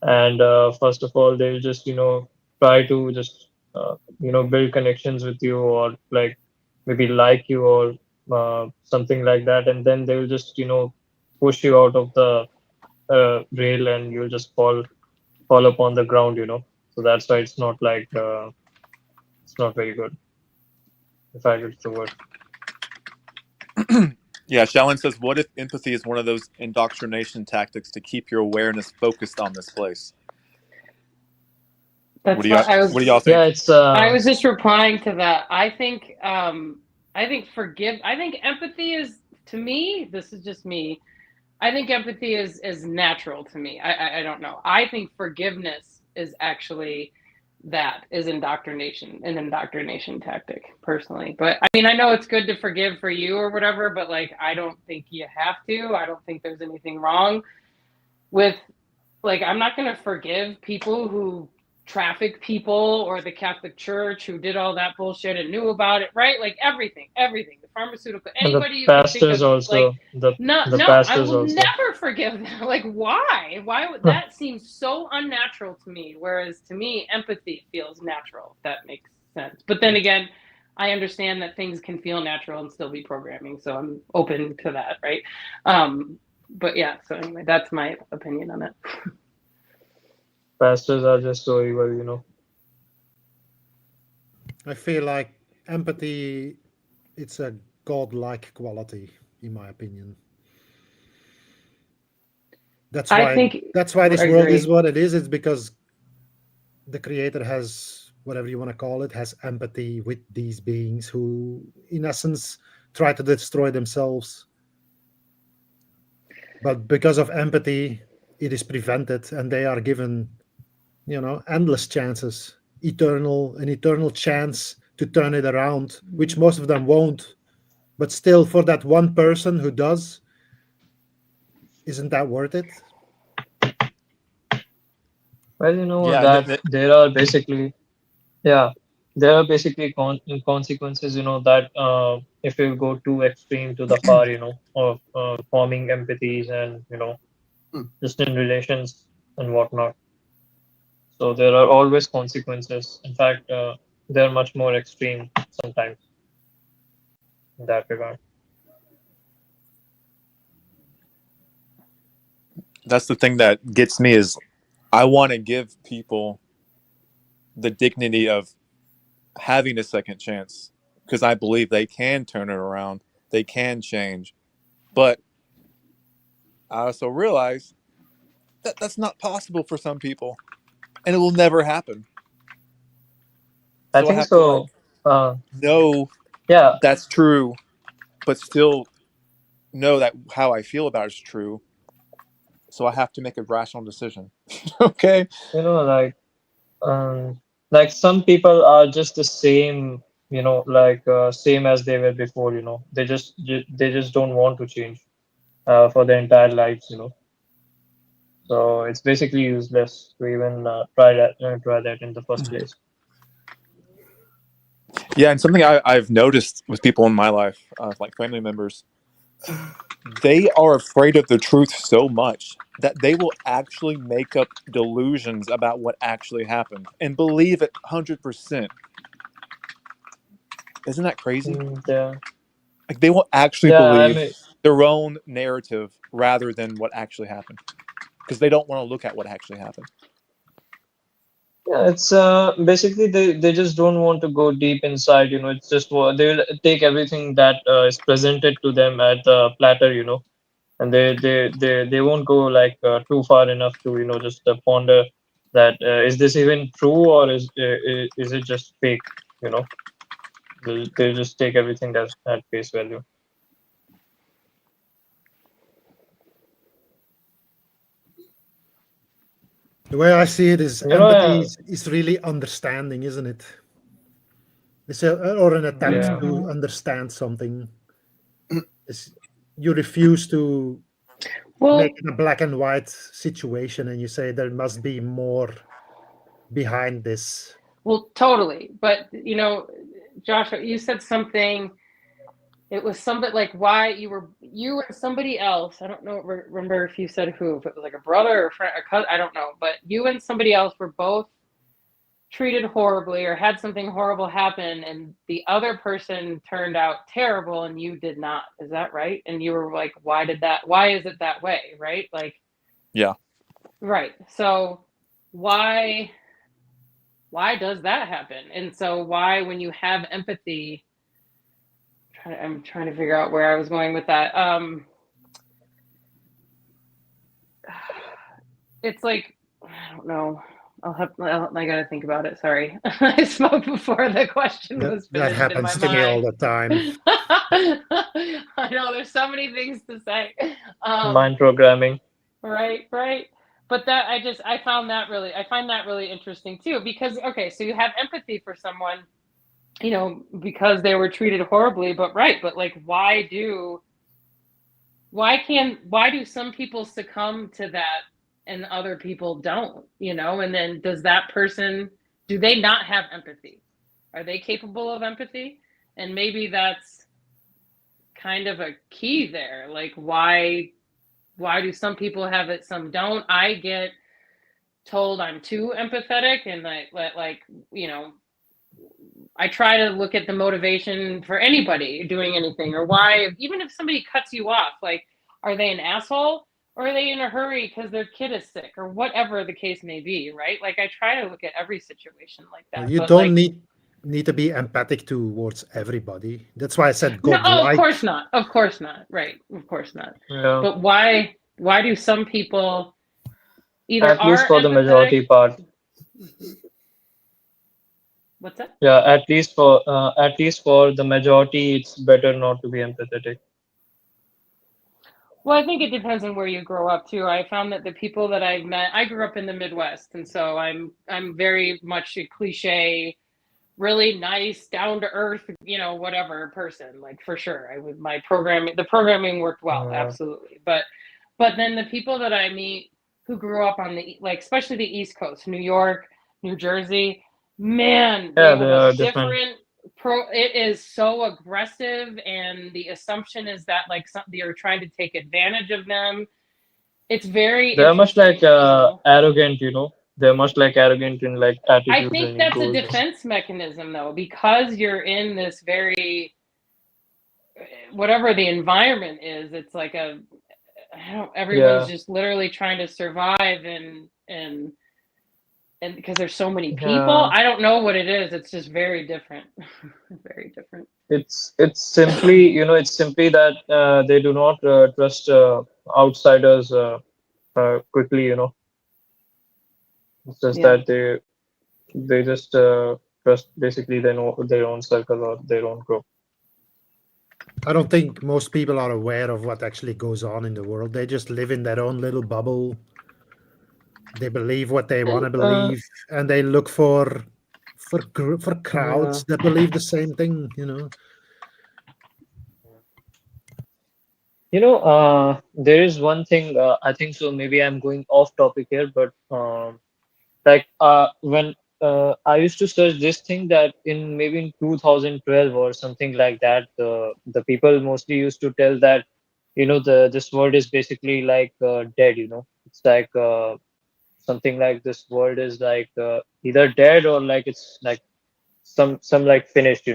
and first of all they'll just try to just build connections with you, or like maybe like you, or something like that, and then they will just push you out of the rail, and you'll just fall upon the ground, so that's why it's not like it's not very good, if I use the word. Yeah, Shalin says, what if empathy is one of those indoctrination tactics to keep your awareness focused on this place? That's what I was. What do y'all Yeah, think? it's I was just replying to that. I think empathy is, to me, this is just me. I think empathy is natural to me. I don't know. I think forgiveness is actually an indoctrination tactic, personally. But I mean, I know it's good to forgive for you or whatever, but like I don't think you have to. I don't think there's anything wrong with, like, I'm not going to forgive people who traffic people, or the Catholic Church who did all that bullshit and knew about it, right? Like everything, the pharmaceutical, and the anybody you can think pastors of, like, also, no, the I pastors will also. never forgive them. Like, why? Why would that seem so unnatural to me? Whereas to me, empathy feels natural. If that makes sense. But then again, I understand that things can feel natural and still be programming, so I'm open to that, right? But yeah, so anyway, that's my opinion on it. Pastors are just so evil, I feel like empathy, it's a godlike quality, in my opinion. That's I why think this I world is agree. what it is. It's because the creator has, whatever you want to call it, has empathy with these beings who, in essence, try to destroy themselves. But because of empathy, it is prevented, and they are given, endless chances, an eternal chance to turn it around, which most of them won't. But still, for that one person who does, isn't that worth it? Well, Yeah, that there are basically, yeah, there are basically consequences, that if you go too extreme to the far, of forming empathies and, Hmm. just in relations and whatnot. So there are always consequences. In fact, they're much more extreme sometimes in that regard. That's the thing that gets me is I want to give people the dignity of having a second chance because I believe they can turn it around, they can change. But I also realize that that's not possible for some people, and it will never happen. I So I think have to like so. Uh, know yeah, that's true, but still know that how I feel about it is true. So I have to make a rational decision. Okay. you know, like some people are just the same, same as they were before. They just don't want to change for their entire lives. So it's basically useless to even try that in the first place. Yeah, and something I've noticed with people in my life, like family members, they are afraid of the truth so much that they will actually make up delusions about what actually happened and believe it 100%. Isn't that crazy? Yeah, Like they will actually yeah. I believe mean, their own narrative rather than what actually happened because they don't want to look at what actually happened. yeah. It's basically they just don't want to go deep inside. It's just they'll take everything that is presented to them at the platter. And they won't go like too far enough to just ponder that is this even true or is it just fake? You know, they'll just take everything as at face value. The way I see it is You know, empathy is really understanding, isn't it? It's or an attempt yeah. to understand something. It's, you refuse to make Well, it a black and white situation, and you say there must be more behind this. well, totally. But Joshua, you said something. It was something like why you and somebody else. I don't know. Remember if you said who? If it was like a brother or a friend, a cousin. I don't know. But you and somebody else were both treated horribly or had something horrible happen, and the other person turned out terrible, and you did not. Is that right? And you were like, why did that? Why is it that way? Right? Like, Yeah. right. So why does that happen? And so why, when you have empathy, I'm trying to figure out where I was going with that. It's like, I don't know. I gotta think about it. Sorry. I spoke before the question That, was that finished in my happens to me all mind. the time. I know there's so many things to say. Mind programming. Right. But that I find that really interesting too, because okay, so you have empathy for someone, because they were treated horribly, but like why do some people succumb to that and other people don't, and then do they not have empathy? Are they capable of empathy? And maybe that's kind of a key there. Like why do some people have it, some don't? I get told I'm too empathetic, and I try to look at the motivation for anybody doing anything, or why, even if somebody cuts you off, like, are they an asshole or are they in a hurry because their kid is sick or whatever the case may be, right? Like, I try to look at every situation like that. You But don't like, need to be empathic towards everybody. That's why I said no, of godlike. course not. Of course not. Right. Of course not. Yeah. But why do some people either At least are for the empathetic? majority part. What's that? Yeah, at least for the majority, it's better not to be empathetic. Well, I think it depends on where you grow up too. I found that the people that I've met, I grew up in the Midwest, and so I'm very much a cliche, really nice, down to earth, whatever person, like for sure. The programming worked well, Yeah, absolutely. But then the people that I meet who grew up on especially the East Coast, New York, New Jersey, man, they yeah, have they a are different. different it is so aggressive, and the assumption is that like you're trying to take advantage of them. It's very They are much like interesting. arrogant, they're much like arrogant in like I attitudes think and that's a egos. defense mechanism, though, because you're in this very whatever the environment is. It's like a I don't. Everyone's Yeah, just literally trying to survive and because there's so many people, yeah. I don't know what it is. It's just very different, very different. It's simply, it's simply that they do not trust outsiders quickly. It's just Yeah. that they just trust basically their own circle or their own group. I don't think most people are aware of what actually goes on in the world. They just live in their own little bubble. They believe what they want And to believe, and they look for yeah. crowds that believe the same thing. There is one thing I think so. Maybe I'm going off topic here, but like when I used to search this thing that in maybe in 2012 or something like that, the people mostly used to tell that this world is basically like dead. It's like something like this world is like either dead or like it's like some like finished.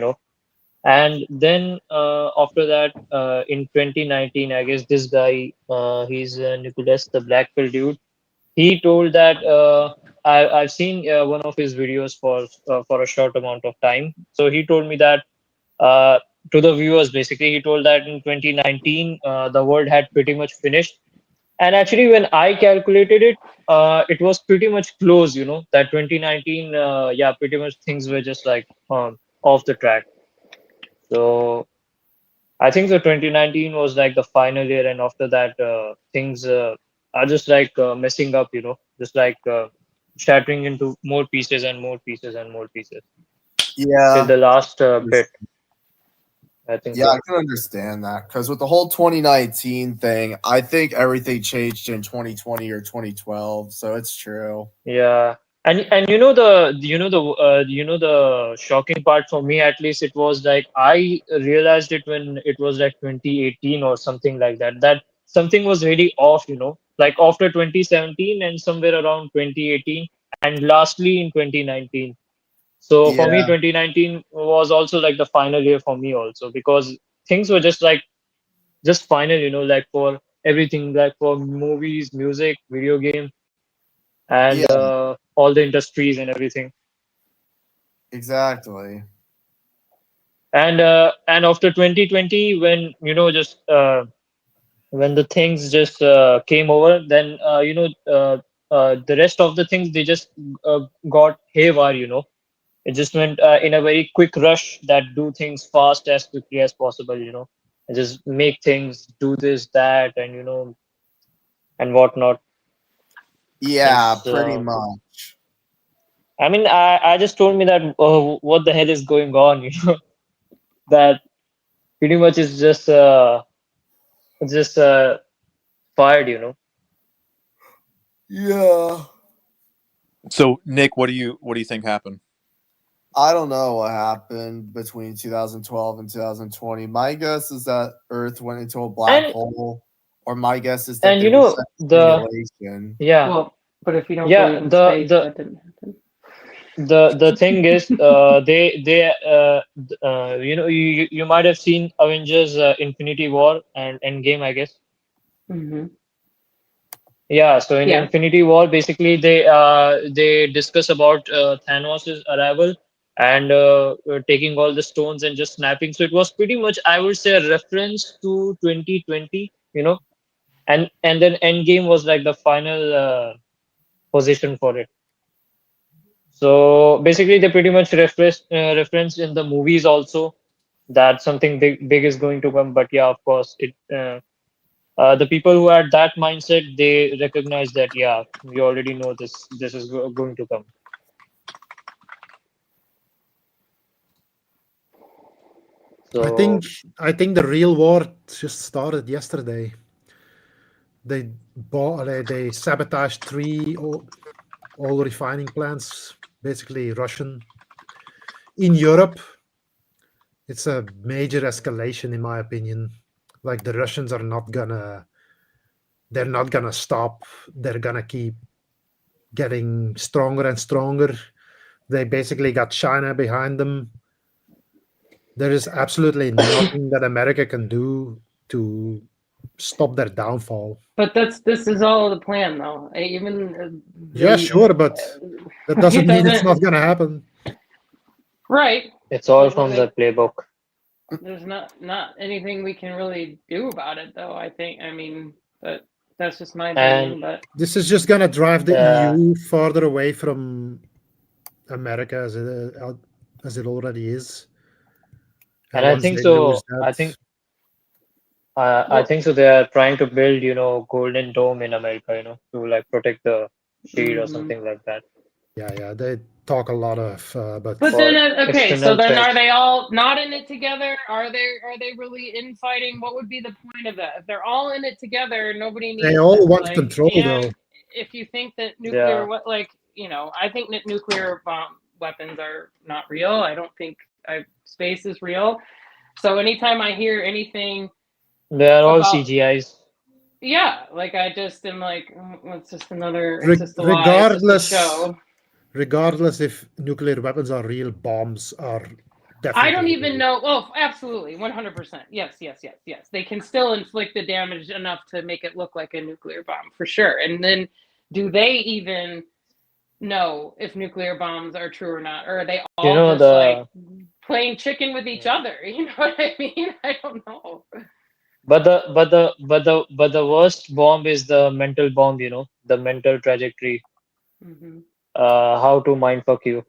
And then after that, in 2019, I guess this guy, he's Nicholas, the black pill dude. He told that I've seen one of his videos for a short amount of time. So he told me that uh, to the viewers, basically, he told that in 2019 the world had pretty much finished. And actually, when I calculated it, it was pretty much close. That 2019, yeah, pretty much things were just like off the track. So I think the 2019 was like the final year, and after that, things are just like messing up, just like shattering into more pieces and more pieces and more pieces till Yeah. the last bit. I think Yeah, so. I can understand that because with the whole 2019 thing, I think everything changed in 2020 or 2012. So it's true. Yeah, and the shocking part for me, at least, it was like I realized it when it was like 2018 or something like that. That something was really off, like after 2017 and somewhere around 2018, and lastly in 2019. So for me, Yeah. 2019 was also like the final year for me also because things were just like just final, like for everything, like for movies, music, video game and Yeah, all the industries and everything. exactly. And after 2020, when just when the things just came over, then the rest of the things they just got haywire. It just went in a very quick rush that do things fast as quickly as possible. And just make things do this, that, and and whatnot. Yeah, It's pretty much. I mean, I just told me that what the hell is going on, that pretty much is just fired, Yeah. So, Nick, what do you think happened? I don't know what happened between 2012 and 2020. My guess is that Earth went into a black and hole, or my guess is that and there was some simulation. yeah, Well, but if you don't yeah, believe in space, that didn't happen. the thing is, you might have seen Avengers Infinity War and Endgame, I guess. Hmm. Yeah, so in Yeah. Infinity War, basically they discuss about Thanos' arrival and taking all the stones and just snapping. So it was pretty much, I would say, a reference to 2020, and then Endgame was like the final position for it. So basically, they pretty much referenced in the movies also that something big is going to come. But yeah, of course, the people who had that mindset, they recognize that yeah, we already know this is going to come. I So think I think the real war just started yesterday. They sabotaged three oil refining plants, basically Russian. In Europe, it's a major escalation in my opinion. Like the Russians are not gonna they're not gonna stop. They're gonna keep getting stronger and stronger. They basically got China behind them. There is absolutely nothing that America can do to stop their downfall. But this is all the plan, though. Even Yeah, sure, but that doesn't it mean it's not doesn't. going to happen. Right. It's all But, from the like, playbook. there's not anything we can really do about it, though. I think. I mean, but that's just my opinion. And But This is just going to drive the uh, EU farther away from America as it already is. and And I once think they lose so. that, I well, think so. They are trying to build, Golden Dome in America, to like protect the shield or mhm. something like that yeah, they talk a lot of, but But then, for okay, so external then are threats. they all not in it together? Are they really infighting? What would be the point of that? If they're all in it together, nobody they needs all this. want Like, control, and though. if you think that Yeah, nuclear, what like I think that nuclear bomb weapons are not real. I don't think space is real. So anytime I hear anything they are all about CGIs. yeah, like I just am like, it's just another, it's just a lie, it's just a Regardless, show. regardless if nuclear weapons are real, bombs are I don't definitely even real. know. Oh, absolutely, 100%. Yes, yes, yes, yes. They can still inflict the damage enough to make it look like a nuclear bomb for sure. And then, do they even know if nuclear bombs are true or not, or are they You all know just like the playing chicken with each other? You know what I mean? I don't know. but the worst bomb is the mental bomb. The mental trajectory. Hmm. How to mindfuck you.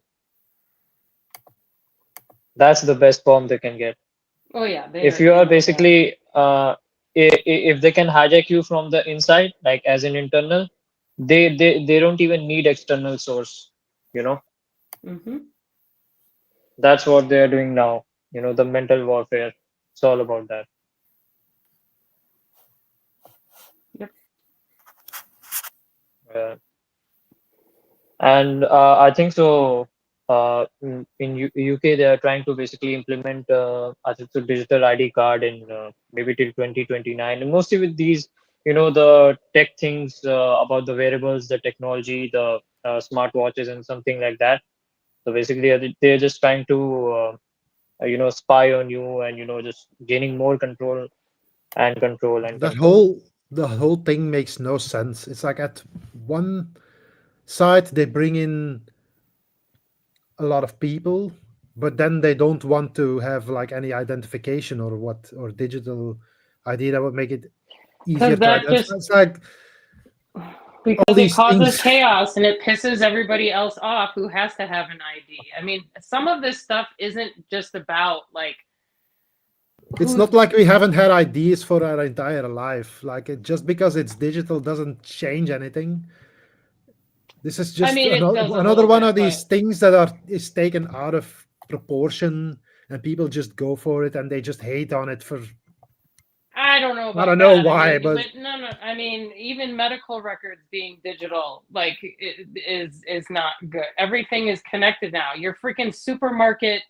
That's the best bomb they can get. Oh yeah, If they you they are know that. basically if they can hijack you from the inside, like as an internal, they don't even need external source. You know, Hmm. that's what they are doing now. The mental warfare. It's all about that. Yep. Uh, and I think so. In UK, they are trying to basically implement I think so digital ID card in maybe till 2029. And mostly with these, the tech things about the wearables, the technology, the smart watches, and something like that. So basically, they're just trying to spy on you and just gaining more control and control and That control. whole the whole thing makes no sense. It's like at one side they bring in a lot of people, but then they don't want to have like any identification or what or digital ID that would make it easier Because to that identify. just It's like all because it these causes things. chaos and it pisses everybody else off who has to have an ID. I mean, some of this stuff isn't just about like It's who's. not like we haven't had IDs for our entire life. Like just because it's digital doesn't change anything. This is I just mean, it does a another little one bit, of but these things that is taken out of proportion, and people just go for it and they just hate on it for I don't know I about don't know that. I why, mean, but but no. I mean, even medical records being digital, like, is not good. Everything is connected now. Your freaking supermarket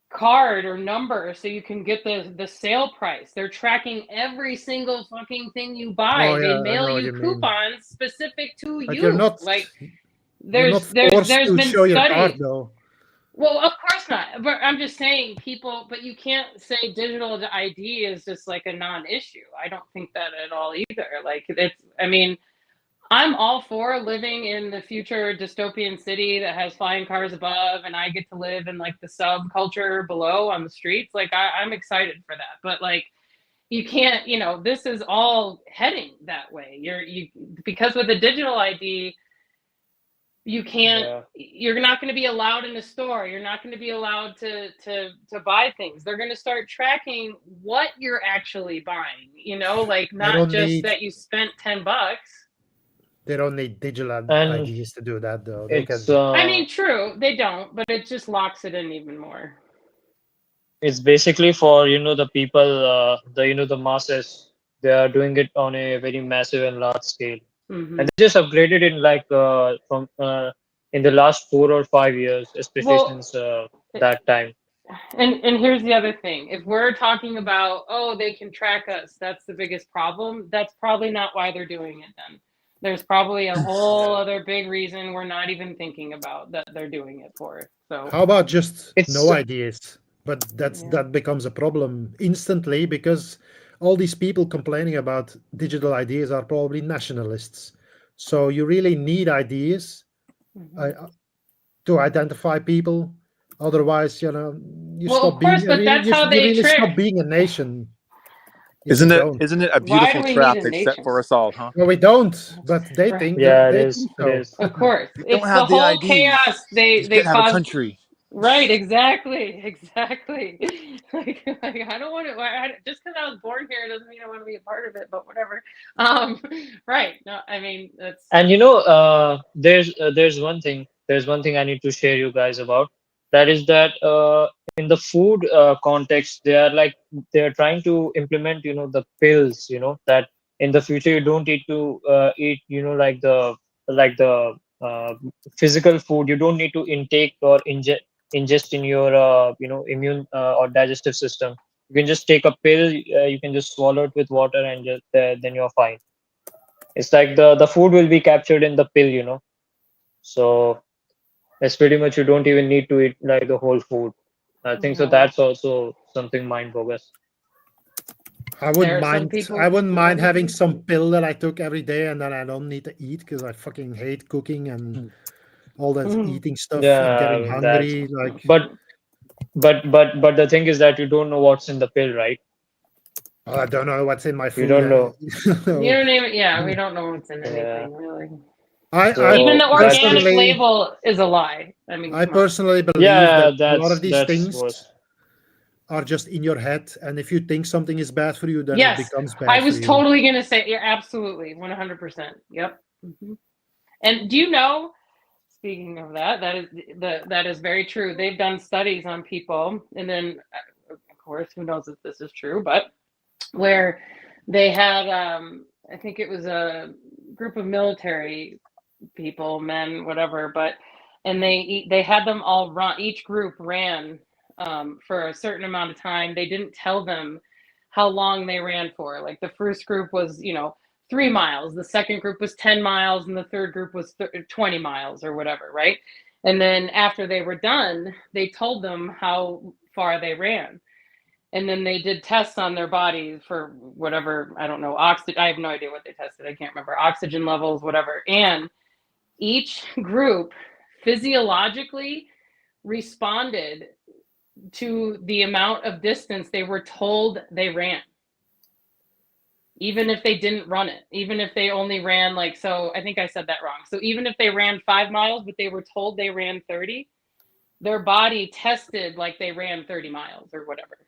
card or number, so you can get the sale price. They're tracking every single fucking thing you oh buy. They yeah, I mail know what you you mean. coupons specific to But you're you. not Like, you're not forced there's to been show your card studies. though. Well, of course not. But I'm just saying, people, but you can't say digital ID is just like a non-issue. I don't think that at all either. Like, I mean, I'm all for living in the future dystopian city that has flying cars above and I get to live in like the subculture below on the streets. Like, I'm excited for that. But like, you can't, this is all heading that way. Because with a digital ID, you can't, Yeah. you're not going to be allowed in the store, you're not going to be allowed to buy things. They're going to start tracking what you're actually buying, like, They not don't just need that you spent $10. they don't need digital And IDs to do that though. They it's can I mean, true, they don't, but it just locks it in even more. it's basically for the people, the masses. They are doing it on a very massive and large scale, Hmm. and they just upgraded it like from in the last 4 or 5 years, especially Well, since that time. and here's the other thing. If we're talking about, oh, they can track us, that's the biggest problem, that's probably not why they're doing it then. There's probably a whole other big reason we're not even thinking about that they're doing it for. So How about just It's no ideas? But yeah. that becomes a problem instantly, because all these people complaining about digital ideas are probably nationalists. So you really need ideas Mhm. to identify people. Otherwise, you Well, stop of being. course, but that's how You they really stop trick. being a nation if you Isn't it don't. isn't it a Why beautiful do we need trap a they've set nation? for us all, huh? Well, we don't, but they Right. think yeah, it they is. think It so. is. Of course. If you It's don't the have the whole IDs, chaos they you can't have a cause. country. Right, exactly, exactly. Like I don't want to. Just because I was born here doesn't mean I want to be a part of it. But whatever. Right. No, I mean that's. And there's one thing I need to share you guys about. That is that in the food context, they're trying to implement, the pills, that in the future you don't need to eat, like the physical food. You don't need to intake or ingest in your immune or digestive system. You can just take a pill. You can just swallow it with water, and then you're fine. It's like the food will be captured in the pill. So it's pretty much you don't even need to eat like the whole food. I think so. Yeah. That's also something mind bogus. There are some people I wouldn't who mind don't having need some to. pill that I took every day and then I don't need to eat because I fucking hate cooking and all that Mhm. eating stuff and getting Yeah, that's hungry. Like, but but the thing is that you don't know what's in the pill, right? oh, I don't know what's in my You food. don't know. You No. don't even. Yeah, we don't know what's in Yeah. anything really. I Even So the that's organic just personally, label is a lie. I mean, I come on. personally believe yeah. that a lot of these That's things worse. are just in your head, and if you think something is bad for you, then it Yes, becomes I bad for was you. totally gonna say. Yeah, absolutely, 100%. Yep. And do you know? Speaking of that, that is very true. They've done studies on people, and then of course, who knows if this is true, but where they had, I think it was a group of military people, men, whatever, but and they had them all run. Each group ran for a certain amount of time. They didn't tell them how long they ran for. Like the first group was, 3 miles. The second group was 10 miles, and the third group was 20 miles or whatever, right? And then after they were done, they told them how far they ran. And then they did tests on their bodies for whatever, I don't know, oxygen. I have no idea what they tested. I can't remember. Oxygen levels, whatever. And each group physiologically responded to the amount of distance they were told they ran, even if they didn't run it, even if they only ran like, so I think I said that wrong. So even if they ran 5 miles, but they were told they ran 30, their body tested like they ran 30 miles or whatever.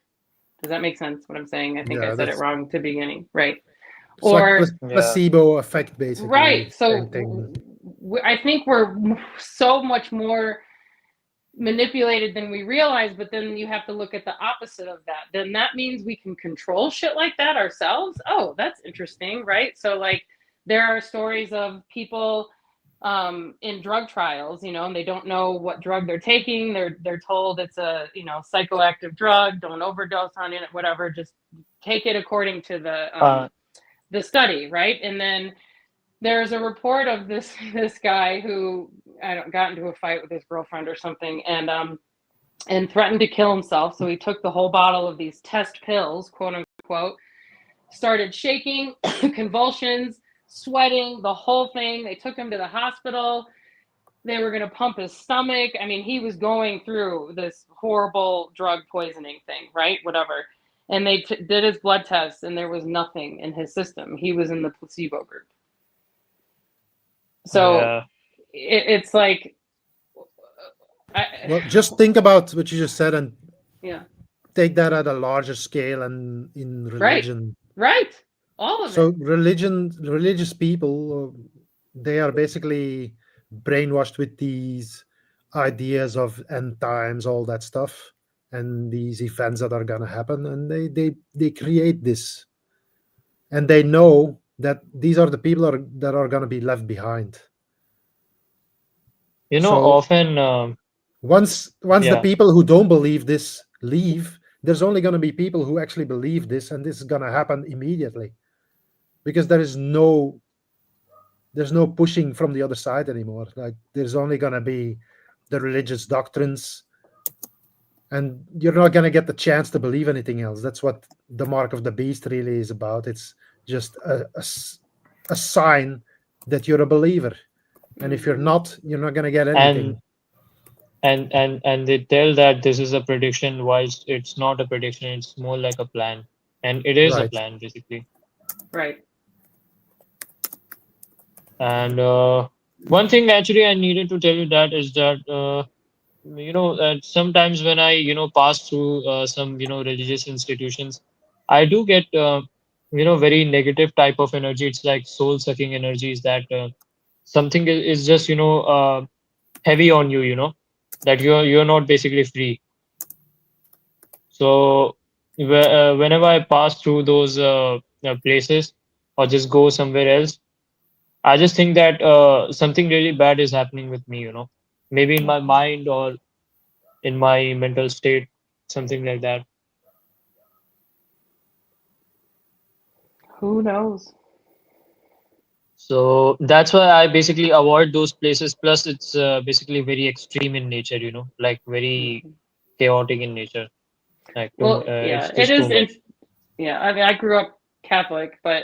Does that make sense what I'm saying? I think I Yeah, said it wrong to the beginning, right? it's like Or Yeah. placebo effect, basically. right. Same So thing. I think we're so much more manipulated than we realize, but then you have to look at the opposite of that. Then that means we can control shit like that ourselves. Oh, that's interesting, right? So like there are stories of people in drug trials, and they don't know what drug they're taking. They're told it's a psychoactive drug. Don't overdose on it, whatever. Just take it according to Uh, the study, right? And then there's a report of this guy who got into a fight with his girlfriend or something, and threatened to kill himself. So he took the whole bottle of these test pills, quote unquote, started shaking, convulsions, sweating, the whole thing. They took him to the hospital. They were going to pump his stomach. I mean, he was going through this horrible drug poisoning thing, right? Whatever. And they did his blood tests, and there was nothing in his system. He was in the placebo group. So yeah. it's like, Well, just think about what you just said and yeah, take that at a larger scale and in right, religion. right, all of So it. religious people, they are basically brainwashed with these ideas of end times, all that stuff, and these events that are gonna happen, and they create this, and they know that these are the people that are gonna be left behind. So Often, once the yeah. people who don't believe this leave, there's only gonna be people who actually believe this, and this is gonna happen immediately because there is no there's no pushing from the other side anymore. Like there's only gonna be the religious doctrines, and you're not gonna get the chance to believe anything else. That's what the mark of the beast really is about. It's just a sign that you're a believer, and if you're not, you're not gonna get anything. And they tell that this is a prediction, whilst it's not a prediction, it's more like a plan, and it is a Right. plan basically. Right. And one thing actually I needed to tell you that is that sometimes when I pass through some religious institutions, I do get very negative type of energy. It's like soul sucking energies that something is just heavy on you, that you're not basically free. So whenever I pass through those places or just go somewhere else, I just think that something really bad is happening with me, maybe in my mind or in my mental state, something like that. Who knows? So that's why I basically avoid those places. Plus, it's basically very extreme in nature, like very chaotic in nature. Like Well, it's yeah, it just too is. much. Yeah, I mean, I grew up Catholic, but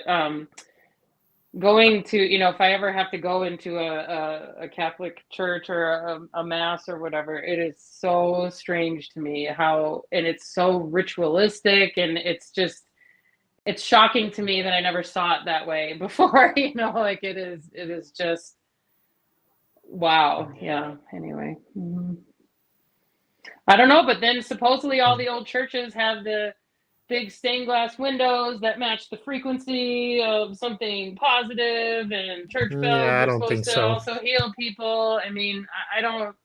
going to, if I ever have to go into a Catholic church or a mass or whatever, it is so strange to me and it's so ritualistic, and it's shocking to me that I never saw it that way before. Like it is just wow. Yeah. Anyway, I don't know, but then supposedly all the old churches have the big stained glass windows that match the frequency of something positive, and church bells Yeah, I are don't supposed think to so. also heal people. I mean, I don't,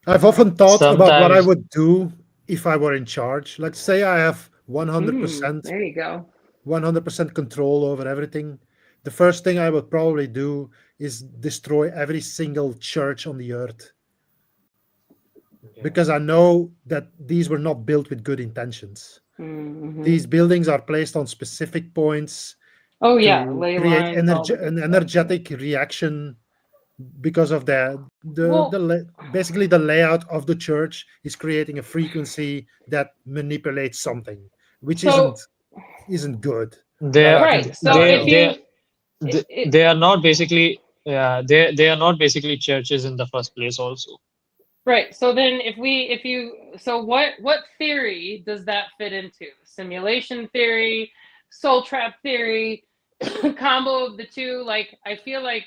I've often thought about what I Sometimes would do if I were in charge. Let's say I have 100% there you go. 100% control over everything. The first thing I would probably do is destroy every single church on the earth, because I know that these were not built with good intentions. These buildings are placed on specific points Oh yeah, to ley create lines, all the good an stuff, energetic reaction, because of Well, basically the layout of the church is creating a frequency that manipulates something, which so isn't good. they That are I can right. that So I if they know. you, they it, they, it they are not basically, yeah, they are not basically churches in the first place also. right. So then so what theory does that fit into? Simulation theory, soul trap theory, combo of the two? Like I feel like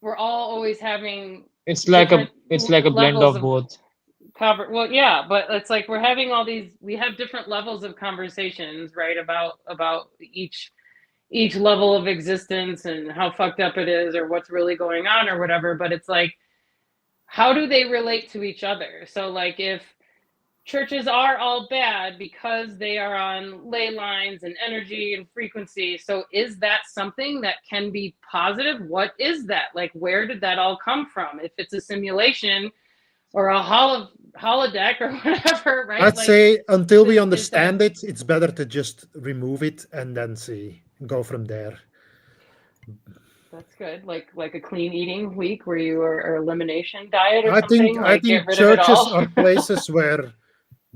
we're all always having different It's like a blend levels of of both. well, yeah, but it's like we're having we have different levels of conversations, right? About each level of existence and how fucked up it is, or what's really going on, or whatever. But it's like, how do they relate to each other? So like if churches are all bad because they are on ley lines and energy and frequency, so is that something that can be positive? What is that? Like, where did that all come from? If it's a simulation or a holodeck or whatever, right? I'd Like, say until we is that understand it, it's better to just remove it and then go from there. that's good? Like a clean eating week where you or elimination diet or something, I like get think rid of it churches all. are places where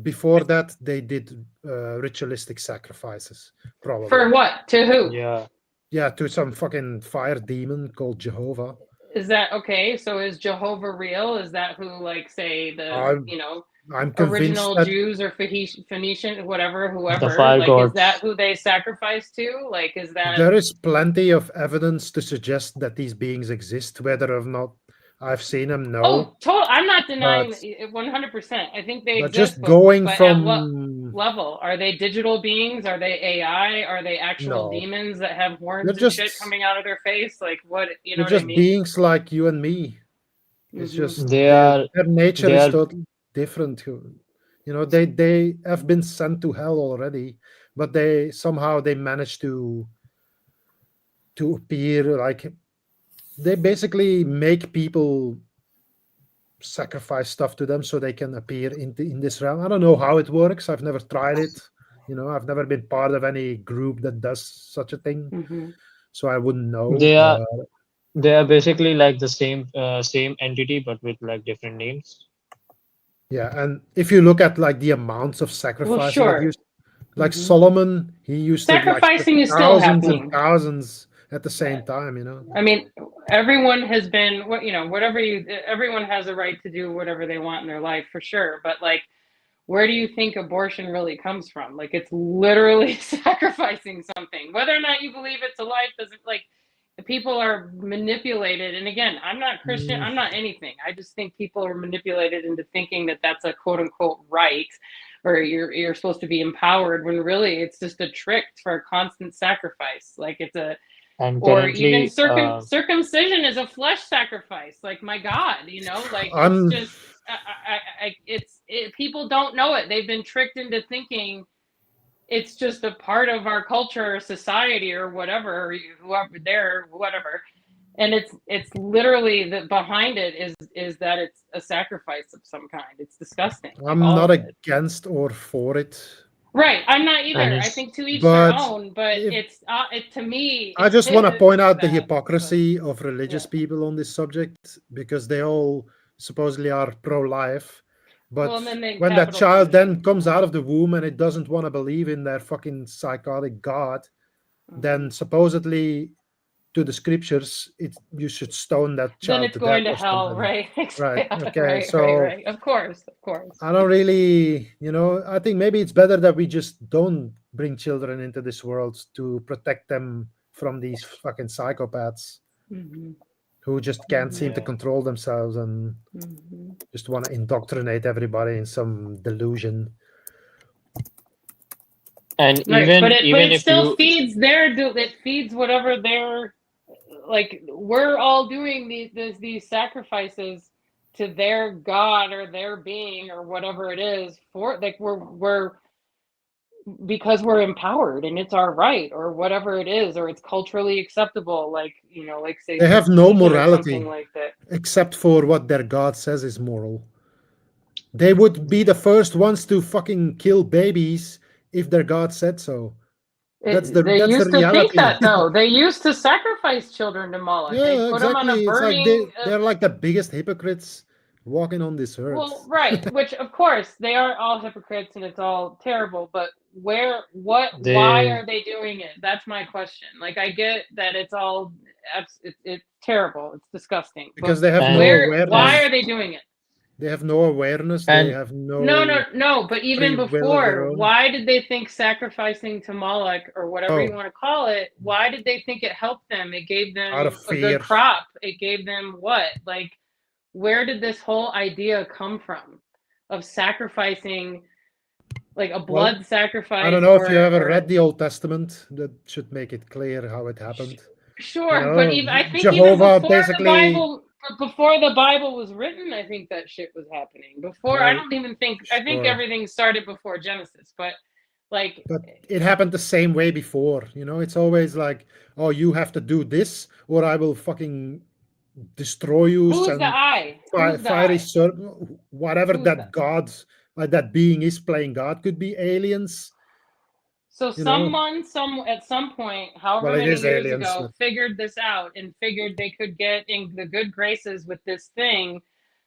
before that they did ritualistic sacrifices, For probably. what? To who? Yeah. Yeah, to some fucking fire demon called Jehovah. Is that okay? So is Jehovah real? Is that who, like, say I'm I'm convinced original that Jews or Phoenician, whatever, The whoever, fire like, is that gods. who they sacrifice to? Like, is that there is plenty of evidence to suggest that these beings exist. Whether or not I've seen them, no. oh, total? I'm not But denying it 100%. I think they just exist, going but at what from level? Are they digital beings? Are they AI? Are they actual no, demons that have they're horns and shit just coming out of their face? Like, what, you know they're what I just mean? beings like you and me. It's Mm-hmm. just They are their nature they is are totally different. They have been sent to hell already, but they manage to appear like they basically make people sacrifice stuff to them so they can appear in this realm. I don't know how it works. I've never tried it. I've never been part of any group that does such a thing. Mm-hmm. so I wouldn't know. They are basically like the same entity, but with like different names. Yeah, and if you look at like the amounts of sacrifices that sure. used, like Mhm. Solomon, he used to like Sacrificing is still thousands and happening. thousands at the same time, you know. I mean, everyone has been, whatever everyone has a right to do whatever they want in their life for sure. But like, where do you think abortion really comes from? Like, it's literally sacrificing something. Whether or not you believe it's a life doesn't, like, the people are manipulated. And again, I'm not Christian, I'm not anything. I just think people are manipulated into thinking that that's a quote unquote right, or you're supposed to be empowered, when really it's just a trick for constant sacrifice. Like, it's a, And or even currently, circumcision is a flesh sacrifice. Like, my God, like, it's I'm just people don't know it. They've been tricked into thinking it's just a part of our culture or society or whatever, or whatever. And it's literally that behind it is that it's a sacrifice of some kind. It's disgusting, like I'm all not of it. against or for it, Right, I'm not either. and I it's think to each their but own, but if, it's to me I just want to point it's out the bad. hypocrisy of religious Yeah. people on this subject, because they all supposedly are pro-life, but Well, and then they when that capital child punish then it. comes out of the womb and it doesn't want to believe in their fucking psychotic god, then supposedly to the scriptures you should stone that Then child it's to death going to or hell, something. right? Right. Yeah, Okay. right. So Of course. I don't really, I think maybe it's better that we just don't bring children into this world to protect them from these fucking psychopaths Mhm. who just can't seem to Yeah. control themselves and Mhm. just want to indoctrinate everybody in some delusion. And Right, but even it if still you feeds it feeds whatever their, like, we're all doing these sacrifices to their god or their being or whatever it is, for like we're because we're empowered and it's our right or whatever it is, or it's culturally acceptable, like, like, say, They have no circumcision or something morality like that. except for what their god says is moral. They would be the first ones to fucking kill babies if their god said so. They That's the used to think reality. that, though. They used to sacrifice children to Moloch. They Yeah, put them on a exactly. It's like burning. they're like the biggest hypocrites walking on this Well, earth. right, which of course they are all hypocrites and it's all terrible. But why they are they doing it? That's my question. Like, I get that it's all, it's terrible. It's disgusting. But Because they have no and why awareness. are they doing it? They have no awareness. They and have No, no no. But even free will of their before, own. why did they think sacrificing to Moloch or whatever you Oh, want to call it? Why did they think it helped them? It gave out of them a fear. good crop. It gave them what? Like, where did this whole idea come from of sacrificing, like a Well, blood I don't sacrifice, know if you ever or read the Old Testament. That should make it clear how it happened. sure, but even I think even Jehovah before the basically. Bible, was written, I think that shit was happening before. I Well, don't even think, I think sure. everything started before Genesis, but like, But it happened the same way before. It's always like, oh, you have to do this, or I will fucking destroy you. who's the And I? Who's the fiery I? serpent, whatever Who's the that god, that being is playing God. Could be aliens. So someone at some point, Well, however it many is years aliens, ago, but figured this out and figured they could get in the good graces with this thing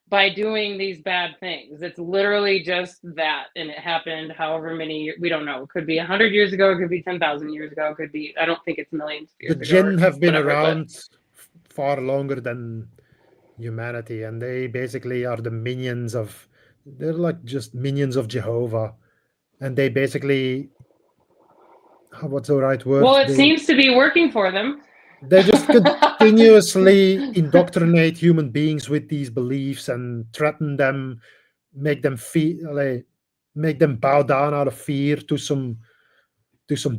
by doing these bad things. It's literally just that, and it happened however many, we don't know. It could be 100 years ago, it could be 10,000 years ago, it could be, I don't think it's millions of the years ago or jinn have been whatever, but around far longer than humanity, and they basically are the minions of. They're like just minions of Jehovah, and they basically, what's the right word? well, it seems to be working for them. They just continuously indoctrinate human beings with these beliefs and threaten them, make them feel, like, make them bow down out of fear to some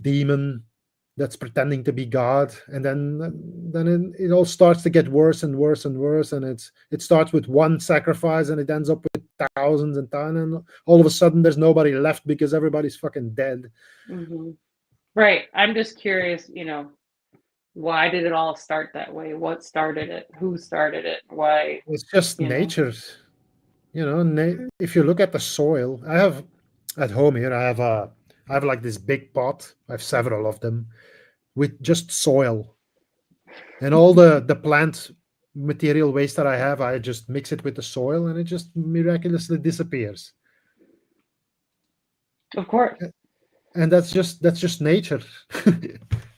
demon that's pretending to be God, and then it all starts to get worse and worse and worse, and it starts with one sacrifice and it ends up with thousands and thousands, and all of a sudden there's nobody left because everybody's fucking dead. Mm-hmm. Right. I'm just curious, why did it all start that way? What started it? Who started it? Why? It's just nature. If you look at the soil, I have at home here, I have like this big pot. I have several of them with just soil. And all the plant material waste that I have, I just mix it with the soil, and it just miraculously disappears. Of course. And that's just nature.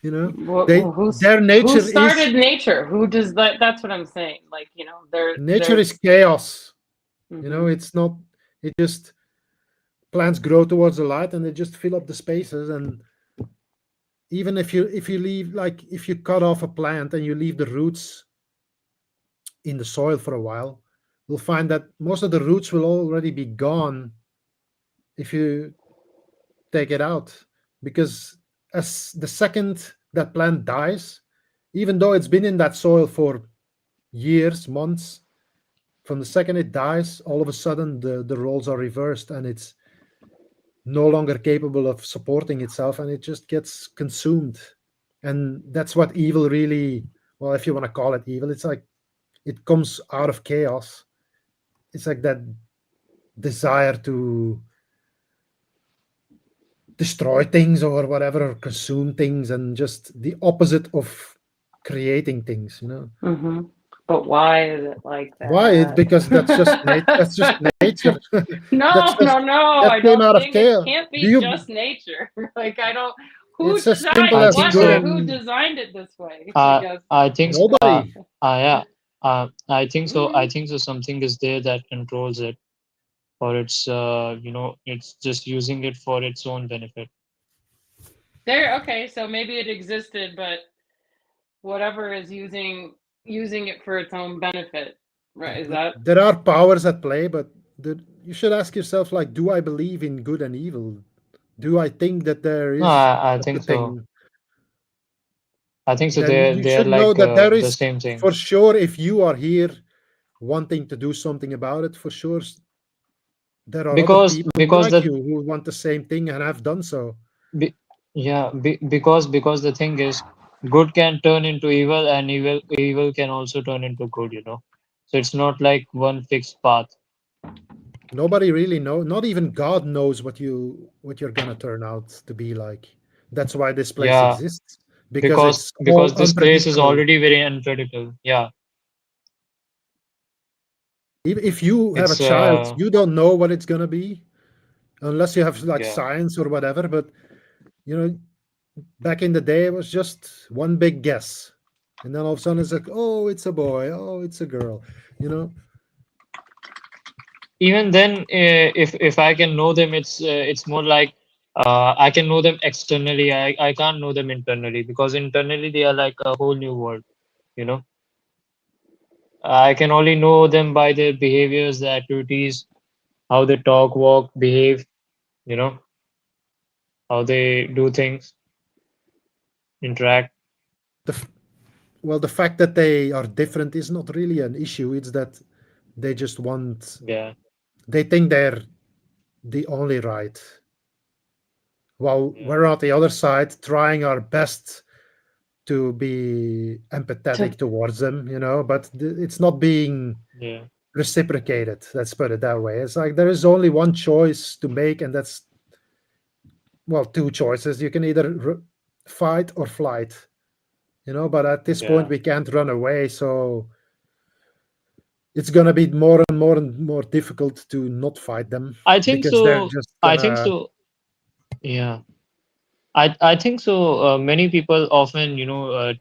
You know, Who's their who nature is started nature? Who does that? That's what I'm saying. Like, nature they're is chaos. You know, mhm. it's not. It just plants grow towards the light, and they just fill up the spaces. And even if you leave, like if you cut off a plant and you leave the roots in the soil for a while, you'll find that most of the roots will already be gone if you take it out, because as the second that plant dies, even though it's been in that soil for years, months, from the second it dies, all of a sudden the roles are reversed, and it's no longer capable of supporting itself, and it just gets consumed. And that's what evil really, well, if you want to call it evil, it's like it comes out of chaos. It's like that desire to destroy things or whatever, or consume things, and just the opposite of creating things, you know. Mhm. But why is it like Why? It's that? because that's just nature. No, no, no. That I came don't out of think it chaos. can't Do be you? just nature. Like, I don't. Who It's as simple designed I as think what good or so. who and designed it this way? I Uh, guess. I think s- uh, nobody. yeah. I think so. I Mhm. think so. Something is there that controls it, or it's just using it for its own benefit. There. Okay, so maybe it existed, but whatever is using it for its own benefit, right? Is But that there are powers at play. But you should ask yourself, like, do I believe in good and evil? Do I think that there No, is I such a think so. thing? I think so. Then They're you they're should know like that there the is, same thing. for sure, if you are here wanting to do something about it, for sure, there are other Because people because like the you who want the same thing and have done so. be, yeah because the thing is, good can turn into evil, and evil can also turn into good. So it's not like one fixed path. Nobody really know. Not even God knows what you're gonna turn out to be like. That's why this place Yeah, exists, because because it's all because this place is unpredictable. already very unpredictable. Yeah, If you have a it's child, you don't know what it's gonna be unless you have like yeah. science or whatever. But you know, back in the day, it was just one big guess, and then all of a sudden it's like, oh, it's a boy, oh, it's a girl. You know, Even then, if I can know them, it's more like I can know them externally. I can't know them internally, because internally they are like a whole new world. You know, I can only know them by their behaviors, their activities, how they talk, walk, behave. You know, how they do things, interact. the f- well, the fact that they are different is not really an issue. It's that they just want, Yeah, they think they're the only right, while yeah, we're on the other side trying our best to be to empathetic towards them, but it's not being yeah. reciprocated. Let's put it that way. It's like there is only one choice to make, and that's, well, two choices. You can either fight or flight, but at this point Yeah. we can't run away. So it's going to be more and more and more difficult to not fight them, I think because they're so. just I think gonna. so. Yeah. I think so. Many people often,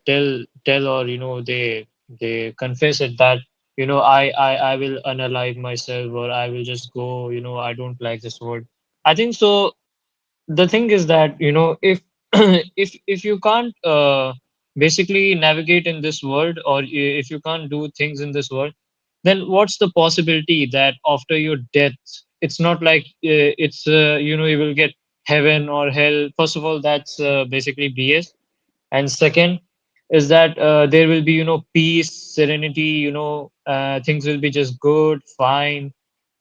tell, or they confess it that I will unalive myself, or I will just go. I don't like this word. I think so. The thing is that if if you can't basically navigate in this world, or if you can't do things in this world, then what's the possibility that after your death, it's not like it's you will get heaven or hell? First of all, that's basically BS. And second is that there will be peace, serenity, things will be just good, fine,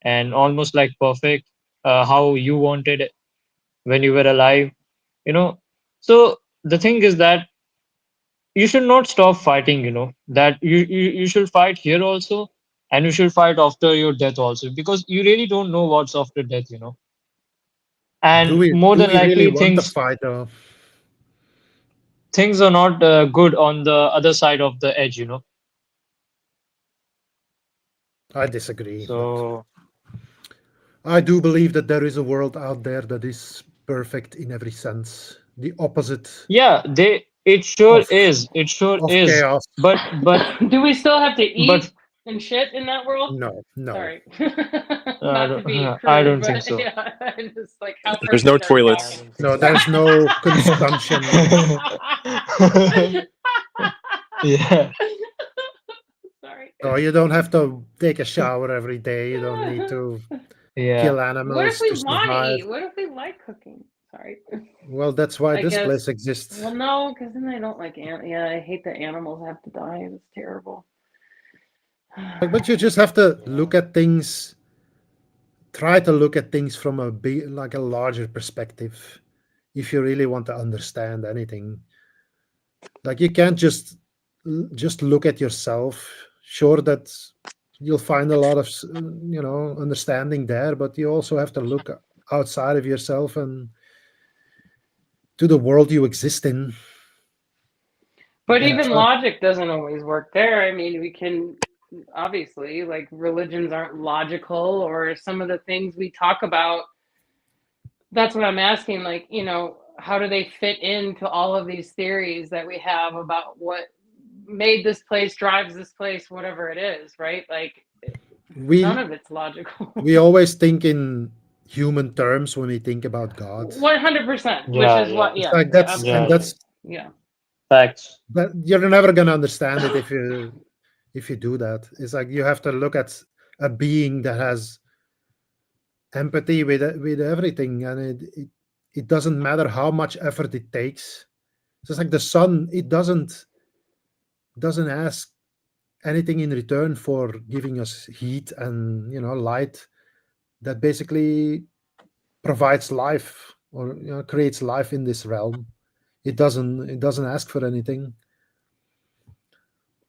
and almost like perfect, how you wanted it when you were alive. you know so the thing is that you should not stop fighting. That you should fight here also, and you should fight after your death also, because you really don't know what's after death. Do And we more do than we really likely, want to things fight, though? things are not good on the other side of the edge, I disagree, but So I do believe that there is a world out there that is perfect in every sense. The opposite yeah, it sure of is. It sure is. chaos. But Do we still have to but eat and shit in that world? No, no. Sorry. I Not to be don't, I crude, don't think but so. yeah, just like how There's no perfect are we I toilets. talking? don't think No, so. there's no consumption. Yeah. Sorry. No, you don't have to take a shower every day. You don't need to Yeah. kill What if animals we to want to survive. eat? What if we like cooking? Sorry. Well, that's why I this guess. place exists. Well, no, because then I don't like yeah, I hate that animals have to die. It's terrible. But you just have to look at things, try to look at things from a big, like a larger perspective. If you really want to understand anything, like you can't just look at yourself. Sure that you'll find a lot of understanding there, but you also have to look outside of yourself and to the world you exist in. But And even try, logic doesn't always work there. I mean, we can obviously, like, religions aren't logical, or some of the things we talk about. That's what I'm asking. Like, how do they fit into all of these theories that we have about what made this place, drives this place, whatever it is, right? Like, none we of it's logical. we always think in human terms when we think about God. 100%, which Yeah, is yeah. what, It's yeah, like yeah, that's and Yeah. absolutely. that's Yeah. Facts. that you're never gonna understand it if you do that. It's like you have to look at a being that has empathy with everything, and it doesn't matter how much effort it takes. Just like the sun, it doesn't ask anything in return for giving us heat and light that basically provides life or creates life in this realm. It doesn't ask for anything.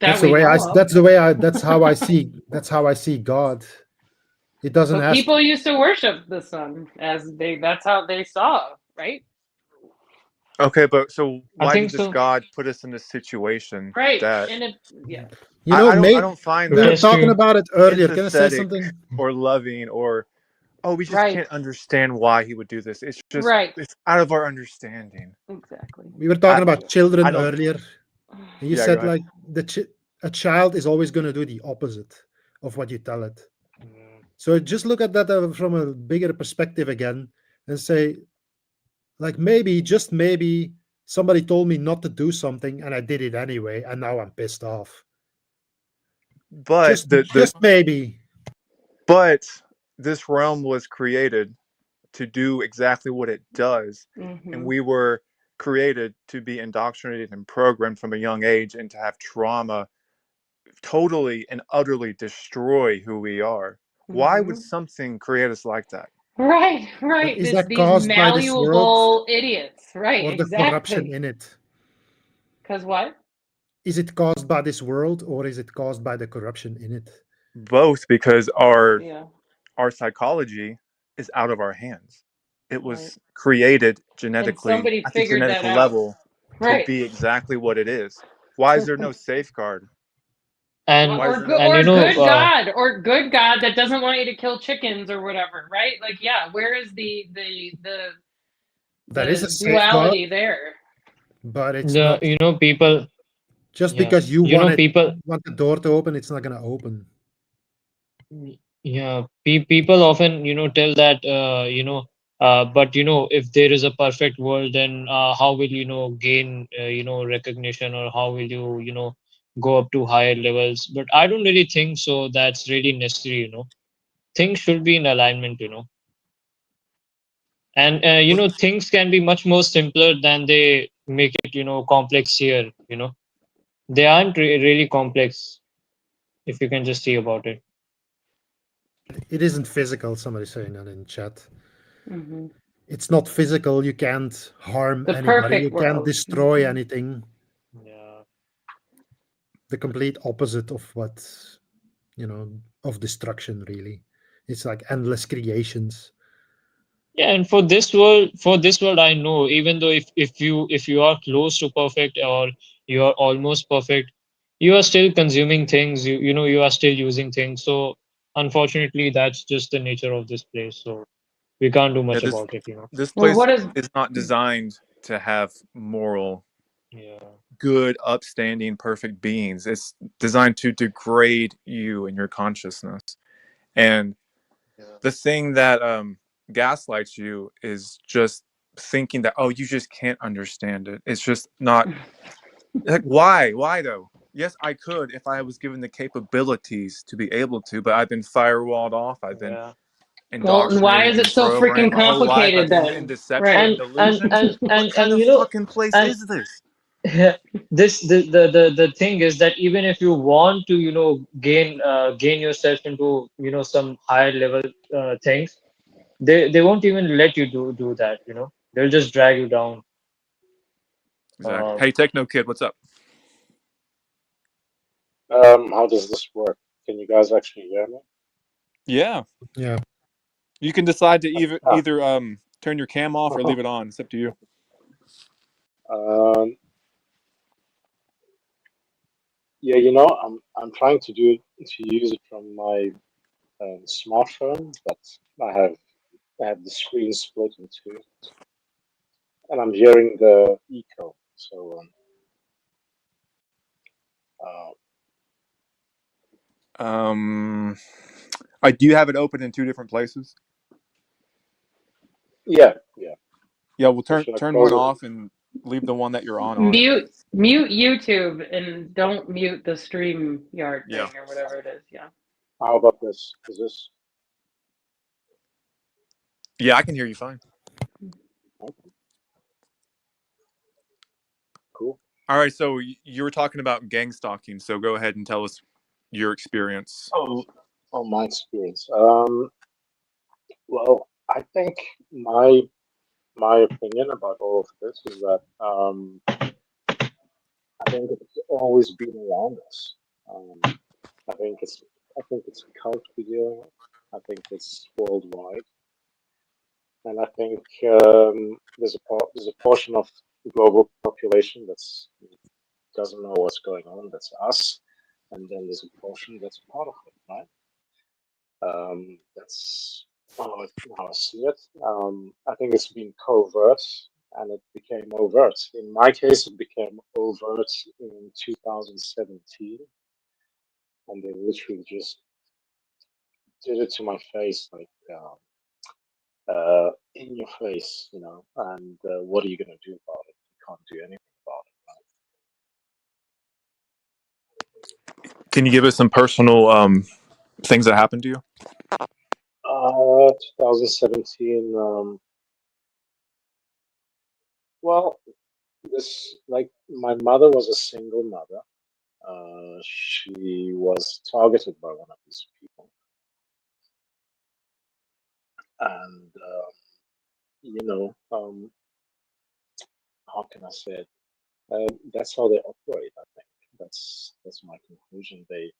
That we know of. That's how I see God. It doesn't But ask. people used to worship the sun that's how they saw, right? Okay, but so I why think did this so. God put us in this situation Right. that And yeah. I don't find We were that Just talking to about it earlier. Can I say empathetic something? or loving or oh we just Right. can't understand why he would do this. It's just Right. it's out of our understanding. Exactly. We were I talking about I children don't earlier. And you yeah, go said ahead. like a child is always going to do the opposite of what you tell it. So just look at that from a bigger perspective again and say, like, maybe, just maybe, somebody told me not to do something and I did it anyway, and now I'm pissed off. But Just maybe. but this realm was created to do exactly what it does, and Mm-hmm. we were created to be indoctrinated and programmed from a young age and to have trauma totally and utterly destroy who we are. Why would Mm-hmm. something create us like that? Right. But Right. is that These caused by this world malleable idiots. Right. or the corruption Exactly. in it? Because what? Is it caused by this world or is it caused by the corruption in it? Both, because Yeah. our psychology is out of our hands. It Right. was created And genetically somebody at the figured genetic that out. level to Right. be exactly what it is. Why is there no safeguard? and Why is Or there good, no and or good protection? God, or good God that doesn't want you to kill chickens or whatever, right? Like, yeah, where is There is a the safeguard, duality there? but it's the not people. just Yeah, because you people. want the door to open, it's not going to open. Yeah, people often tell that but if there is a perfect world, then how will gain recognition, or how will you go up to higher levels? But I don't really think so. That's really necessary. Things should be in alignment. And things can be much more simpler than they make it complex here. They aren't really complex, if you can just see about it. It isn't physical. Somebody's saying that in chat. Mm-hmm. It's not physical. You can't harm The anybody. You perfect can't world. destroy Mm-hmm. anything. Yeah. The complete opposite of what, of destruction, really. It's like endless creations. Yeah, and for this world, I know, even though if you are close to perfect or you are almost perfect, you are still consuming things. You know you are still using things. So unfortunately, that's just the nature of this place. So we can't do Yeah, much this about it. You know. this Well, place what is is not designed to have moral, Yeah. good, upstanding, perfect beings. It's designed to degrade you and your consciousness. And Yeah. the thing that gaslights you is just thinking that, oh, you just can't understand it. It's just not like, why though? Yes, I could if I was given the capabilities to be able to, but I've been firewalled off. I've been Yeah. well, and why indoctrinated is it and so freaking programmed my whole life. I've complicated been in then? deception and Right. delusion. What kind And of you know fucking place and is this? this the thing is that even if you want to gain yourself into some higher level things, they won't even let you do that. They'll just drag you down. Exactly. uh, Hey, Techno Kid, what's up? How does this work? Can you guys actually hear me? Yeah, Yeah. you can decide to Ah, either turn your cam off or leave it on. It's up to you. um, yeah, I'm trying to use it from my smartphone, but I have the screen split in two, and I'm hearing the echo. So uh, Um, I do have it open in two different places. yeah, yeah. Yeah, we'll So turn should I turn close one it? off and leave the one that you're on. Mute YouTube and don't mute the stream yard Yeah. thing or whatever it is. Yeah. How about this? Is this Yeah, I can hear you fine. okay? Cool. All right, so you were talking about gang stalking, so go ahead and tell us your experience. Oh, oh, my experience. Well, I think my opinion about all of this is that I think it's always been around us. Um, I think it's I think it's a cult video. I think it's worldwide, and I think there's a portion of the global population that's doesn't know what's going on. That's us, and then there's a portion that's part of it, right? That's how I see it. I think it's been covert, and it became overt. In my case, it became overt in 2017, and they literally just did it to my face, like in your face, And what are you gonna do about it? You can't do anything about Can you give us some personal things that happened to you? it. 2017. Well, this like my mother was a single mother. She was targeted by one of these people, and how can I say it? That's how they operate. I think that's my conclusion. They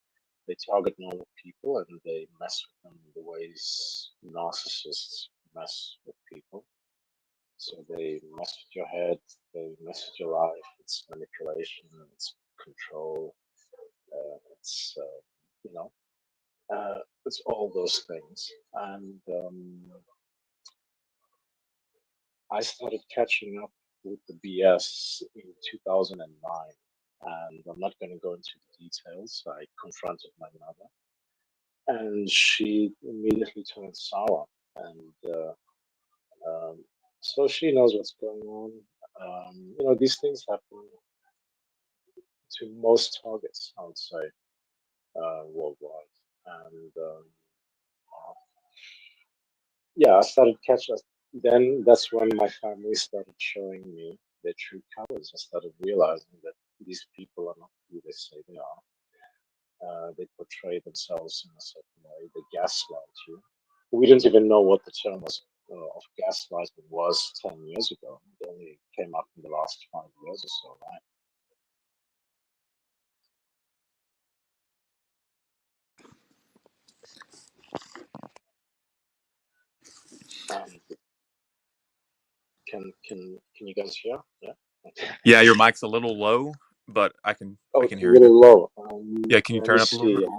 target normal people and they mess with them the ways narcissists mess with people. So they mess with your head, they mess with your life. It's manipulation, it's control, it's you know, it's all those things. And I started catching up with the BS in 2009. And I'm not going to go into the details. I confronted my mother, and she immediately turned sour. And so she knows what's going on. These things happen to most targets, I would say, worldwide. And yeah, I started catching. Then that's when my family started showing me their true colors. I started realizing that these people are not who they say they are. They portray themselves in a certain way. They gaslight you. We didn't even know what the term of gaslighting was 10 years ago. It only came up in the last 5 years or so, right? Can you guys hear? Yeah. Yeah, your mic's a little low, but I can Oh, I it's can a hear you. little low. Yeah, can you Let me turn up a little see. bit?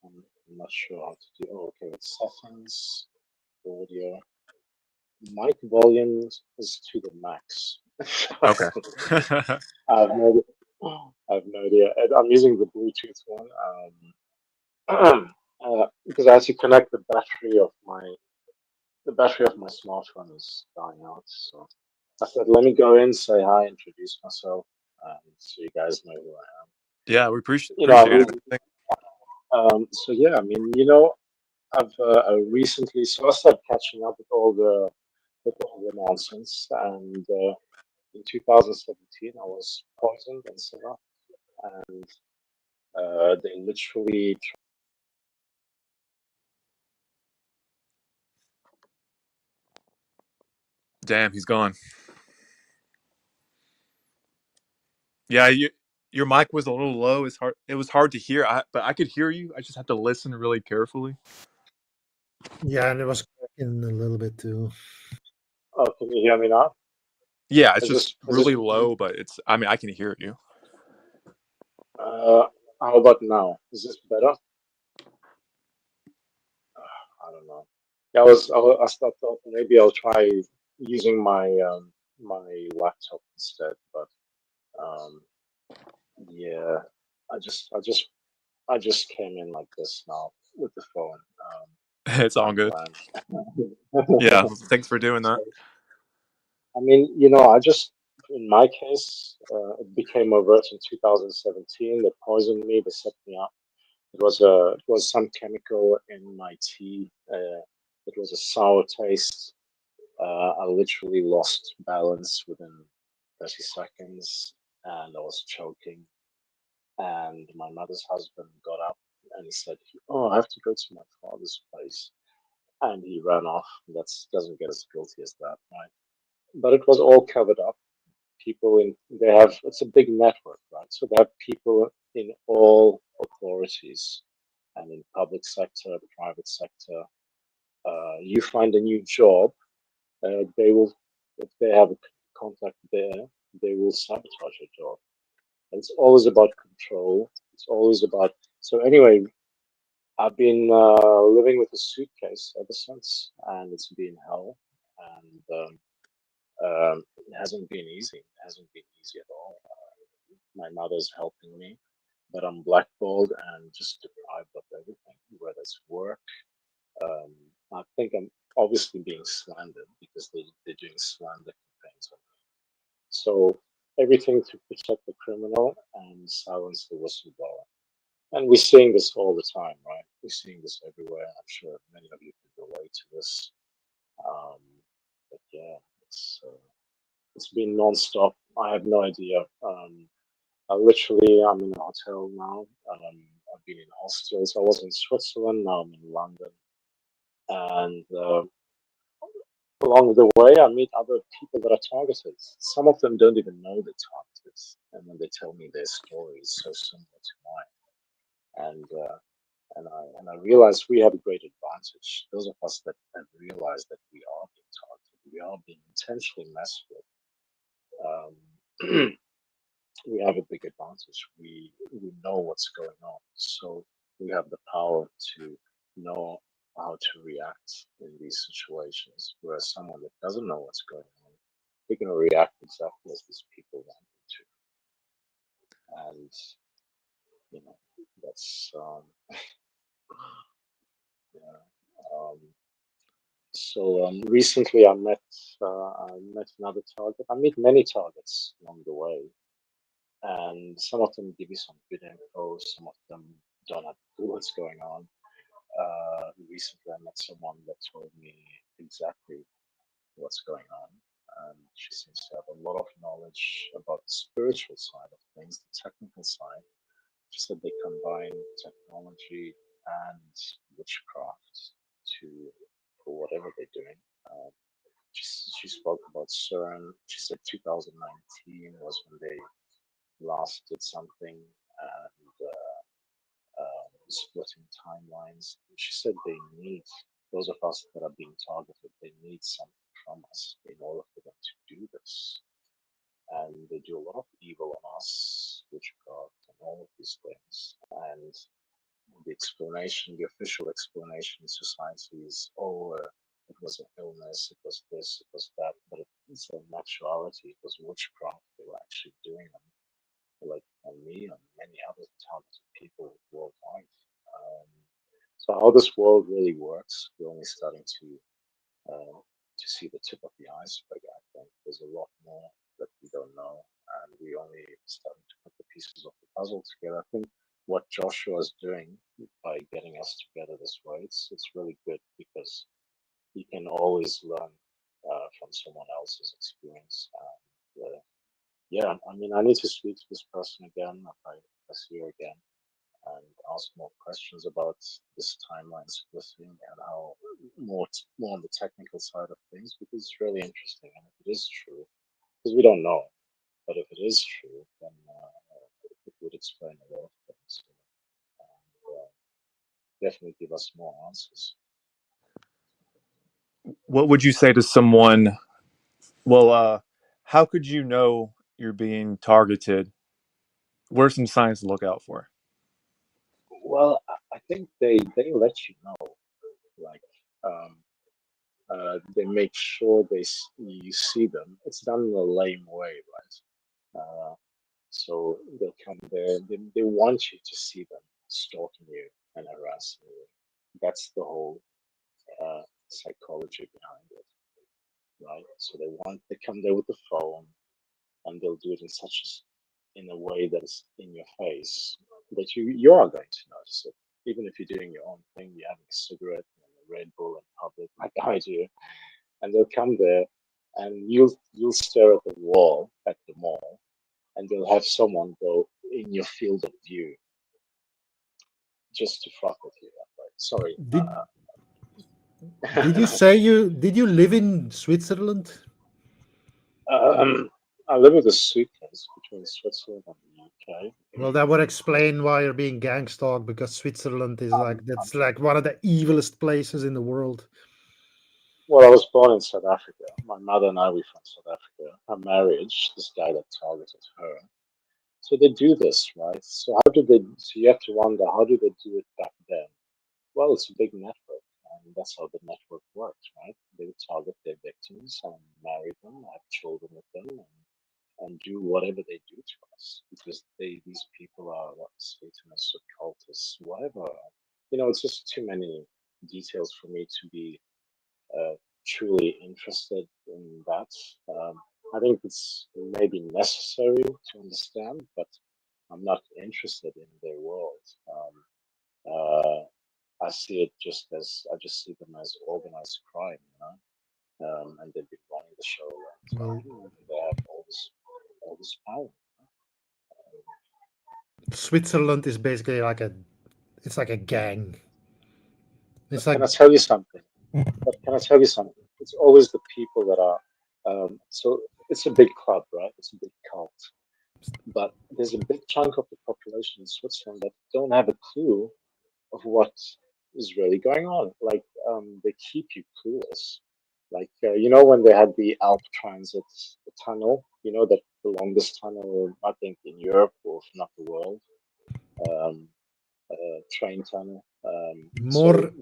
I'm not sure how to do. Oh, okay. It's settings, audio, mic volume is to the max. Okay. I have no, I have no idea. I'm using the Bluetooth one. Because I have to connect the battery of my smartphone is dying out. So I said, let me go in, say hi, introduce myself, so you guys know who I am. Yeah, we appreciate You know, I appreciate it. mean, so yeah, I mean, I've recently, so I started catching up with all the nonsense, and in 2017 I was poisoned and stuff, and they literally. Damn, he's gone. Yeah, your mic was a little low. It's hard. It was hard to hear. But I could hear you. I just had to listen really carefully. Yeah, and it was cracking a little bit too. Oh, can you hear me now? Yeah, it's Is just this really low, but it's. I mean, I can hear you. how about now? Is this better? I don't know. Yeah, I started thought maybe I'll try using my laptop instead, but um, yeah, I just came in like this now with the phone. It's all good. Unplanned. Yeah, thanks for doing So, that. I mean, in my case, it became overt in 2017. They poisoned me. They set me up. It was some chemical in my tea. It was a sour taste. I literally lost balance within 30 seconds, and I was choking. And my mother's husband got up and he said, "Oh, I have to go to my father's place," and he ran off. That doesn't get as guilty as that, right? But it was all covered up. People in they have it's a big network, right? So they have people in all authorities and in public sector, private sector. You find a new job, they will, if they have a contact there, they will sabotage your job. And it's always about control. It's always about. So anyway, I've been living with a suitcase ever since, and it's been hell. And it hasn't been easy. It hasn't been easy at all. My mother's helping me, but I'm blackballed and just deprived of everything, whether it's work. Um, I think I'm obviously being slandered because they're doing slander campaigns on me. So everything to protect the criminal and silence the whistleblower. And we're seeing this all the time, right? We're seeing this everywhere. I'm sure many of you can relate to this. Um, but yeah, it's been nonstop. I have no idea. I'm in a hotel now. I've been in hostels. I was in Switzerland. Now I'm in London, and along the way, I meet other people that are targeted. Some of them don't even know they're targeted, and then they tell me their stories so similar to mine. And I realize we have a great advantage. Those of us that have realized that we are being targeted, we are being intentionally messed with. We have a big advantage. We know what's going on, so we have the power to know how to react in these situations. Whereas someone that doesn't know what's going on, they're going to react exactly as these people want them to, and that's yeah. Um, recently I met another target. I meet many targets along the way, and some of them give you some good info, some of them don't have a clue what's going on. Recently, I met someone that told me exactly what's going on, and she seems to have a lot of knowledge about the spiritual side of things, the technical side. She said they combine technology and witchcraft to for whatever they're doing. Uh, she spoke about CERN. She said 2019 was when they last did something, and splitting timelines. She said they need those of us that are being targeted. They need something from us. They explanation, the official explanation in society is, oh, it was an illness, it was this, it was that, but it's in actuality, it was witchcraft. They were actually doing them, like on me and many other talented people worldwide. So how this world really works, we're only starting to see the tip of the iceberg. I think there's a lot more that we don't know, and we only starting to put the pieces of the puzzle together. I think what Joshua is doing by getting us together this way, it's really good because you can always learn from someone else's experience. And yeah, I mean, I need to speak to this person again if I see her again and ask more questions about this timeline splitting and how more on the technical side of things because it's really interesting and if it is true, because we don't know, but if it is true, then it would explain a lot of things and definitely give us more answers. What would you say to someone? Well, how could you know you're being targeted? What are some signs to look out for? Well, I think they let you know, like they make sure you see them. It's done in a lame way, right? So they come there, they want you to see them stalking you and harassing you. That's the whole psychology behind it, right? So they come there with the phone and they'll do it in a way that is in your face that you are going to notice it. Even if you're doing your own thing, you're having a cigarette and a Red Bull in public, like I do, and they'll come there and you'll stare at the wall at the mall and they'll have someone go in your field of view just to fuck with you. Right? Sorry. Did you say did you live in Switzerland? I live with a suitcase between Switzerland and the UK. Well, that would explain why you're being gang stalked because Switzerland is that's like one of the evilest places in the world. Well, I was born in South Africa. My mother and I were from South Africa. Her marriage, this guy that targeted her. So they do this, right? So how do they? So you have to wonder, how do they do it back then? Well, it's a big network, and that's how the network works, right? They would target their victims and marry them, have children with them, and do whatever they do to us because these people are what Satanists, occultists, whatever. You know, it's just too many details for me to be truly interested in that. I think it's maybe necessary to understand, but I'm not interested in their world. I see it just as I just see them as organized crime, you know. And they've been running the show a long Well, time. And they have all this power. Switzerland is basically it's like a gang. It's But like can I tell you something? But can I tell you something? It's always the people that are. So it's a big club, right? It's a big cult. But there's a big chunk of the population in Switzerland that don't have a clue of what is really going on. Like they keep you clueless. Like you know when they had the Alp Transit tunnel, you know that the longest tunnel I think in Europe or if not the world, um, train tunnel. So more.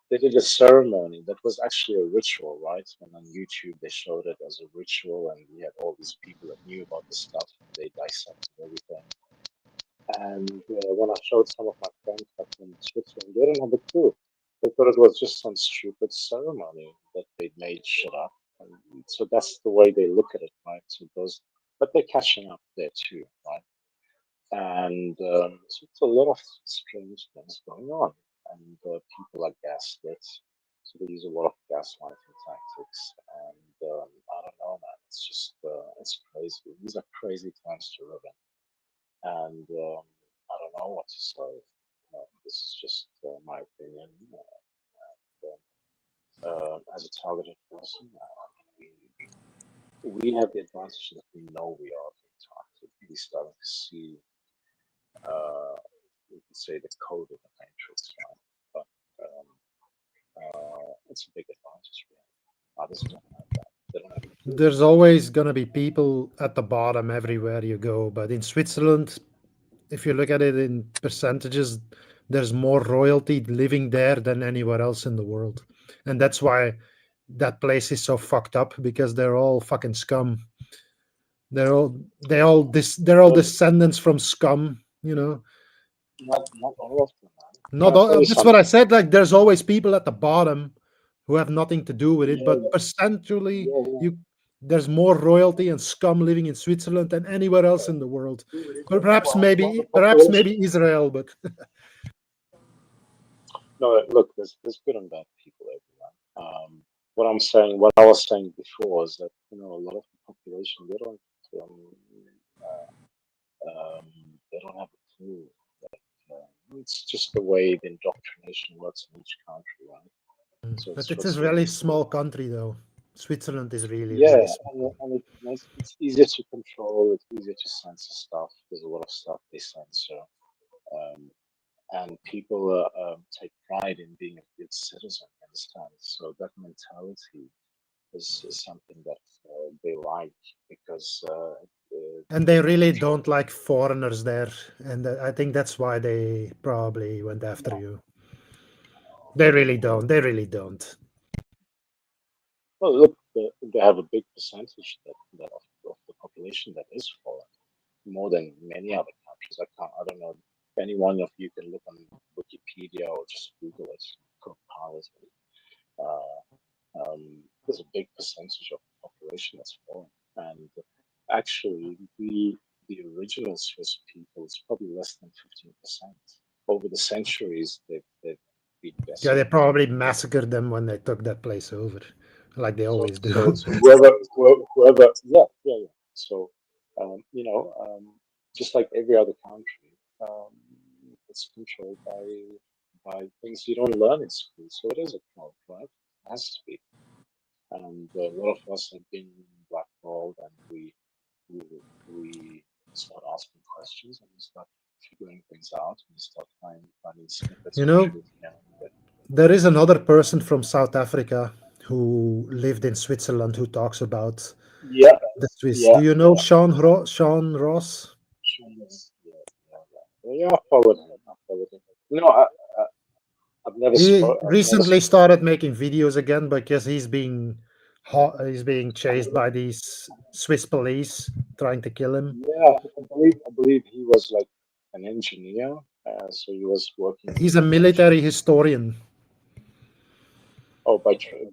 they did a ceremony that was actually a ritual, right? And on YouTube they showed it as a ritual, and we had all these people that knew about the stuff. And they dissected everything. And when I showed some of my friends back in Switzerland, they didn't have a clue. They thought it was just some stupid ceremony that they made shit up. And so that's the way they look at it, right? So those, but they're catching up there too, right? And so it's a lot of strange things going on, and people are gaslit. So they use a lot of gaslighting tactics, and I don't know, man. It's just it's crazy. These are crazy times to live in, and I don't know what to say. This is just my opinion. As a targeted person, we have the advantage that we know we are being targeted. We're starting to see you can say the code of the matrix, right? But it's a big advantage. Really. Others don't have that. They don't have a clue. There's always gonna be people at the bottom everywhere you go, but in Switzerland, if you look at it in percentages, there's more royalty living there than anywhere else in the world, and that's why that place is so fucked up, because they're all fucking scum. They're all Well, descendants from scum. You know, not all of them, man. not Can I tell all, you that's what I something? said. Like, there's always people at the bottom who have nothing to do with it, Yeah, but percentually, yeah, yeah. there's more royalty and scum living in Switzerland than anywhere else in the world. But perhaps Well, the perhaps population. maybe Israel, but No, look, there's good and bad people everywhere. What I was saying before is that a lot of the population um, um, they don't have a clue. It's just the way the indoctrination works in each country, right? So but it's a Switzerland really is still, small country, though. Switzerland is really, yeah, really small. it's easier to control. It's easier to censor stuff. There's a lot of stuff they censor, um, and people take pride in being a good citizen. Understand? So that mentality is something that they like because And they really it's what. don't like foreigners there. And I think that's why they probably went after No, you. They really no. don't. They really don't. Well, look, they have a big percentage of the population that is foreign, more than many other countries. I don't know if any one of you can look on Wikipedia or just Google it, compile it. There's a big percentage of the population that's foreign, and actually, the original Swiss people is probably less than 15%. Over the centuries, they've been Yeah, they decimated. probably massacred them when they took that place over, like they So, always so, do. so whoever, yeah, yeah, yeah. So, just like every other country, um, it's controlled by things you don't learn in school. So it is a cult, right? It has to be. And a lot of us have been blackballed, and we we start asking questions, and we start figuring things out, and we start finding snippets You of know, truth here and there. there is another person from South Africa who lived in Switzerland who talks about Yeah, the Swiss. yeah, Do you know yeah. Sean Ross? Yes, yeah, yeah, yeah. Yeah, I followed him. I followed him. No, I've never He spoke. I've never recently spoken. started making videos again because he's being chased by these Swiss police trying to kill him. Yeah, I believe he was like an engineer. So he was working in He's a military engineering. historian. Oh, by trade.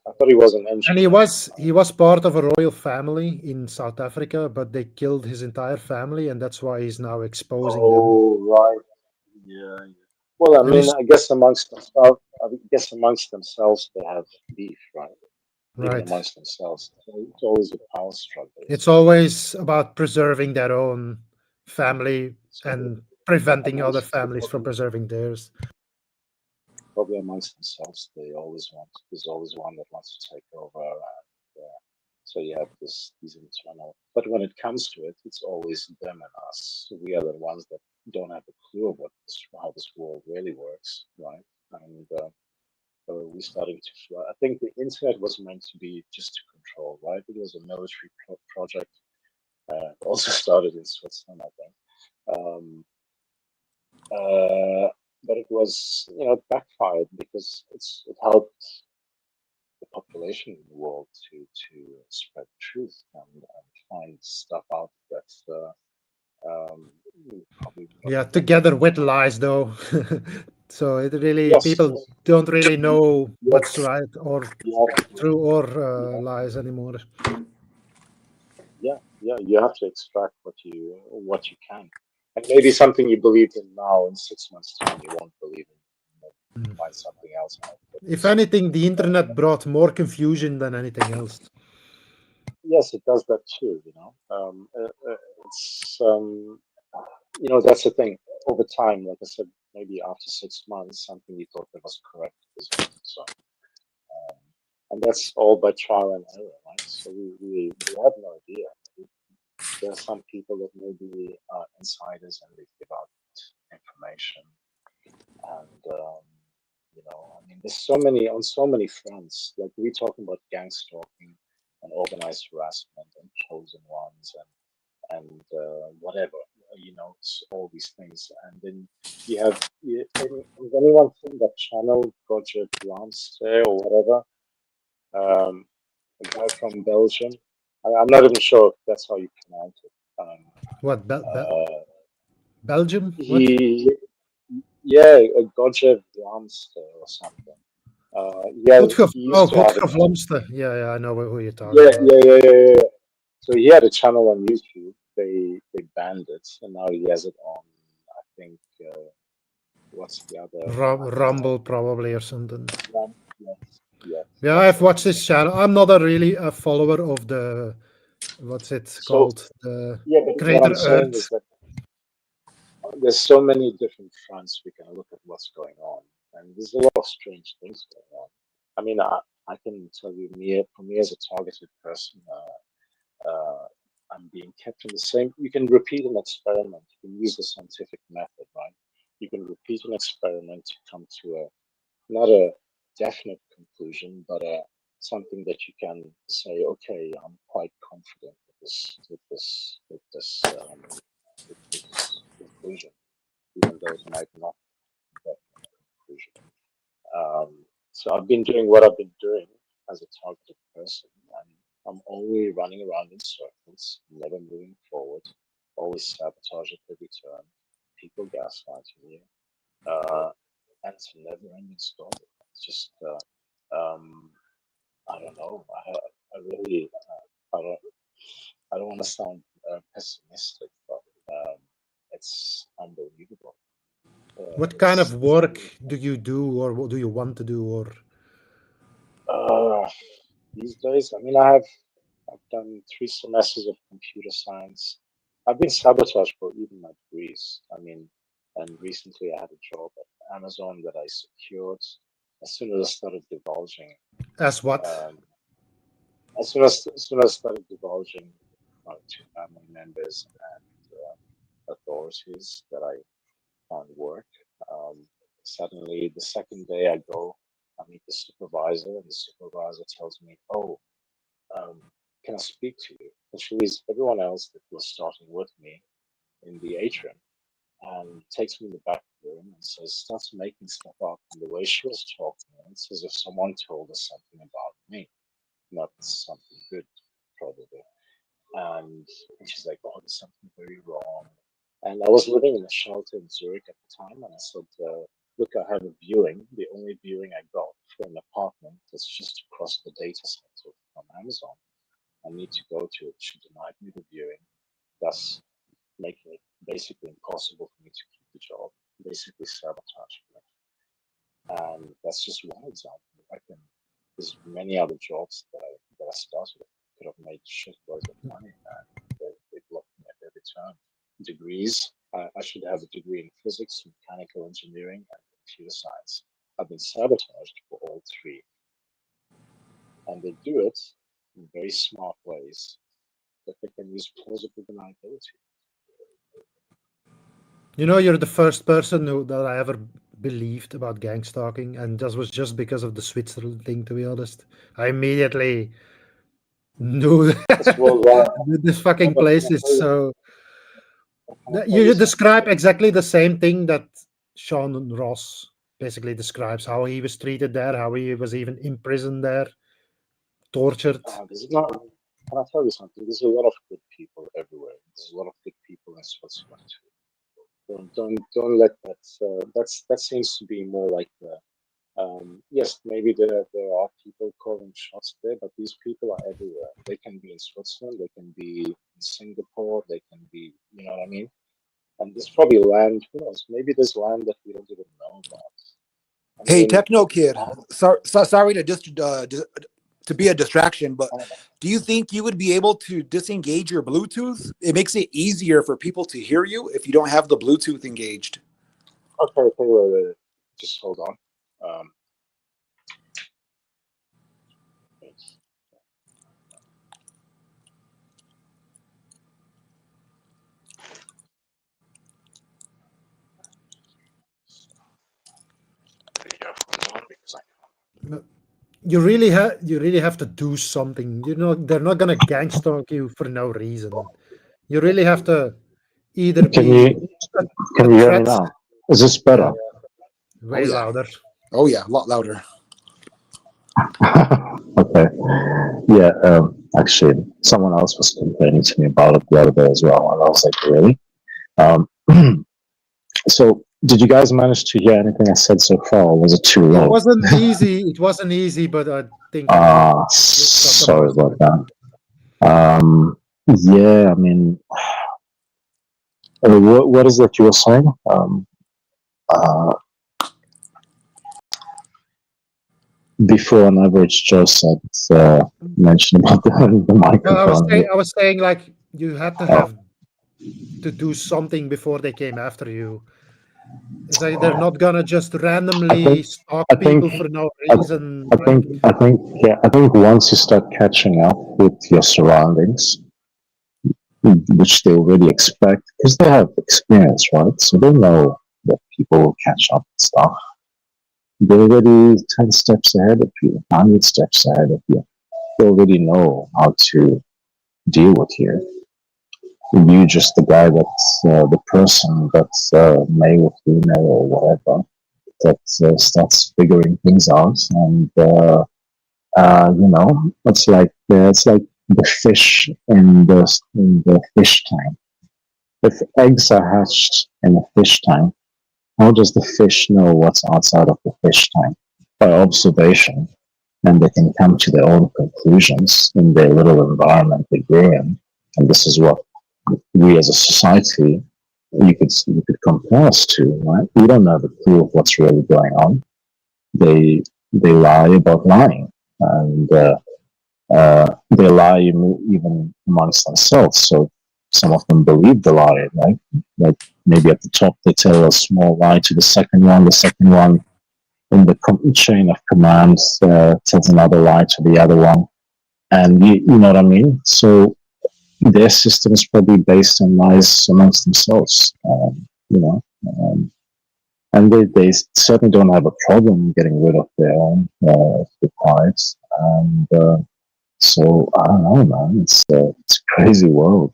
I thought he was an And engineer. he was part of a royal family in South Africa, but they killed his entire family, and that's why he's now exposing them. Oh, right. Yeah, yeah. Well, I And mean, he's I guess amongst themselves, they have beef, right? Even right. amongst themselves, so it's always a power struggle, It's isn't it? always about preserving their own family So and preventing other amongst families from preserving theirs. probably amongst themselves, there's always one that wants to take over, and so you have these internal. But when it comes to it, it's always them and us. We are the ones that don't have a clue of how this world really works, right? And we're starting to. I think the internet was meant to be just to control, right? It was a military project. Also started in Switzerland, I think. Um, uh, but it was, it backfired because it helped the population in the world to spread truth and find stuff out that probably not Yeah, everyone together knows, with right? lies, though. So it really, Yes, people yes, don't really know what's yes. right or You have to, true or you have, lies anymore. yeah, yeah. You have to extract what you can, and maybe something you believed in now in 6 months' time you won't believe in. Mm. Find something else out of it. If So. anything, the internet brought more confusion than anything else. Yes, it does that too. It's that's the thing. Over time, like I said, maybe after 6 months, something you thought that was correct isn't. So, um, and that's all by trial and error, right? So we have no idea. There are some people that maybe are insiders and they give out information, and I mean, there's so many fronts. Like we talking about gang stalking and organized harassment and chosen ones and whatever. all these things, and then you have has anyone seen that channel Roger Blanche or whatever, a guy from Belgium. I'm not even sure if that's how you pronounce it. What Belgium? What? He yeah, a Roger Blanche or something. Yeah, Godgef, he oh, used to have a Godgef Lamste. Yeah, I know who you're talking yeah, about. yeah. So he had a channel on YouTube. They banned it, and now he has it on. I think what's the other Rumble probably or something. one? Yes, Yeah, that's I've it. watched this channel. I'm not really a follower of the what's it So called? The yeah, but what I'm Greater saying is Earth. that there's so many different fronts we can look at what's going on, and there's a lot of strange things going on. I mean, I can tell you, for me as a targeted person, I'm being kept in the same. You can repeat an experiment. You can use the scientific method, right? You can repeat an experiment to come to a not a definite conclusion, but something that you can say, okay, I'm quite confident with this conclusion, even though it might not be a definite conclusion. So I've been doing what I've been doing as a targeted person, and I'm only running around in circles, never moving forward, always sabotage at every turn, people gaslighting you, and it's a never-ending story. It's just, I don't know. I really, I don't want to sound pessimistic, but it's unbelievable. What kind It's of it's work unbelievable. do you do, or what do you want to do, or Uh, these days, I mean, I've done 3 semesters of computer science. I've been sabotaged for even my degrees. I mean, and recently I had a job at Amazon that I secured. As soon as I started divulging, as what? um, as soon as I started divulging to family members and authorities that I found work, um, suddenly the second day I go, I meet the supervisor, and the supervisor tells me, "Oh, um, can I speak to you?" And she leaves everyone else that was starting with me in the atrium and takes me in the back room and says, starts making stuff up. And the way she was talking, it's as if someone told her something about me, not something good, probably. And she's like, "Oh, there's something very wrong." And I was living in a shelter in Zurich at the time, and I said, "Look, I have a viewing. The only viewing I got for an apartment that's just across the data center from Amazon. I need to go to it." She denied me the viewing, thus making it basically impossible for me to keep the job, basically sabotaging me. And that's just one example. There's many other jobs that I started. Could have made shitloads of money, and they blocked me at every turn. Degrees. I should have a degree in physics, mechanical engineering, and computer science. I've been sabotaged for all three, and they do it in very smart ways that they can use plausible deniability. You know, you're the first person that I ever believed about gang stalking, and that was just because of the Switzerland thing. To be honest, I immediately knew It's worldwide. that this No, fucking but place is so. can I tell you You something? describe exactly the same thing that Sean Ross basically describes, how he was treated there, how he was even imprisoned there, tortured. There's not. Can I tell you something? There's a lot of good people everywhere. There's a lot of good people in Switzerland too. Don't let that. That seems to be more like the. Yes, maybe there are people calling shots there, but these people are everywhere. They can be in Switzerland. They can be in Singapore. They can be. You know what I mean? And there's probably land. Who knows? Maybe there's land that we don't even know about. I Hey, mean, Techno Kid. I, Sorry to to be a distraction, but I, do you think you would be able to disengage your Bluetooth? It makes it easier for people to hear you if you don't have the Bluetooth engaged. okay, wait. Just hold on. Um, it's- because You really have to do something. You know, they're not gonna gang stalk you for no reason. You really have to either Can be you a can you hear me threat. now? Is this Yeah, better? way yeah. louder. Oh yeah, a lot louder. Okay. Yeah. Actually, someone else was complaining to me about it the other day as well, and I was like, really? Um, so, did you guys manage to hear anything I said so far, or was it too It low? wasn't easy. It wasn't easy, but I think we got the Sorry most of about it. that. Yeah, I mean, what is that you were saying? Uh, Before an average Joe said, mentioned about the Well, microphone. I was saying like you had to Oh, have to do something before they came after you. It's like they're not gonna just I think, randomly stalk I think, people for no I, reason. Like, yeah, I think once you start catching up with your surroundings, which they already expect, because they have experience, right? So they know that people will catch up and stuff. They're already 10 steps ahead of you, 100 steps ahead of you. They already know how to deal with you. You just the guy that's the person that's male or female or whatever that starts figuring things out, and it's like the fish in the fish tank. If eggs are hatched in a fish tank, how does the fish know what's outside of the fish tank? By observation, and they can come to their own conclusions in their little environment they grew in. And this is what we as a society you could compare us to, right? We don't have a clue of what's really going on. They lie about lying, and they lie even amongst themselves. So some of them believe the lie, right? Like maybe at the top they tell a small lie to the second one in the chain of commands tells another lie to the other one, and you know what I mean. So their system is probably based on lies amongst themselves, you know. And they certainly don't have a problem getting rid of their own lies. And so I don't know, man. It's a crazy world.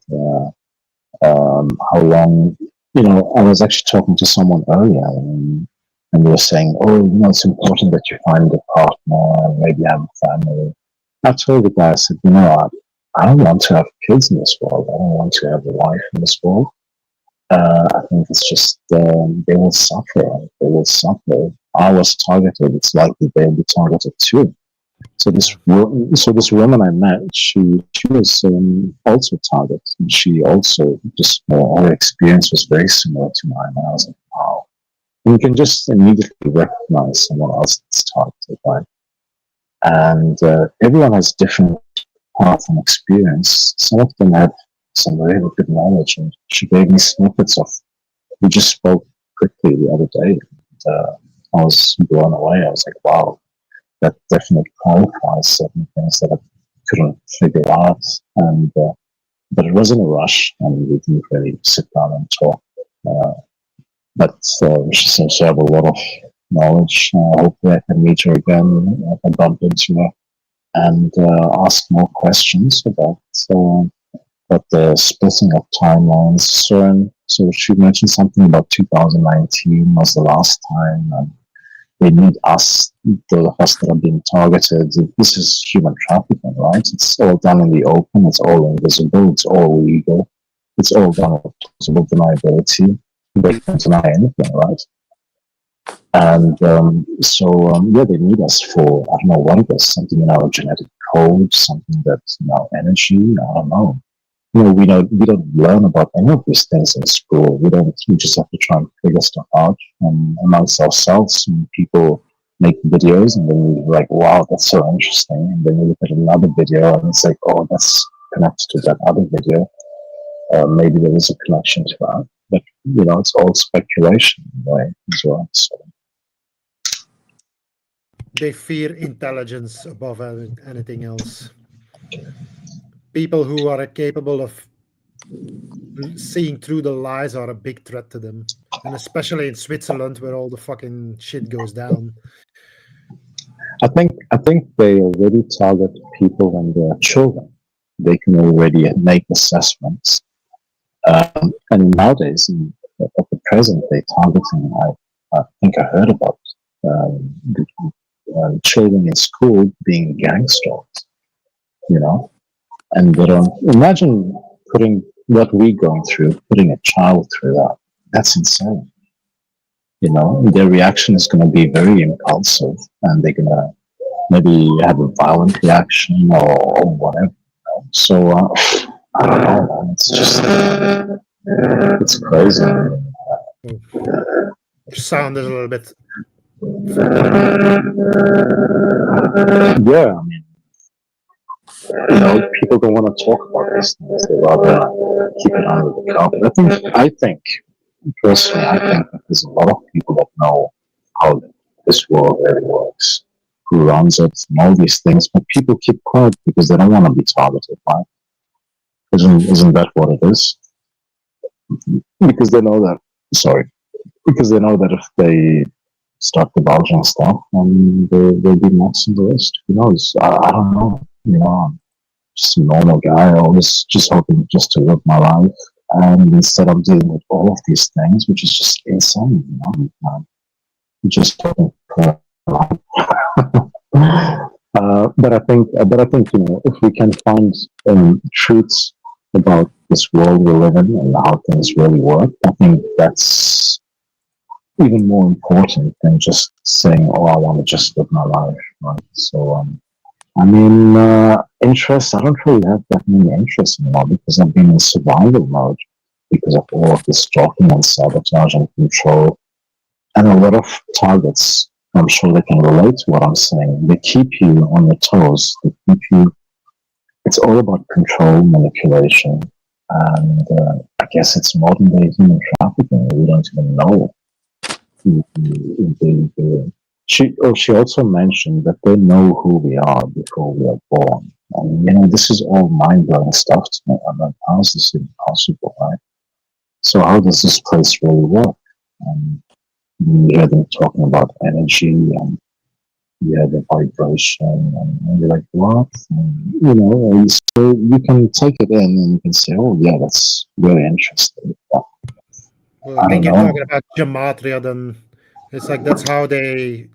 How long? You know, I was actually talking to someone earlier, and they were saying, "Oh, you know, it's important that you find a partner, and maybe have a family." I told the guy, I said, "You know, I don't want to have kids in this world. I don't want to have a wife in this world. I think it's just they will suffer. They will suffer. I was targeted. It's likely they'll be targeted too." So yeah. this woman I met, she was also targeted. And she also just her experience was very similar to mine. And I was like, wow. And you can just immediately recognize someone else that's targeted, right? And everyone has different path and experience. Some of them have some really good knowledge, and she gave me snippets of. We just spoke quickly the other day. And, I was blown away. I was like, wow, that definitely clarifies certain things that I couldn't figure out. And but it wasn't a rush, and we didn't really sit down and talk. Uh, but she seems to have a lot of knowledge. Hopefully, I can meet her again if I bump into her and ask more questions about the splitting of timelines. So she mentioned something about 2019 was the last time, and they need us, the of us that are being targeted. This is human trafficking, right? It's all done in the open. It's all invisible. It's all legal. It's all done with plausible deniability. They can't deny anything, right? And yeah, they need us for, I don't know what it is, something in our genetic code, something that's in our energy. I don't know. You know, we don't learn about any of these things in school. We just have to try and figure stuff out amongst ourselves. And people make videos, and then you're like, wow, that's so interesting. And then you look at another video, and it's like, oh, that's connected to that other video. Maybe there is a connection to that. But, you know, it's all speculation in a way as well. So, They fear intelligence above anything else. People who are capable of seeing through the lies are a big threat to them. And especially in Switzerland where all the fucking shit goes down. I think they already target people when they are children. They can already make assessments And nowadays, at the present, they targeting. I think I heard about the, children in school being gangsters. You know, and they don't imagine putting what we're going through, putting a child through that. That's insane. You know, their reaction is going to be very impulsive, and they're going to maybe have a violent reaction or whatever. So I don't know, man. It's just it's crazy. Your sound is a little bit. Yeah, I mean, you know, people don't want to talk about these things. They rather keep it under the carpet. I think personally, I think that there's a lot of people that know how this world really works, who runs it, and all these things, but people keep quiet because they don't want to be targeted, right? Isn't that what it is? Because they know that. Sorry, because they know that if they start divulging stuff, they'll be next on the list. Who knows? I don't know. You know, I'm just a normal guy. I was just hoping just to live my life, and instead of dealing with all of these things, which is just insane, you know, just hoping for life. but I think, you know, if we can find truths about this world we live in and how things really work, I think that's even more important than just saying, "Oh, I want to just live my life." Right? So, I mean, interests. I don't really have that many interests anymore because I've been in survival mode because of all of this stalking and sabotage and control, and a lot of targets. I'm sure they can relate to what I'm saying. They keep you on your toes. They keep you. It's all about control, manipulation, and I guess it's modern day human trafficking. We don't even know. She also mentioned that they know who we are before we are born. And, you know, this is all mind blowing stuff to me. I'm like, how is this even possible, right? So, how does this place really work? You hear them talking about energy and you hear the vibration, and you're like, what? And, you know, and so you can take it in and you can say, oh, yeah, that's really interesting. But Well, I I don't think you're know. talking about gematria. Then it's like that's how they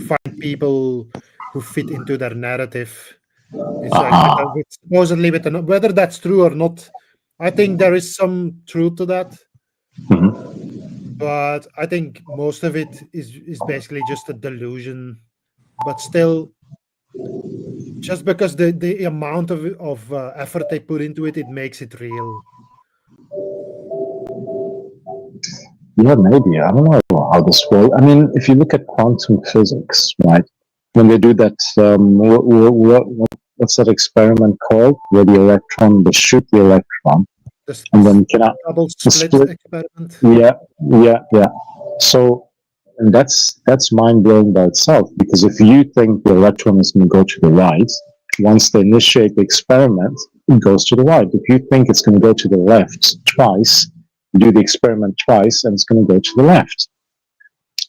find people who fit into their narrative. It's like Aha. supposedly whether that's true or not. I think there is some truth to that, Mhm. but I think most of it is basically just a delusion. But still, just because the amount of effort they put into it, it makes it real. Yeah, maybe. I don't know how this works. I mean, if you look at quantum physics, right? When they do that, what's that experiment called? Where the electron, they shoot the electron, and The then can I, double the split split? experiment. Yeah, yeah. So, and that's mind blowing by itself because if you think the electron is going to go to the right, once they initiate the experiment, it goes to the right. If you think it's going to go to the left twice, do the experiment twice, and it's going to go to the left.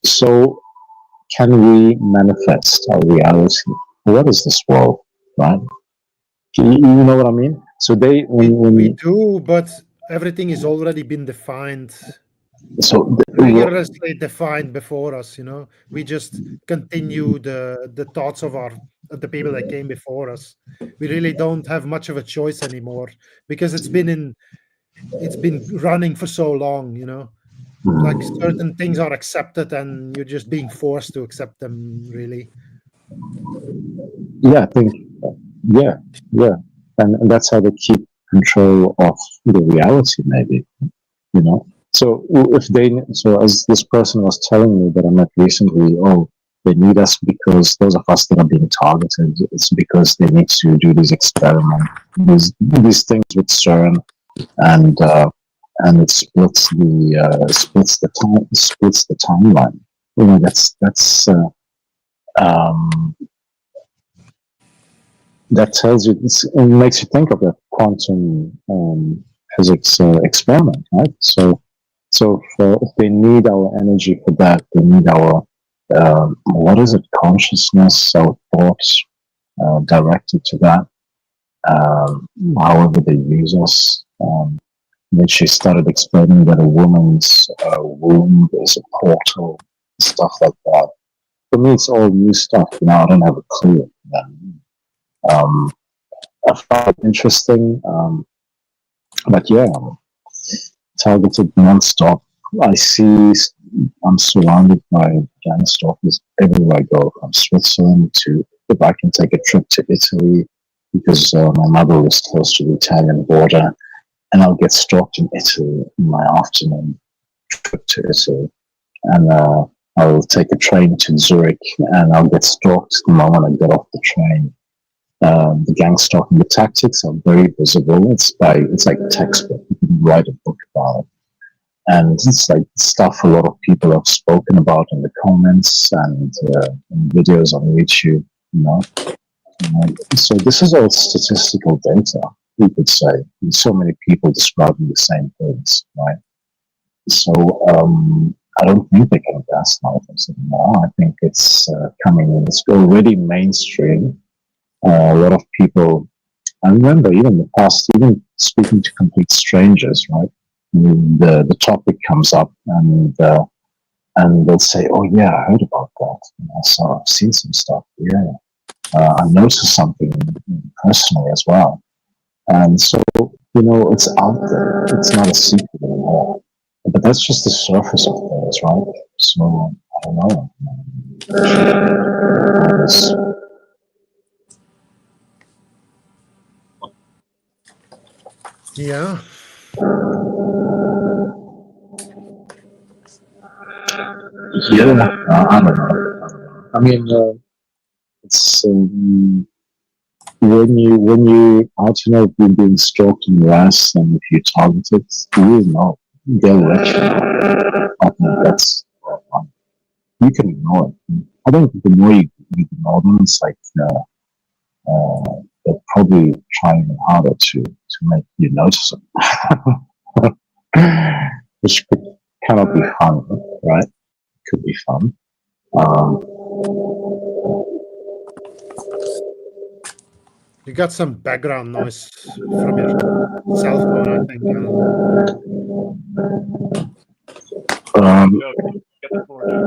So, can we manifest our reality? What is this world, right? You know what I mean? So they We when do, but everything is already been defined, so rigorously defined before us. You know, we just continue the thoughts of the people that came before us. We really don't have much of a choice anymore because it's been running for so long. You know, like certain things are accepted and you're just being forced to accept them. Really, yeah, I think yeah, yeah, and that's how they keep control of the reality, maybe, you know. So if they, so as this person was telling me that I met recently, oh, they need us because those of us that are being targeted, it's because they need to do these experiments, these things with CERN, and it splits the timeline. You know, that's um, that tells you, it makes you think of that quantum physics experiment, right? So if they need our energy for that, they need our what is it, consciousness, our thoughts directed to that. However they use us, Then she started explaining that a woman's womb is a portal, stuff like that. For me, it's all new stuff. I don't have a clue. I found it interesting, but yeah, targeted non-stop. I see. I'm surrounded by gang stalkers everywhere I go, from Switzerland to if I can take a trip to Italy because my mother was close to the Italian border, and I'll get stalked in Italy in my afternoon trip to Italy, and I'll take a train to Zurich, and I'll get stalked the moment I get off the train. The gang stalking, the tactics are very visible. It's like textbook. You can write a book about it. And it's like stuff a lot of people have spoken about in the comments and in videos on YouTube, you know. So this is all statistical data, we could say. There's so many people describing the same things, right? So I don't think they can gaslight us anymore. I think it's it's already mainstream. A lot of people, I remember even in the past, even speaking to complete strangers, right? The topic comes up and they'll say, "Oh yeah, I heard about that. I've seen some stuff. Yeah, I noticed something personally as well." And so it's out there. It's not a secret anymore. But that's just the surface of things, right? So I don't know. Yeah. Yeah, I don't know. I mean, it's when you out if you're being stalked in US and if you target it, you know they'll let you know. I think that's you can ignore it. I think the more you ignore them, it's like they're probably trying harder to make you notice them, which cannot be fun, right? Could be fun. You got some background noise from your cell phone, I think, Alan. Get the floor down.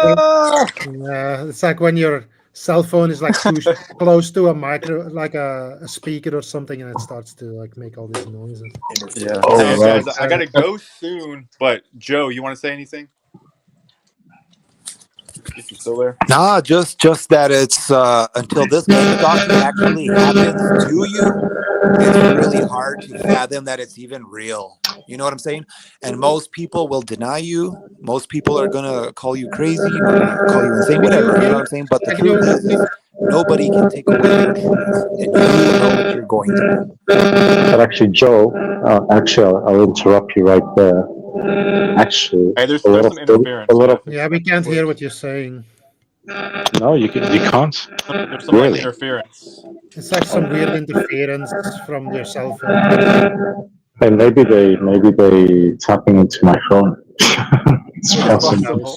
Go ahead. It's like when your cell phone is like too close to a micro, like a speaker or something, and it starts to like make all these noises. Yeah. Oh, Hey right. guys, I gotta go soon. But Joe, you want to say anything? If you're still there. Nah, just that it's until this gang stalking actually happens to you, it's really hard to fathom that it's even real. You know what I'm saying? And most people will deny you. Most people are gonna call you crazy, call you insane, whatever. You know what I'm saying? But the truth is nobody can take away your truth, and you know what you're going through. But actually, Joe, I'll interrupt you right there. Actually, Hey, there's a some interference. lot of Yeah, we can't hear what you're saying. no, you can't. There's some like Really? interference. It's like some weird interference from your cell phone. And maybe they tapping into my phone. It's It's possible. possible.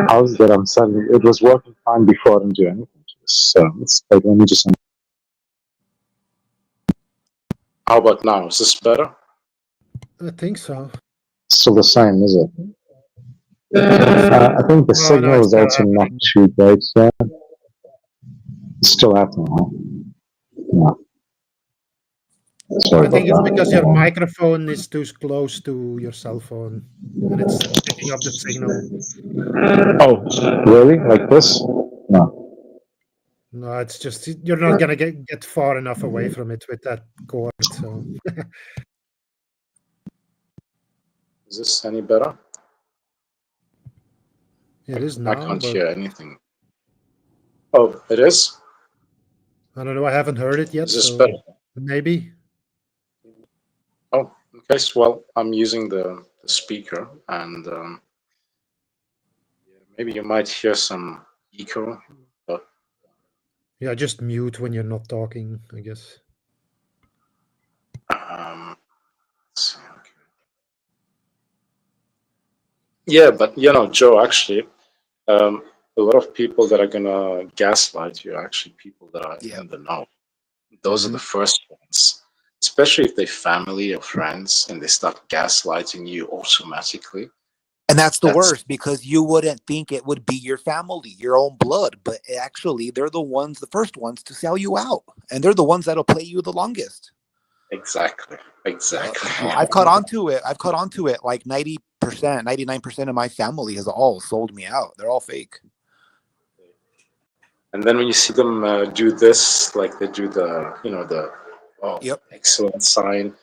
How's that? I'm suddenly it was working fine before I didn't do anything to this. So it's like let me just. How about now? Is this better? I think so. Still the same, is it? I think the Oh no, signal it's is still also not happening. too great here. It's still happening, huh? Yeah. Sorry I think it's about because your that. microphone is too close to your cell phone, and it's picking up the signal. Oh, really? Like this? No. No, it's just you're not gonna get far enough away from it with that cord. So Is this any better? it is I now, can't but hear anything. Oh, it is? I don't know. I haven't heard it yet, Is this so better? maybe. Oh, okay. So, well, I'm using the speaker, and maybe you might hear some echo, but Yeah, just mute when you're not talking, I guess. let's see, okay. Yeah, but Joe, actually, a lot of people that are gonna gaslight you are actually people that are Yeah. in the know. Those are Hmm. the first ones, especially if they family or friends and they start gaslighting you automatically. And that's the That's worst because you wouldn't think it would be your family, your own blood, but actually they're the ones, the first ones to sell you out, and they're the ones that'll play you the longest. exactly, Yeah, exactly. I've caught on to it. I've caught on to it. Like 90%, 99% of my family has all sold me out. They're all fake. And then when you see them do this, like they do the Yep. excellent sign,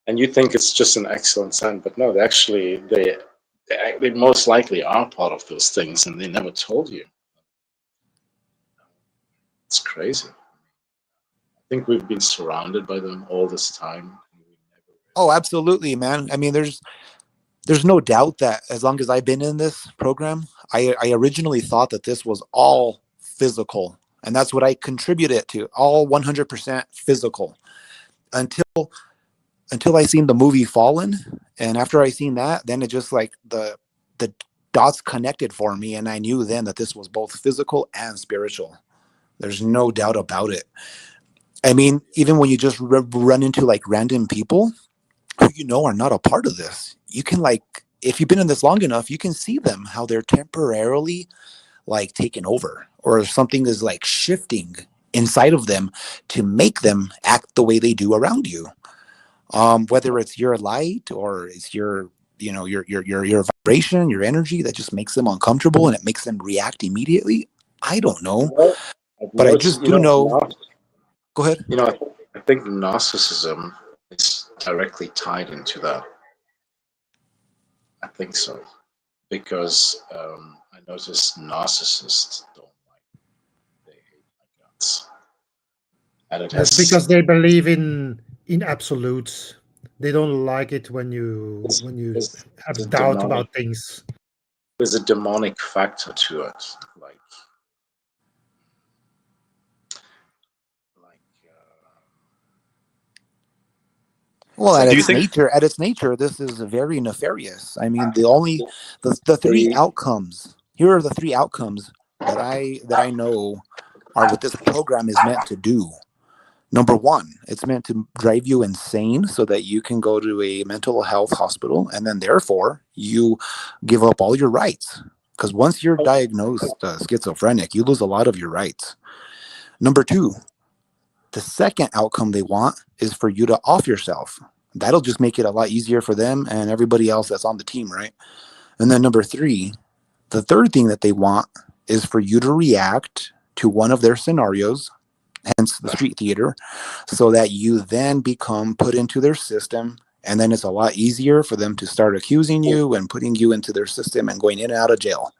and you think it's just an excellent sign, but no, they most likely are part of those things, and they never told you. It's crazy. I think we've been surrounded by them all this time. Oh, absolutely, man. I mean, there's no doubt that as long as I've been in this program, I originally thought that this was all physical. And that's what I contributed to, all 100% physical until I seen the movie Fallen. And after I seen that, then it just like the dots connected for me. And I knew then that this was both physical and spiritual. There's no doubt about it. I mean, even when you just run into like random people who are not a part of this, you can like, if you've been in this long enough, you can see them how they're temporarily like taken over or something is like shifting inside of them to make them act the way they do around you. Whether it's your light or it's your your vibration, your energy that just makes them uncomfortable and it makes them react immediately. I don't know, Well, I've but I noticed, just do know. Go ahead. I think narcissism is directly tied into that. I think so because I noticed narcissists don't like, they hate my guts, and it That's has because they believe in absolutes. They don't like it when you there's a have doubt demonic about things. there's a demonic factor to it, like like Well, it's at like Do you its think? nature, this is very nefarious. I mean, the three they outcomes. Here are the three outcomes that I know are what this program is meant to do. Number one, it's meant to drive you insane so that you can go to a mental health hospital and then therefore you give up all your rights. Because once you're diagnosed schizophrenic, you lose a lot of your rights. Number two, the second outcome they want is for you to off yourself. That'll just make it a lot easier for them and everybody else that's on the team, right? And then number three, the third thing that they want is for you to react to one of their scenarios, hence the street theater, so that you then become put into their system. And then it's a lot easier for them to start accusing you and putting you into their system and going in and out of jail.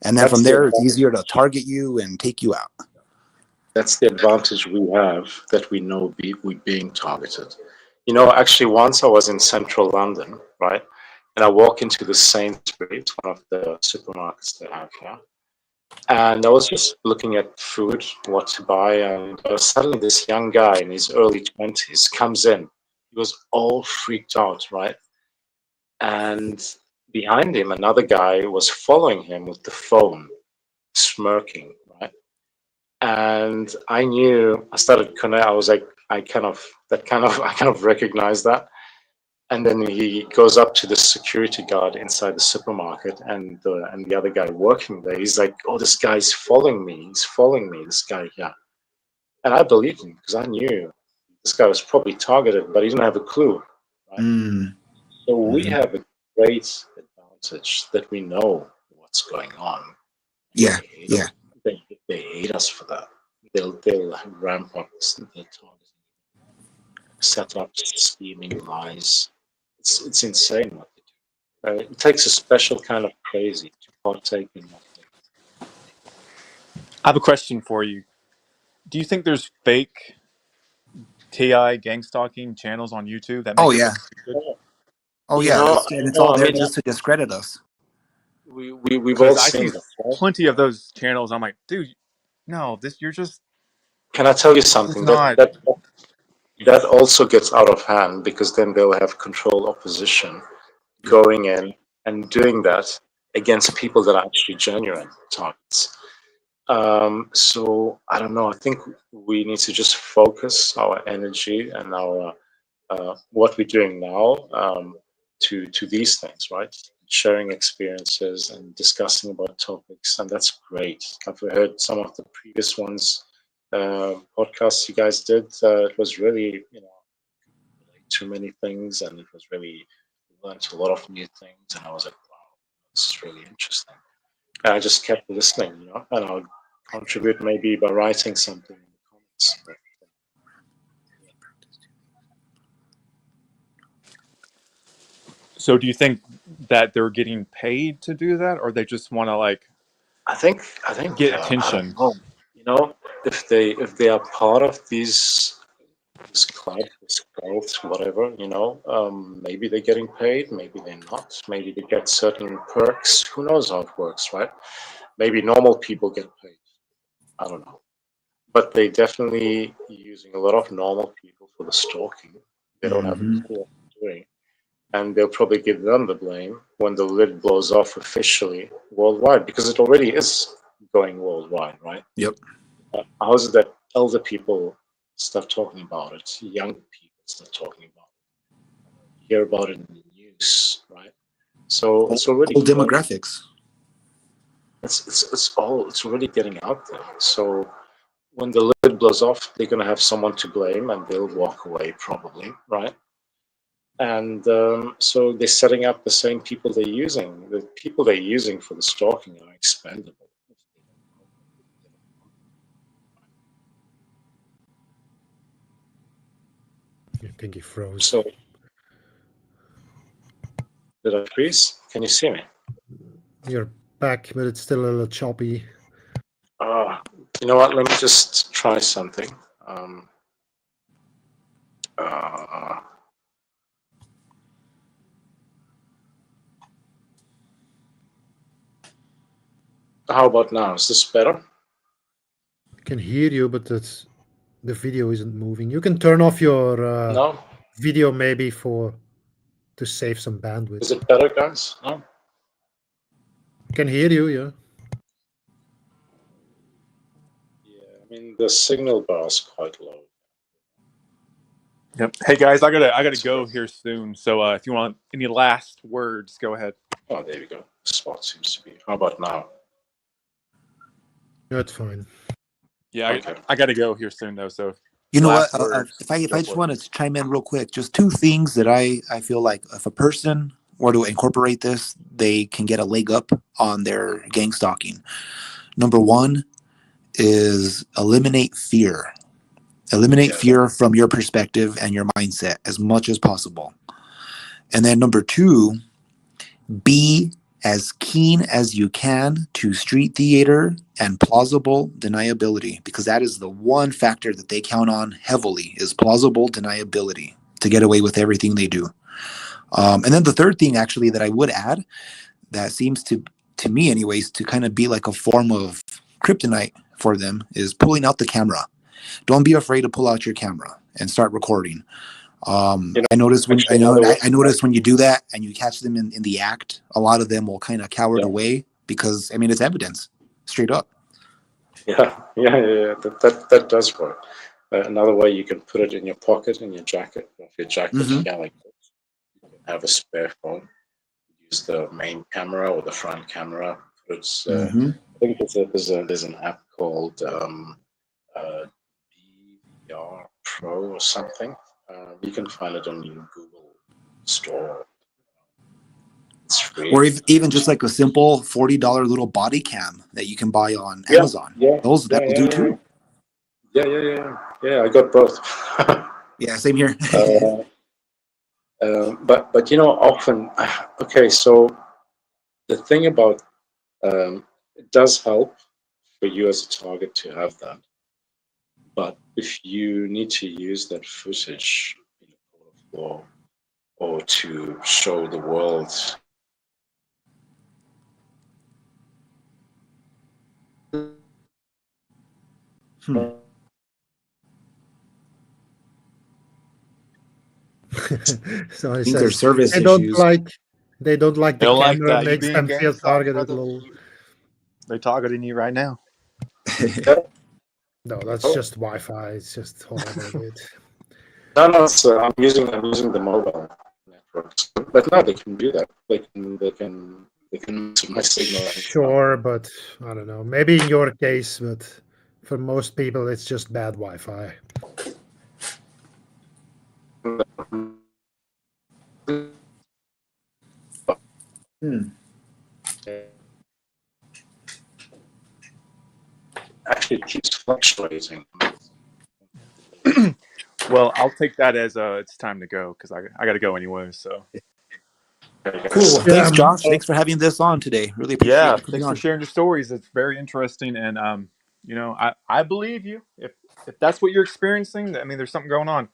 And then from that's the there, it's advantage. easier to target you and take you out. That's the advantage we have, that we know we're being targeted. Actually, once I was in central London, right, and I walk into the Sainsbury's, one of the supermarkets they have here, and I was just looking at food, what to buy, and suddenly this young guy in his early 20s comes in. He was all freaked out, right? And behind him, another guy was following him with the phone, smirking, right? And I knew, I started connect. I was like, I kind of recognized that. And then he goes up to the security guard inside the supermarket, and the other guy working there. He's like, "Oh, this guy's following me. He's following me. This guy here." And I believed him because I knew this guy was probably targeted, but he didn't have a clue, right? Mm. So we Mhm. have a great advantage that we know what's going on. Yeah, They hate yeah. us. They hate us for that. They'll ramp up their targeting, set up scheming lies. It's insane what they do. It takes a special kind of crazy to partake in what they I have a question for you. Do you think there's fake TI gang stalking channels on YouTube that Oh, make it yeah. look good? do. Oh, You yeah. know, It's no, all I there mean, just to discredit us. we've all Because I see seen that, right? plenty of those channels. I'm like, dude, no, this you're just Can I tell you this is something? not. That also gets out of hand, because then they'll have control opposition Yep. going in and doing that, against people that are actually genuine targets. So I don't know. I think we need to just focus our energy and our what we're doing now to these things, right? Sharing experiences and discussing about topics, and that's great. I've heard some of the previous ones, podcasts you guys did. It was really, relate to many things, and it was really learned a lot of new things. And I was like, wow, this is really interesting. And I just kept listening, and I'll contribute maybe by writing something in the comments. But, So do you think that they're getting paid to do that, or they just want to like I think get I attention? don't know. If they are part of this club, this cult, whatever, maybe they're getting paid, maybe they're not. Maybe they get certain perks. Who knows how it works, right? Maybe normal people get paid. I don't know. But they definitely using a lot of normal people for the stalking. They don't have a Hmm. clue what they're doing. And they'll probably give them the blame when the lid blows off officially worldwide, because it already is going worldwide, right? Yep. How is it that elder people start talking about it, young people start talking about it, hear about it in the news, right? So All, it's already all going. demographics. It's already getting out there. So when the lid blows off, they're gonna have someone to blame, and they'll walk away probably, right? And so they're setting up the same people they're using. The people they're using for the stalking are expendable. I think he froze. So did I freeze? Can you see me? You're back, but it's still a little choppy. You know what? Let me just try something. Uh, how about now? Is this better? I can hear you, but the video isn't moving. You can turn off your No? video maybe to save some Is bandwidth. it better, guys? No? I can hear you, yeah. Yeah, I mean, the signal bar is quite low. Yep. Hey guys, I gotta go here soon. So if you want any last words, go ahead. Oh, there we go. The spot seems to be. How about now? That's fine. Yeah, Okay. I gotta go here soon though. So You know what? last words. If I Go just for it. wanted to chime in real quick, just two things that I feel like if a person were to incorporate this, they can get a leg up on their gang stalking. Number one is eliminate fear. Eliminate Yeah. fear from your perspective and your mindset as much as possible. And then number two, be as keen as you can to street theater and plausible deniability, because that is the one factor that they count on heavily is plausible deniability to get away with everything they do. And then the third thing actually that I would add that seems to me anyways to kind of be like a form of kryptonite for them is pulling out the camera. Don't be afraid to pull out your camera and start recording. I noticed when Actually, another way. I noticed when you do that and you catch them in the act, a lot of them will kind of cower Yeah. away because I mean it's evidence, straight up. Yeah. That does work. Another way, you can put it in your pocket, in your jacket. If your jacket, Hmm. yeah, like this. You can have a spare phone. Use the main camera or the front camera. It's Hmm. I think there's an app called DVR Pro or something. You can find it on your Google Store. It's free. Or even just like a simple $40 little body cam that you can buy on Yeah, Amazon. yeah, Those yeah, that'll yeah, do yeah, too. yeah. I got both. Yeah, same here. uh, but often, okay. So the thing about it does help for you as a target to have that. But if you need to use that footage in a court of law or to show the world, Hmm. So I he think there's says, service I don't issues. like They don't like They the don't like camera that. You makes being them gang feel stalked, targeted. brother. Lol. They targeting you right now. No, that's just Wi-Fi. It's just horrible, dude. No, so I'm using the mobile networks, but no, they can do that. They can mess with my signal. Sure, but I don't know. Maybe in your case, but for most people, it's just bad Wi-Fi. Actually, it keeps fluctuating. Well, I'll take that as it's time to go because I got to go anyway. So Cool. Yeah, Thanks, Josh. Thanks for having this on today. Really appreciate yeah, you coming thanks for on. sharing your stories. It's very interesting, and I believe you. If that's what you're experiencing, I mean, there's something going on.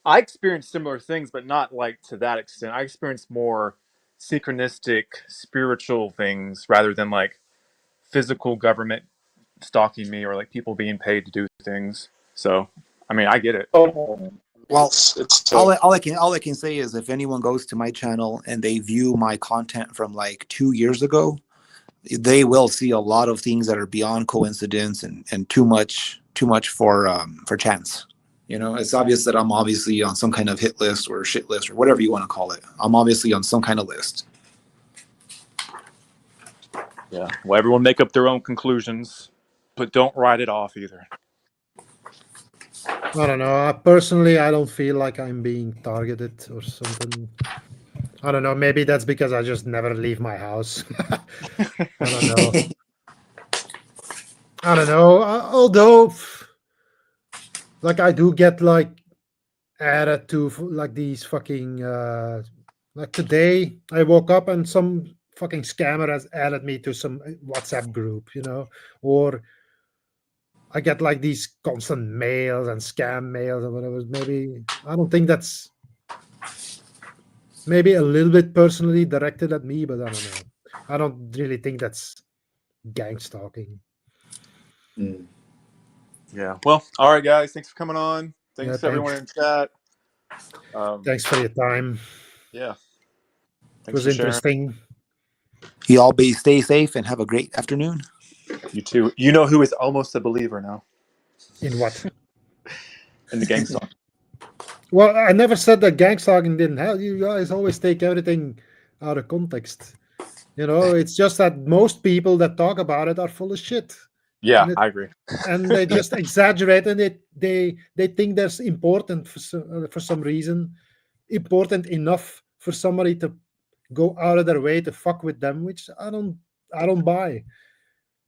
I experienced similar things, but not like to that extent. I experienced more synchronistic spiritual things rather than like physical government stalking me or like people being paid to do things. So, I mean, I get it. Oh, Well, it's all I can say is if anyone goes to my channel and they view my content from like 2 years ago, they will see a lot of things that are beyond coincidence and too much for chance. You know, it's obvious that I'm obviously on some kind of hit list or shit list or whatever you want to call it. I'm obviously on some kind of list. Yeah. Well, everyone make up their own conclusions, but don't write it off either. I don't know. Personally, I don't feel like I'm being targeted or something. I don't know. Maybe that's because I just never leave my house. I don't know. I don't know. Although, like, I do get like added to like these fucking like today I woke up and some fucking scammer has added me to some WhatsApp group, or I get like these constant mails and scam mails or whatever. Maybe I don't think that's maybe a little bit personally directed at me, but I don't know. I don't really think that's gang stalking. Yeah. Well, all right, guys. Thanks for coming on. Yeah, Thanks everyone in chat. thanks for your time. Yeah. It Thanks was for sharing. interesting. You all be stay safe and have a great afternoon. You too. You know who is almost a believer now In what? in the gang stalk. Well, I never said that gang stalking didn't help. You guys always take everything out of context. It's just that most people that talk about it are full of shit. Yeah, And I agree. and they just exaggerate, and they think that's important for some reason, important enough for somebody to go out of their way to fuck with them, which I don't buy.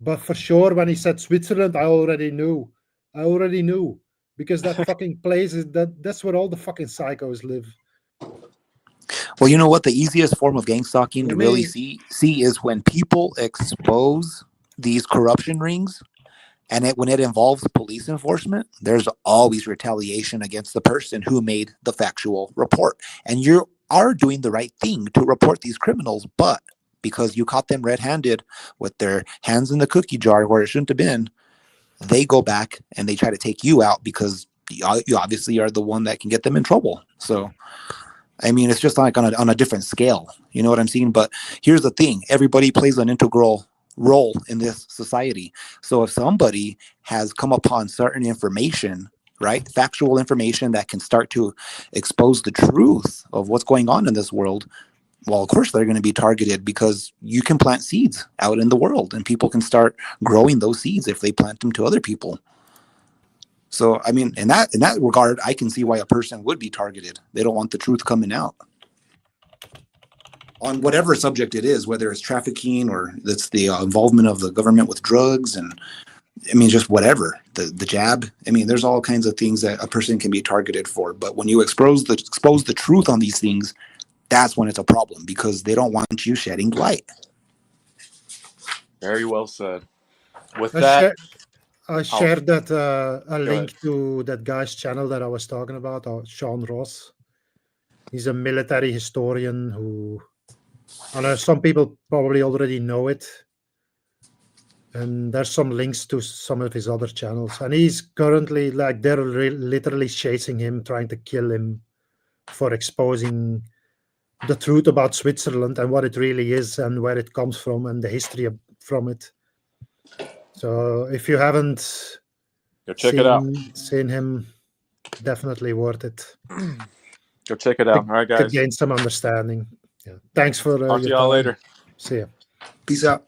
But for sure, when he said Switzerland, I already knew. Because that fucking place that's where all the fucking psychos live. Well, you know what? The easiest form of gang stalking to Hear really me? see is when people expose these corruption rings, and when it involves police enforcement, there's always retaliation against the person who made the factual report. And you are doing the right thing to report these criminals, but because you caught them red-handed with their hands in the cookie jar where it shouldn't have been, they go back and they try to take you out because you obviously are the one that can get them in trouble. So I mean, it's just like on a different scale. You know what I'm saying? But here's the thing. Everybody plays an integral role in this society. So if somebody has come upon certain information, right, factual information that can start to expose the truth of what's going on in this world, well, of course they're going to be targeted because you can plant seeds out in the world and people can start growing those seeds if they plant them to other people. So, I mean, in that regard, I can see why a person would be targeted. They don't want the truth coming out on whatever subject it is, whether it's trafficking or it's the involvement of the government with drugs, and I mean, just whatever, the jab. I mean, there's all kinds of things that a person can be targeted for. But when you expose the truth on these things, that's when it's a problem because they don't want you shedding light. Very well said. With I that, shared that a Go link ahead. to that guy's channel that I was talking about, Sean Ross. He's a military historian who, I know some people probably already know it. And there's some links to some of his other channels. And he's currently like, they're literally chasing him, trying to kill him for exposing the truth about Switzerland and what it really is and where it comes from and the history from it. So if you haven't Go check it out. seen him, definitely worth it. Go check it out. All right, Could guys. gain some understanding. Yeah. Thanks for Talk to your y'all time. later. See ya. Peace out.